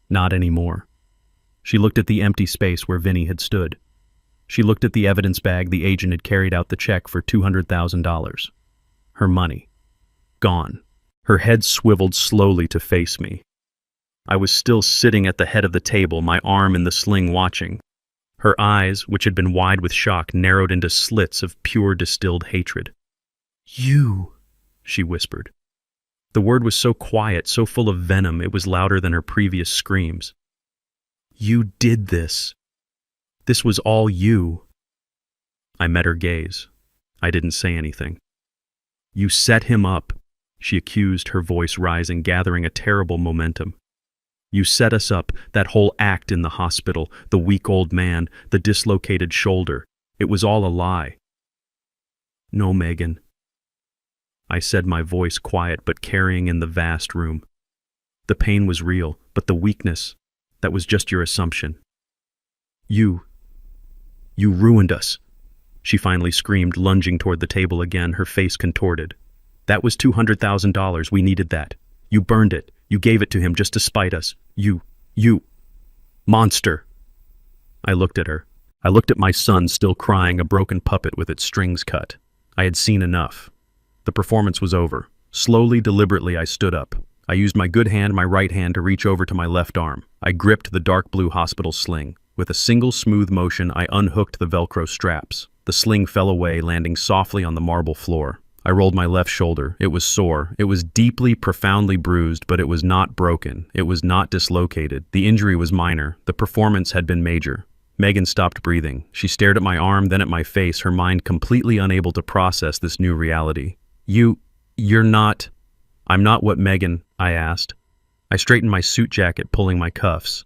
Not anymore. She looked at the empty space where Vinny had stood. She looked at the evidence bag the agent had carried out the check for $200,000. Her money. Gone. Her head swiveled slowly to face me. I was still sitting at the head of the table, my arm in the sling, watching. Her eyes, which had been wide with shock, narrowed into slits of pure distilled hatred. "You," she whispered. The word was so quiet, so full of venom, it was louder than her previous screams. "You did this. This was all you." I met her gaze. I didn't say anything. "You set him up," she accused, her voice rising, gathering a terrible momentum. "You set us up, that whole act in the hospital, the weak old man, the dislocated shoulder. It was all a lie." "No, Megan," I said, my voice quiet but carrying in the vast room. "The pain was real, but the weakness, that was just your assumption. You ruined us," she finally screamed, lunging toward the table again, her face contorted. "That was $200,000. We needed that. You burned it. You gave it to him just to spite us. You monster." I looked at her. I looked at my son, still crying, a broken puppet with its strings cut. I had seen enough. The performance was over. Slowly, deliberately, I stood up. I used my good hand, my right hand, to reach over to my left arm. I gripped the dark blue hospital sling. With a single smooth motion, I unhooked the Velcro straps. The sling fell away, landing softly on the marble floor. I rolled my left shoulder. It was sore. It was deeply, profoundly bruised, but it was not broken. It was not dislocated. The injury was minor. The performance had been major. Megan stopped breathing. She stared at my arm, then at my face, her mind completely unable to process this new reality. You're not... "I'm not what Megan," I asked. I straightened my suit jacket, pulling my cuffs.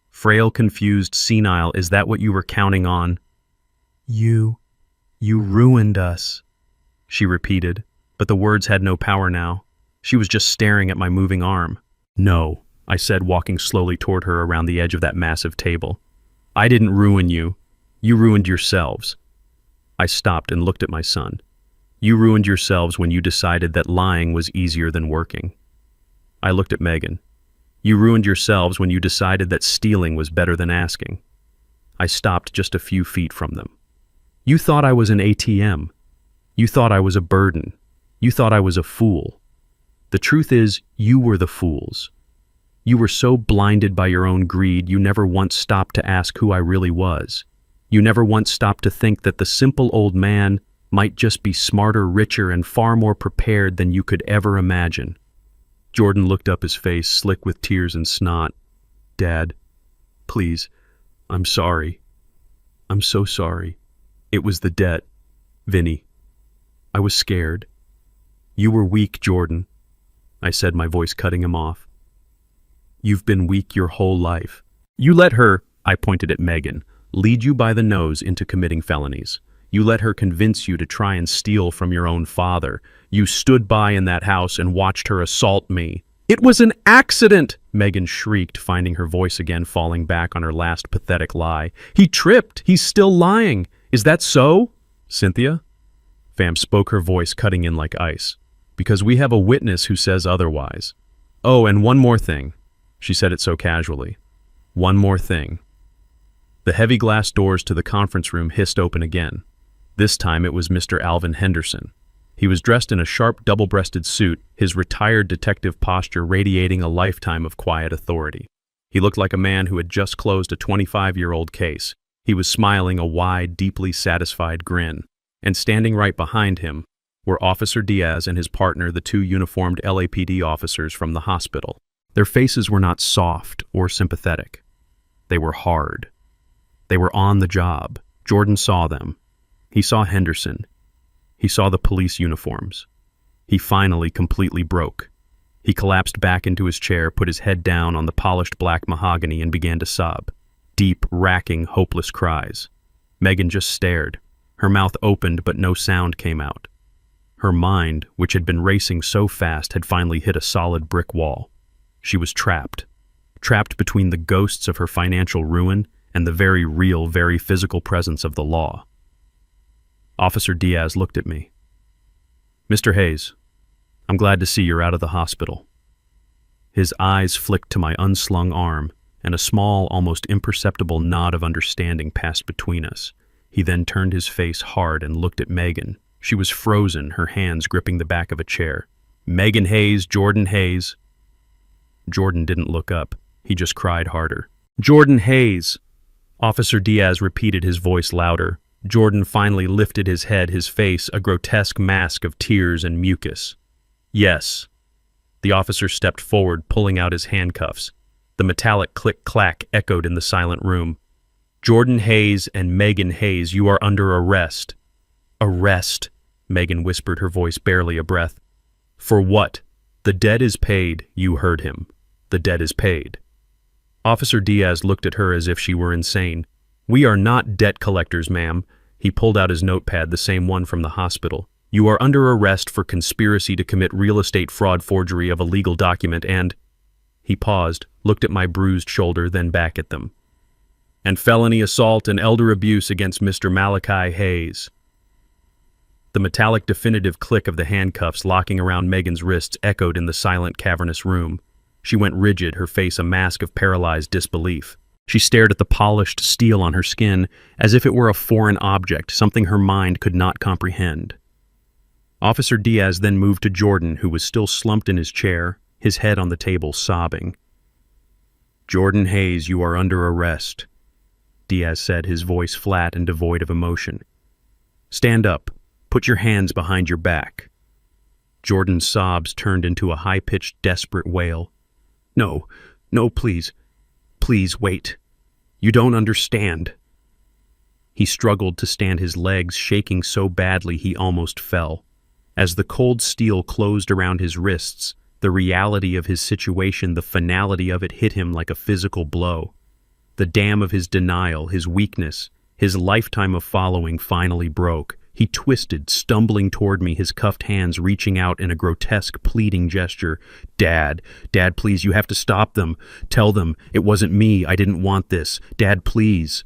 "Frail, confused, senile, is that what you were counting on?" You ruined us," she repeated, but the words had no power now. She was just staring at my moving arm. "No," I said, walking slowly toward her around the edge of that massive table. "I didn't ruin you. You ruined yourselves." I stopped and looked at my son. "You ruined yourselves when you decided that lying was easier than working." I looked at Megan. "You ruined yourselves when you decided that stealing was better than asking." I stopped just a few feet from them. "You thought I was an ATM. You thought I was a burden. You thought I was a fool. The truth is, you were the fools. You were so blinded by your own greed, you never once stopped to ask who I really was. You never once stopped to think that the simple old man might just be smarter, richer, and far more prepared than you could ever imagine." Jordan looked up, his face slick with tears and snot. "Dad, please, I'm sorry. I'm so sorry. It was the debt, Vinny. I was scared." "You were weak, Jordan," I said, my voice cutting him off. "You've been weak your whole life. You let her," I pointed at Megan, "lead you by the nose into committing felonies. You let her convince you to try and steal from your own father. You stood by in that house and watched her assault me." "It was an accident!" Megan shrieked, finding her voice again, falling back on her last pathetic lie. "He tripped. He's still lying. Is that so?" "Cynthia?" Fam spoke, her voice cutting in like ice. because we have a witness who says otherwise. Oh, and one more thing. She said it so casually. One more thing. The heavy glass doors to the conference room hissed open again. This time it was Mr. Alvin Henderson. He was dressed in a sharp double-breasted suit, his retired detective posture radiating a lifetime of quiet authority. He looked like a man who had just closed a 25-year-old case. He was smiling a wide, deeply satisfied grin. And standing right behind him were Officer Diaz and his partner, the two uniformed LAPD officers from the hospital. Their faces were not soft or sympathetic. They were hard. They were on the job. Jordan saw them. He saw Henderson. He saw the police uniforms. He finally completely broke. He collapsed back into his chair, put his head down on the polished black mahogany, and began to sob. Deep, racking, hopeless cries. Megan just stared. Her mouth opened, but no sound came out. Her mind, which had been racing so fast, had finally hit a solid brick wall. She was trapped. Trapped between the ghosts of her financial ruin and the very real, very physical presence of the law. Officer Diaz looked at me. "Mr. Hayes, I'm glad to see you're out of the hospital." His eyes flicked to my unslung arm, and a small, almost imperceptible nod of understanding passed between us. He then turned his face hard and looked at Megan. She was frozen, her hands gripping the back of a chair. "Megan Hayes, Jordan Hayes." Jordan didn't look up. He just cried harder. "Jordan Hayes!" Officer Diaz repeated, his voice louder. Jordan finally lifted his head, his face a grotesque mask of tears and mucus. "Yes." The officer stepped forward, pulling out his handcuffs. The metallic click-clack echoed in the silent room. "Jordan Hayes and Megan Hayes, you are under arrest." "Arrest?" Megan whispered, her voice barely a breath. "For what?" "The debt is paid." "You heard him. The debt is paid." Officer Diaz looked at her as if she were insane. "We are not debt collectors, ma'am." He pulled out his notepad, the same one from the hospital. "You are under arrest for conspiracy to commit real estate fraud, forgery of a legal document, and—" He paused, looked at my bruised shoulder, then back at them. "And felony assault and elder abuse against Mr. Malachi Hayes." The metallic definitive click of the handcuffs locking around Megan's wrists echoed in the silent, cavernous room. She went rigid, her face a mask of paralyzed disbelief. She stared at the polished steel on her skin as if it were a foreign object, something her mind could not comprehend. Officer Diaz then moved to Jordan, who was still slumped in his chair, his head on the table, sobbing. "Jordan Hayes, you are under arrest," Diaz said, his voice flat and devoid of emotion. "Stand up. Put your hands behind your back." Jordan's sobs turned into a high-pitched, desperate wail. "No, no, please. Please, wait. You don't understand." He struggled to stand, his legs shaking so badly he almost fell. As the cold steel closed around his wrists, the reality of his situation, the finality of it, hit him like a physical blow. The dam of his denial, his weakness, his lifetime of following finally broke. He twisted, stumbling toward me, his cuffed hands reaching out in a grotesque, pleading gesture. Dad, please, you have to stop them. Tell them, it wasn't me, I didn't want this. Dad, please."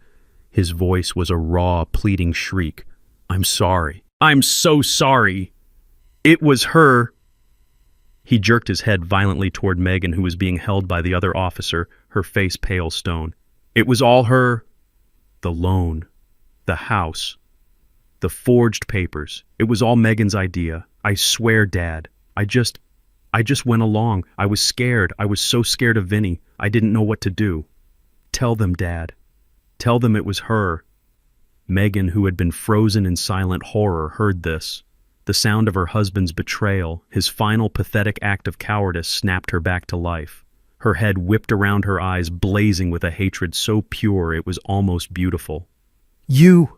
His voice was a raw, pleading shriek. "I'm sorry. I'm so sorry. It was her." He jerked his head violently toward Megan, who was being held by the other officer, her face pale stone. "It was all her. The loan, the house, the forged papers. It was all Megan's idea. I swear, Dad. I just went along. I was scared. I was so scared of Vinny. I didn't know what to do. Tell them, Dad. Tell them it was her." Megan, who had been frozen in silent horror, heard this. The sound of her husband's betrayal, his final pathetic act of cowardice, snapped her back to life. Her head whipped around, her eyes blazing with a hatred so pure it was almost beautiful. "You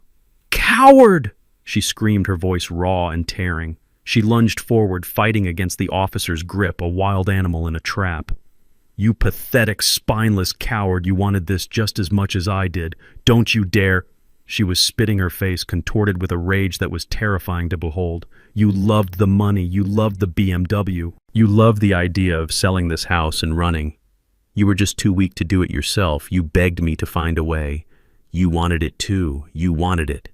coward!" she screamed, her voice raw and tearing. She lunged forward, fighting against the officer's grip, a wild animal in a trap. "You pathetic, spineless coward, you wanted this just as much as I did. Don't you dare—" She was spitting, her face contorted with a rage that was terrifying to behold. "You loved the money, you loved the BMW. You loved the idea of selling this house and running. You were just too weak to do it yourself. You begged me to find a way. You wanted it too. You wanted it."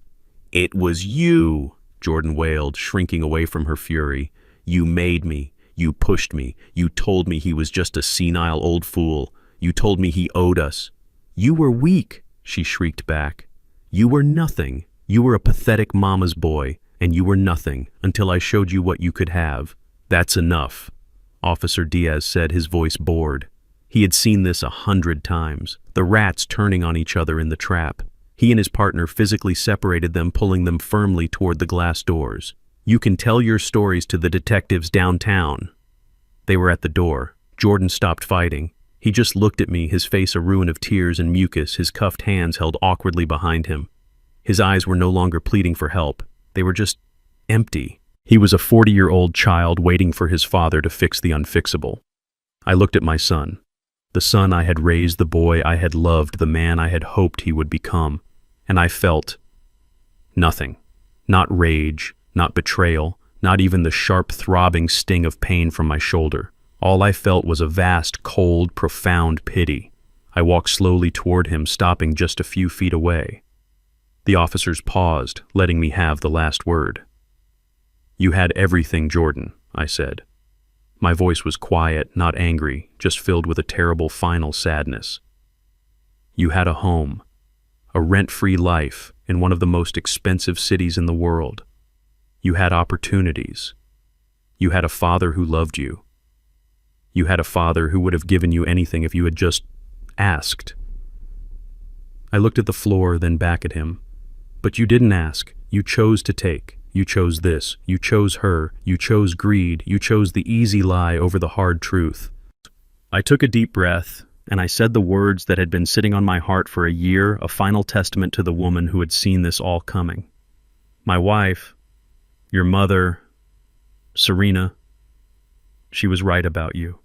"It was you," Jordan wailed, shrinking away from her fury. You made me. You pushed me. You told me he was just a senile old fool. You told me he owed us. You were weak, she shrieked back. You were nothing. You were a pathetic mama's boy, and you were nothing until I showed you what you could have. That's enough, Officer Diaz said, his voice bored. He had seen this 100 times, the rats turning on each other in the trap. He and his partner physically separated them, pulling them firmly toward the glass doors. You can tell your stories to the detectives downtown. They were at the door. Jordan stopped fighting. He just looked at me, his face a ruin of tears and mucus, his cuffed hands held awkwardly behind him. His eyes were no longer pleading for help. They were just empty. He was a 40-year-old child waiting for his father to fix the unfixable. I looked at my son. The son I had raised, the boy I had loved, the man I had hoped he would become. And I felt nothing. Not rage, not betrayal, not even the sharp throbbing sting of pain from my shoulder. All I felt was a vast, cold, profound pity. I walked slowly toward him, stopping just a few feet away. The officers paused, letting me have the last word. You had everything, Jordan, I said. My voice was quiet, not angry, just filled with a terrible final sadness. You had a home, a rent-free life in one of the most expensive cities in the world. You had opportunities. You had a father who loved you. You had a father who would have given you anything if you had just asked. I looked at the floor, then back at him. But you didn't ask. You chose to take. You chose this. You chose her. You chose greed. You chose the easy lie over the hard truth. I took a deep breath, and I said the words that had been sitting on my heart for a year, a final testament to the woman who had seen this all coming. My wife, your mother, Serena, she was right about you.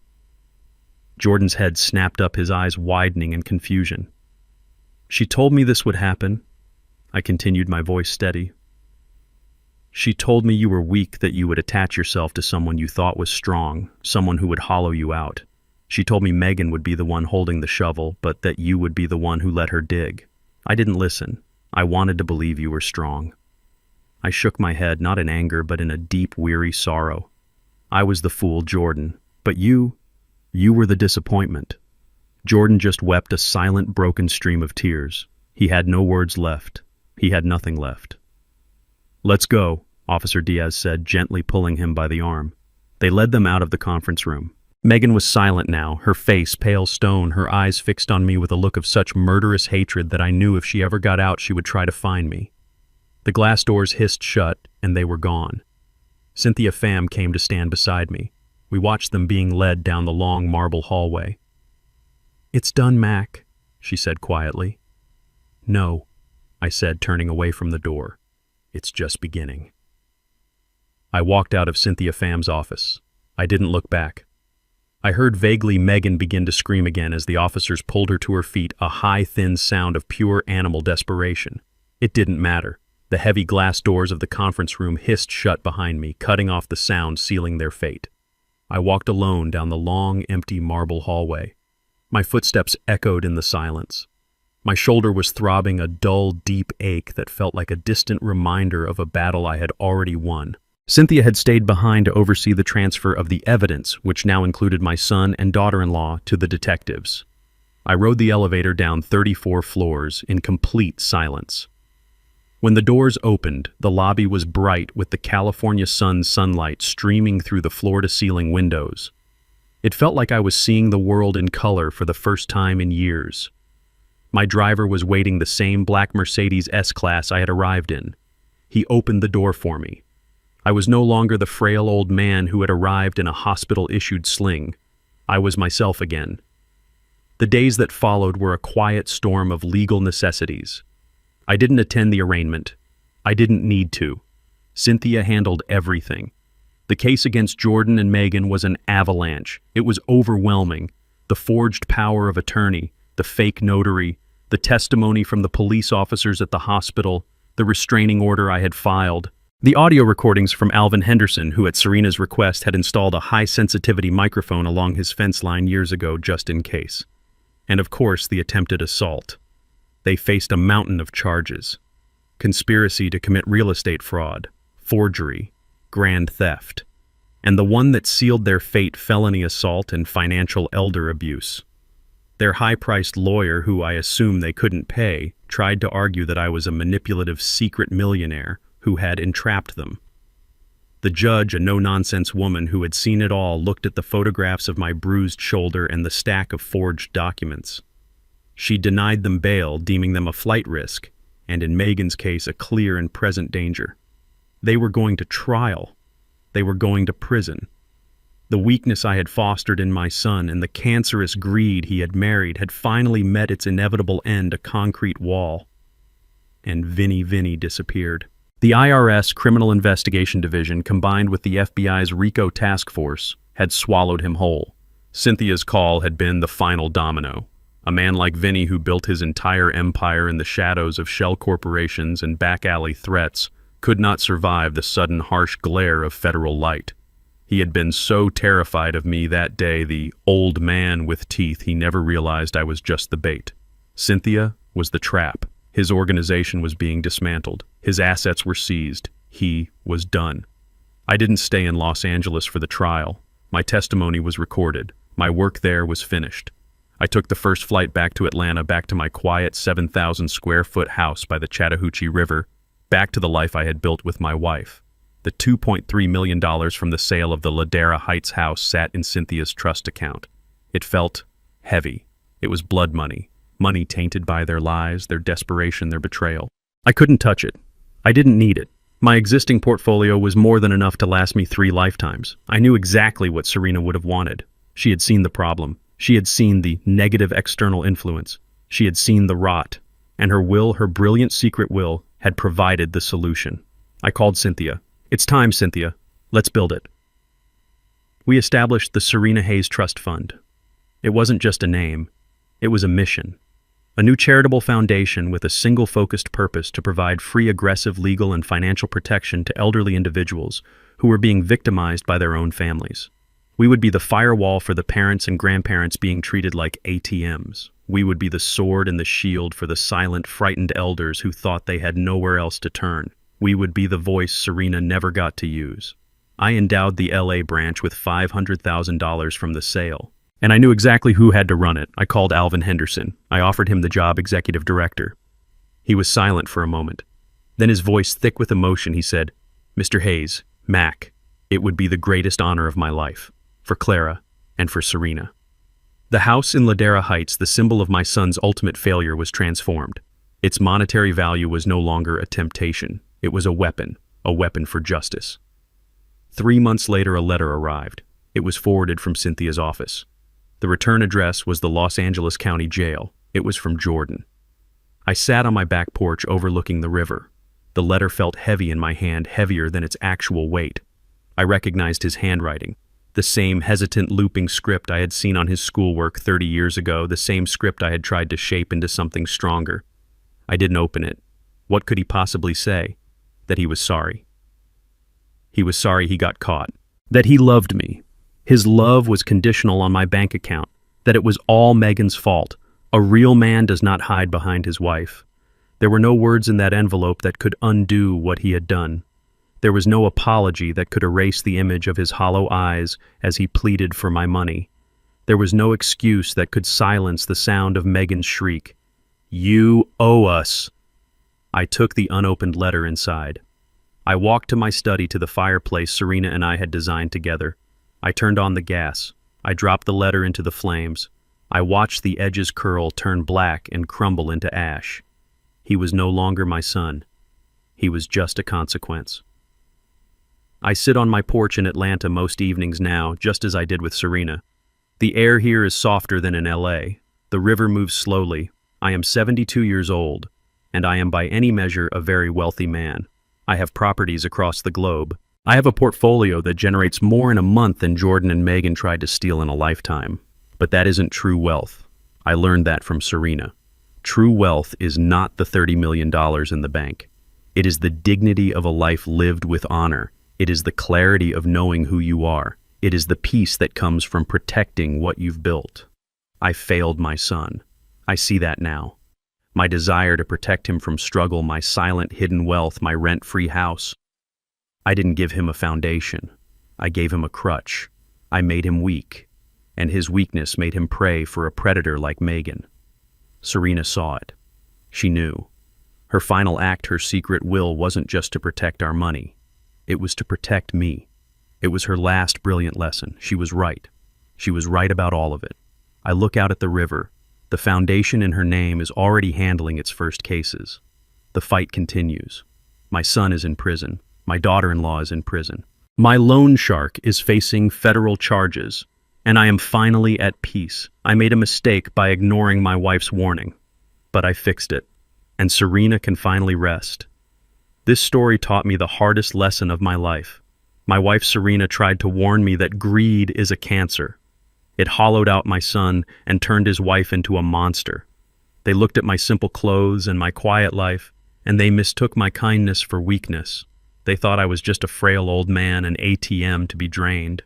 Jordan's head snapped up, his eyes widening in confusion. She told me this would happen. I continued, my voice steady. She told me you were weak, that you would attach yourself to someone you thought was strong, someone who would hollow you out. She told me Megan would be the one holding the shovel, but that you would be the one who let her dig. I didn't listen. I wanted to believe you were strong. I shook my head, not in anger, but in a deep, weary sorrow. I was the fool, Jordan, but you were the disappointment. Jordan just wept a silent, broken stream of tears. He had no words left. He had nothing left. Let's go, Officer Diaz said, gently pulling him by the arm. They led them out of the conference room. Megan was silent now, her face pale stone, her eyes fixed on me with a look of such murderous hatred that I knew if she ever got out she would try to find me. The glass doors hissed shut, and they were gone. Cynthia Pham came to stand beside me. We watched them being led down the long marble hallway. It's done, Mac, she said quietly. No, I said, turning away from the door. It's just beginning. I walked out of Cynthia Pham's office. I didn't look back. I heard vaguely Megan begin to scream again as the officers pulled her to her feet, a high, thin sound of pure animal desperation. It didn't matter. The heavy glass doors of the conference room hissed shut behind me, cutting off the sound, sealing their fate. I walked alone down the long, empty marble hallway. My footsteps echoed in the silence. My shoulder was throbbing a dull, deep ache that felt like a distant reminder of a battle I had already won. Cynthia had stayed behind to oversee the transfer of the evidence, which now included my son and daughter-in-law, to the detectives. I rode the elevator down 34 floors in complete silence. When the doors opened, the lobby was bright with the California sun's sunlight streaming through the floor-to-ceiling windows. It felt like I was seeing the world in color for the first time in years. My driver was waiting, the same black Mercedes S-Class I had arrived in. He opened the door for me. I was no longer the frail old man who had arrived in a hospital-issued sling. I was myself again. The days that followed were a quiet storm of legal necessities. I didn't attend the arraignment. I didn't need to. Cynthia handled everything. The case against Jordan and Megan was an avalanche. It was overwhelming. The forged power of attorney, the fake notary, the testimony from the police officers at the hospital, the restraining order I had filed, the audio recordings from Alvin Henderson, who at Serena's request had installed a high-sensitivity microphone along his fence line years ago just in case. And of course, the attempted assault. They faced a mountain of charges: conspiracy to commit real estate fraud, forgery, grand theft. and the one that sealed their fate: felony assault and financial elder abuse. Their high-priced lawyer, who I assume they couldn't pay, tried to argue that I was a manipulative secret millionaire who had entrapped them. The judge, a no-nonsense woman who had seen it all, looked at the photographs of my bruised shoulder and the stack of forged documents. She denied them bail, deeming them a flight risk, and in Megan's case, a clear and present danger. They were going to trial. They were going to prison. The weakness I had fostered in my son and the cancerous greed he had married had finally met its inevitable end, a concrete wall. And Vinny disappeared. The IRS Criminal Investigation Division, combined with the FBI's RICO task force, had swallowed him whole. Cynthia's call had been the final domino. A man like Vinny, who built his entire empire in the shadows of shell corporations and back-alley threats, could not survive the sudden harsh glare of federal light. He had been so terrified of me that day, the old man with teeth, he never realized I was just the bait. Cynthia was the trap. His organization was being dismantled. His assets were seized. He was done. I didn't stay in Los Angeles for the trial. My testimony was recorded. My work there was finished. I took the first flight back to Atlanta, back to my quiet 7,000-square-foot house by the Chattahoochee River, back to the life I had built with my wife. The $2.3 million from the sale of the Ladera Heights house sat in Cynthia's trust account. It felt heavy. It was blood money. Money tainted by their lies, their desperation, their betrayal. I couldn't touch it. I didn't need it. My existing portfolio was more than enough to last me 3 lifetimes. I knew exactly what Serena would have wanted. She had seen the problem. She had seen the negative external influence. She had seen the rot. And her will, her brilliant secret will, had provided the solution. I called Cynthia. "It's time, Cynthia. Let's build it." We established the Serena Hayes Trust Fund. It wasn't just a name. It was a mission. A new charitable foundation with a single focused purpose to provide free, aggressive legal and financial protection to elderly individuals who were being victimized by their own families. We would be the firewall for the parents and grandparents being treated like ATMs. We would be the sword and the shield for the silent, frightened elders who thought they had nowhere else to turn. We would be the voice Serena never got to use. I endowed the LA branch with $500,000 from the sale. And I knew exactly who had to run it. I called Alvin Henderson. I offered him the job executive director. He was silent for a moment. Then, his voice thick with emotion, he said, "Mr. Hayes, Mac, it would be the greatest honor of my life, for Clara and for Serena." The house in Ladera Heights, the symbol of my son's ultimate failure, was transformed. Its monetary value was no longer a temptation. It was a weapon for justice. 3 months later, a letter arrived. It was forwarded from Cynthia's office. The return address was the Los Angeles County Jail. It was from Jordan. I sat on my back porch overlooking the river. The letter felt heavy in my hand, heavier than its actual weight. I recognized his handwriting, the same hesitant looping script I had seen on his schoolwork 30 years ago, the same script I had tried to shape into something stronger. I didn't open it. What could he possibly say? That he was sorry. He was sorry he got caught. That he loved me. His love was conditional on my bank account. That it was all Megan's fault. A real man does not hide behind his wife. There were no words in that envelope that could undo what he had done. There was no apology that could erase the image of his hollow eyes as he pleaded for my money. There was no excuse that could silence the sound of Megan's shriek. "You owe us." I took the unopened letter inside. I walked to my study, to the fireplace Serena and I had designed together. I turned on the gas. I dropped the letter into the flames. I watched the edges curl, turn black, and crumble into ash. He was no longer my son. He was just a consequence. I sit on my porch in Atlanta most evenings now, just as I did with Serena. The air here is softer than in LA. The river moves slowly. I am 72 years old, and I am by any measure a very wealthy man. I have properties across the globe. I have a portfolio that generates more in a month than Jordan and Megan tried to steal in a lifetime. But that isn't true wealth. I learned that from Serena. True wealth is not the $30 million in the bank. It is the dignity of a life lived with honor. It is the clarity of knowing who you are. It is the peace that comes from protecting what you've built. I failed my son. I see that now. My desire to protect him from struggle, my silent hidden wealth, my rent-free house. I didn't give him a foundation. I gave him a crutch. I made him weak, and his weakness made him prey for a predator like Megan. Serena saw it. She knew. Her final act, her secret will, wasn't just to protect our money. It was to protect me. It was her last brilliant lesson. She was right. She was right about all of it. I look out at the river. The foundation in her name is already handling its first cases. The fight continues. My son is in prison. My daughter-in-law is in prison. My loan shark is facing federal charges, and I am finally at peace. I made a mistake by ignoring my wife's warning, but I fixed it, and Serena can finally rest. This story taught me the hardest lesson of my life. My wife Serena tried to warn me that greed is a cancer. It hollowed out my son and turned his wife into a monster. They looked at my simple clothes and my quiet life, and they mistook my kindness for weakness. They thought I was just a frail old man, an ATM to be drained.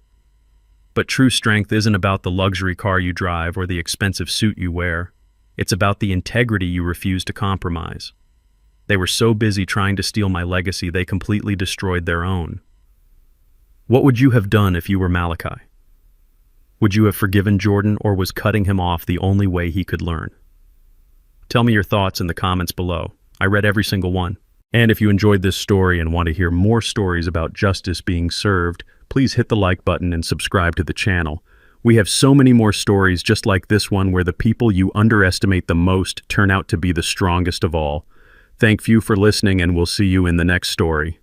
But true strength isn't about the luxury car you drive or the expensive suit you wear. It's about the integrity you refuse to compromise. They were so busy trying to steal my legacy, they completely destroyed their own. What would you have done if you were Malachi? Would you have forgiven Jordan, or was cutting him off the only way he could learn? Tell me your thoughts in the comments below. I read every single one. And if you enjoyed this story and want to hear more stories about justice being served, please hit the like button and subscribe to the channel. We have so many more stories just like this one where the people you underestimate the most turn out to be the strongest of all. Thank you for listening, and we'll see you in the next story.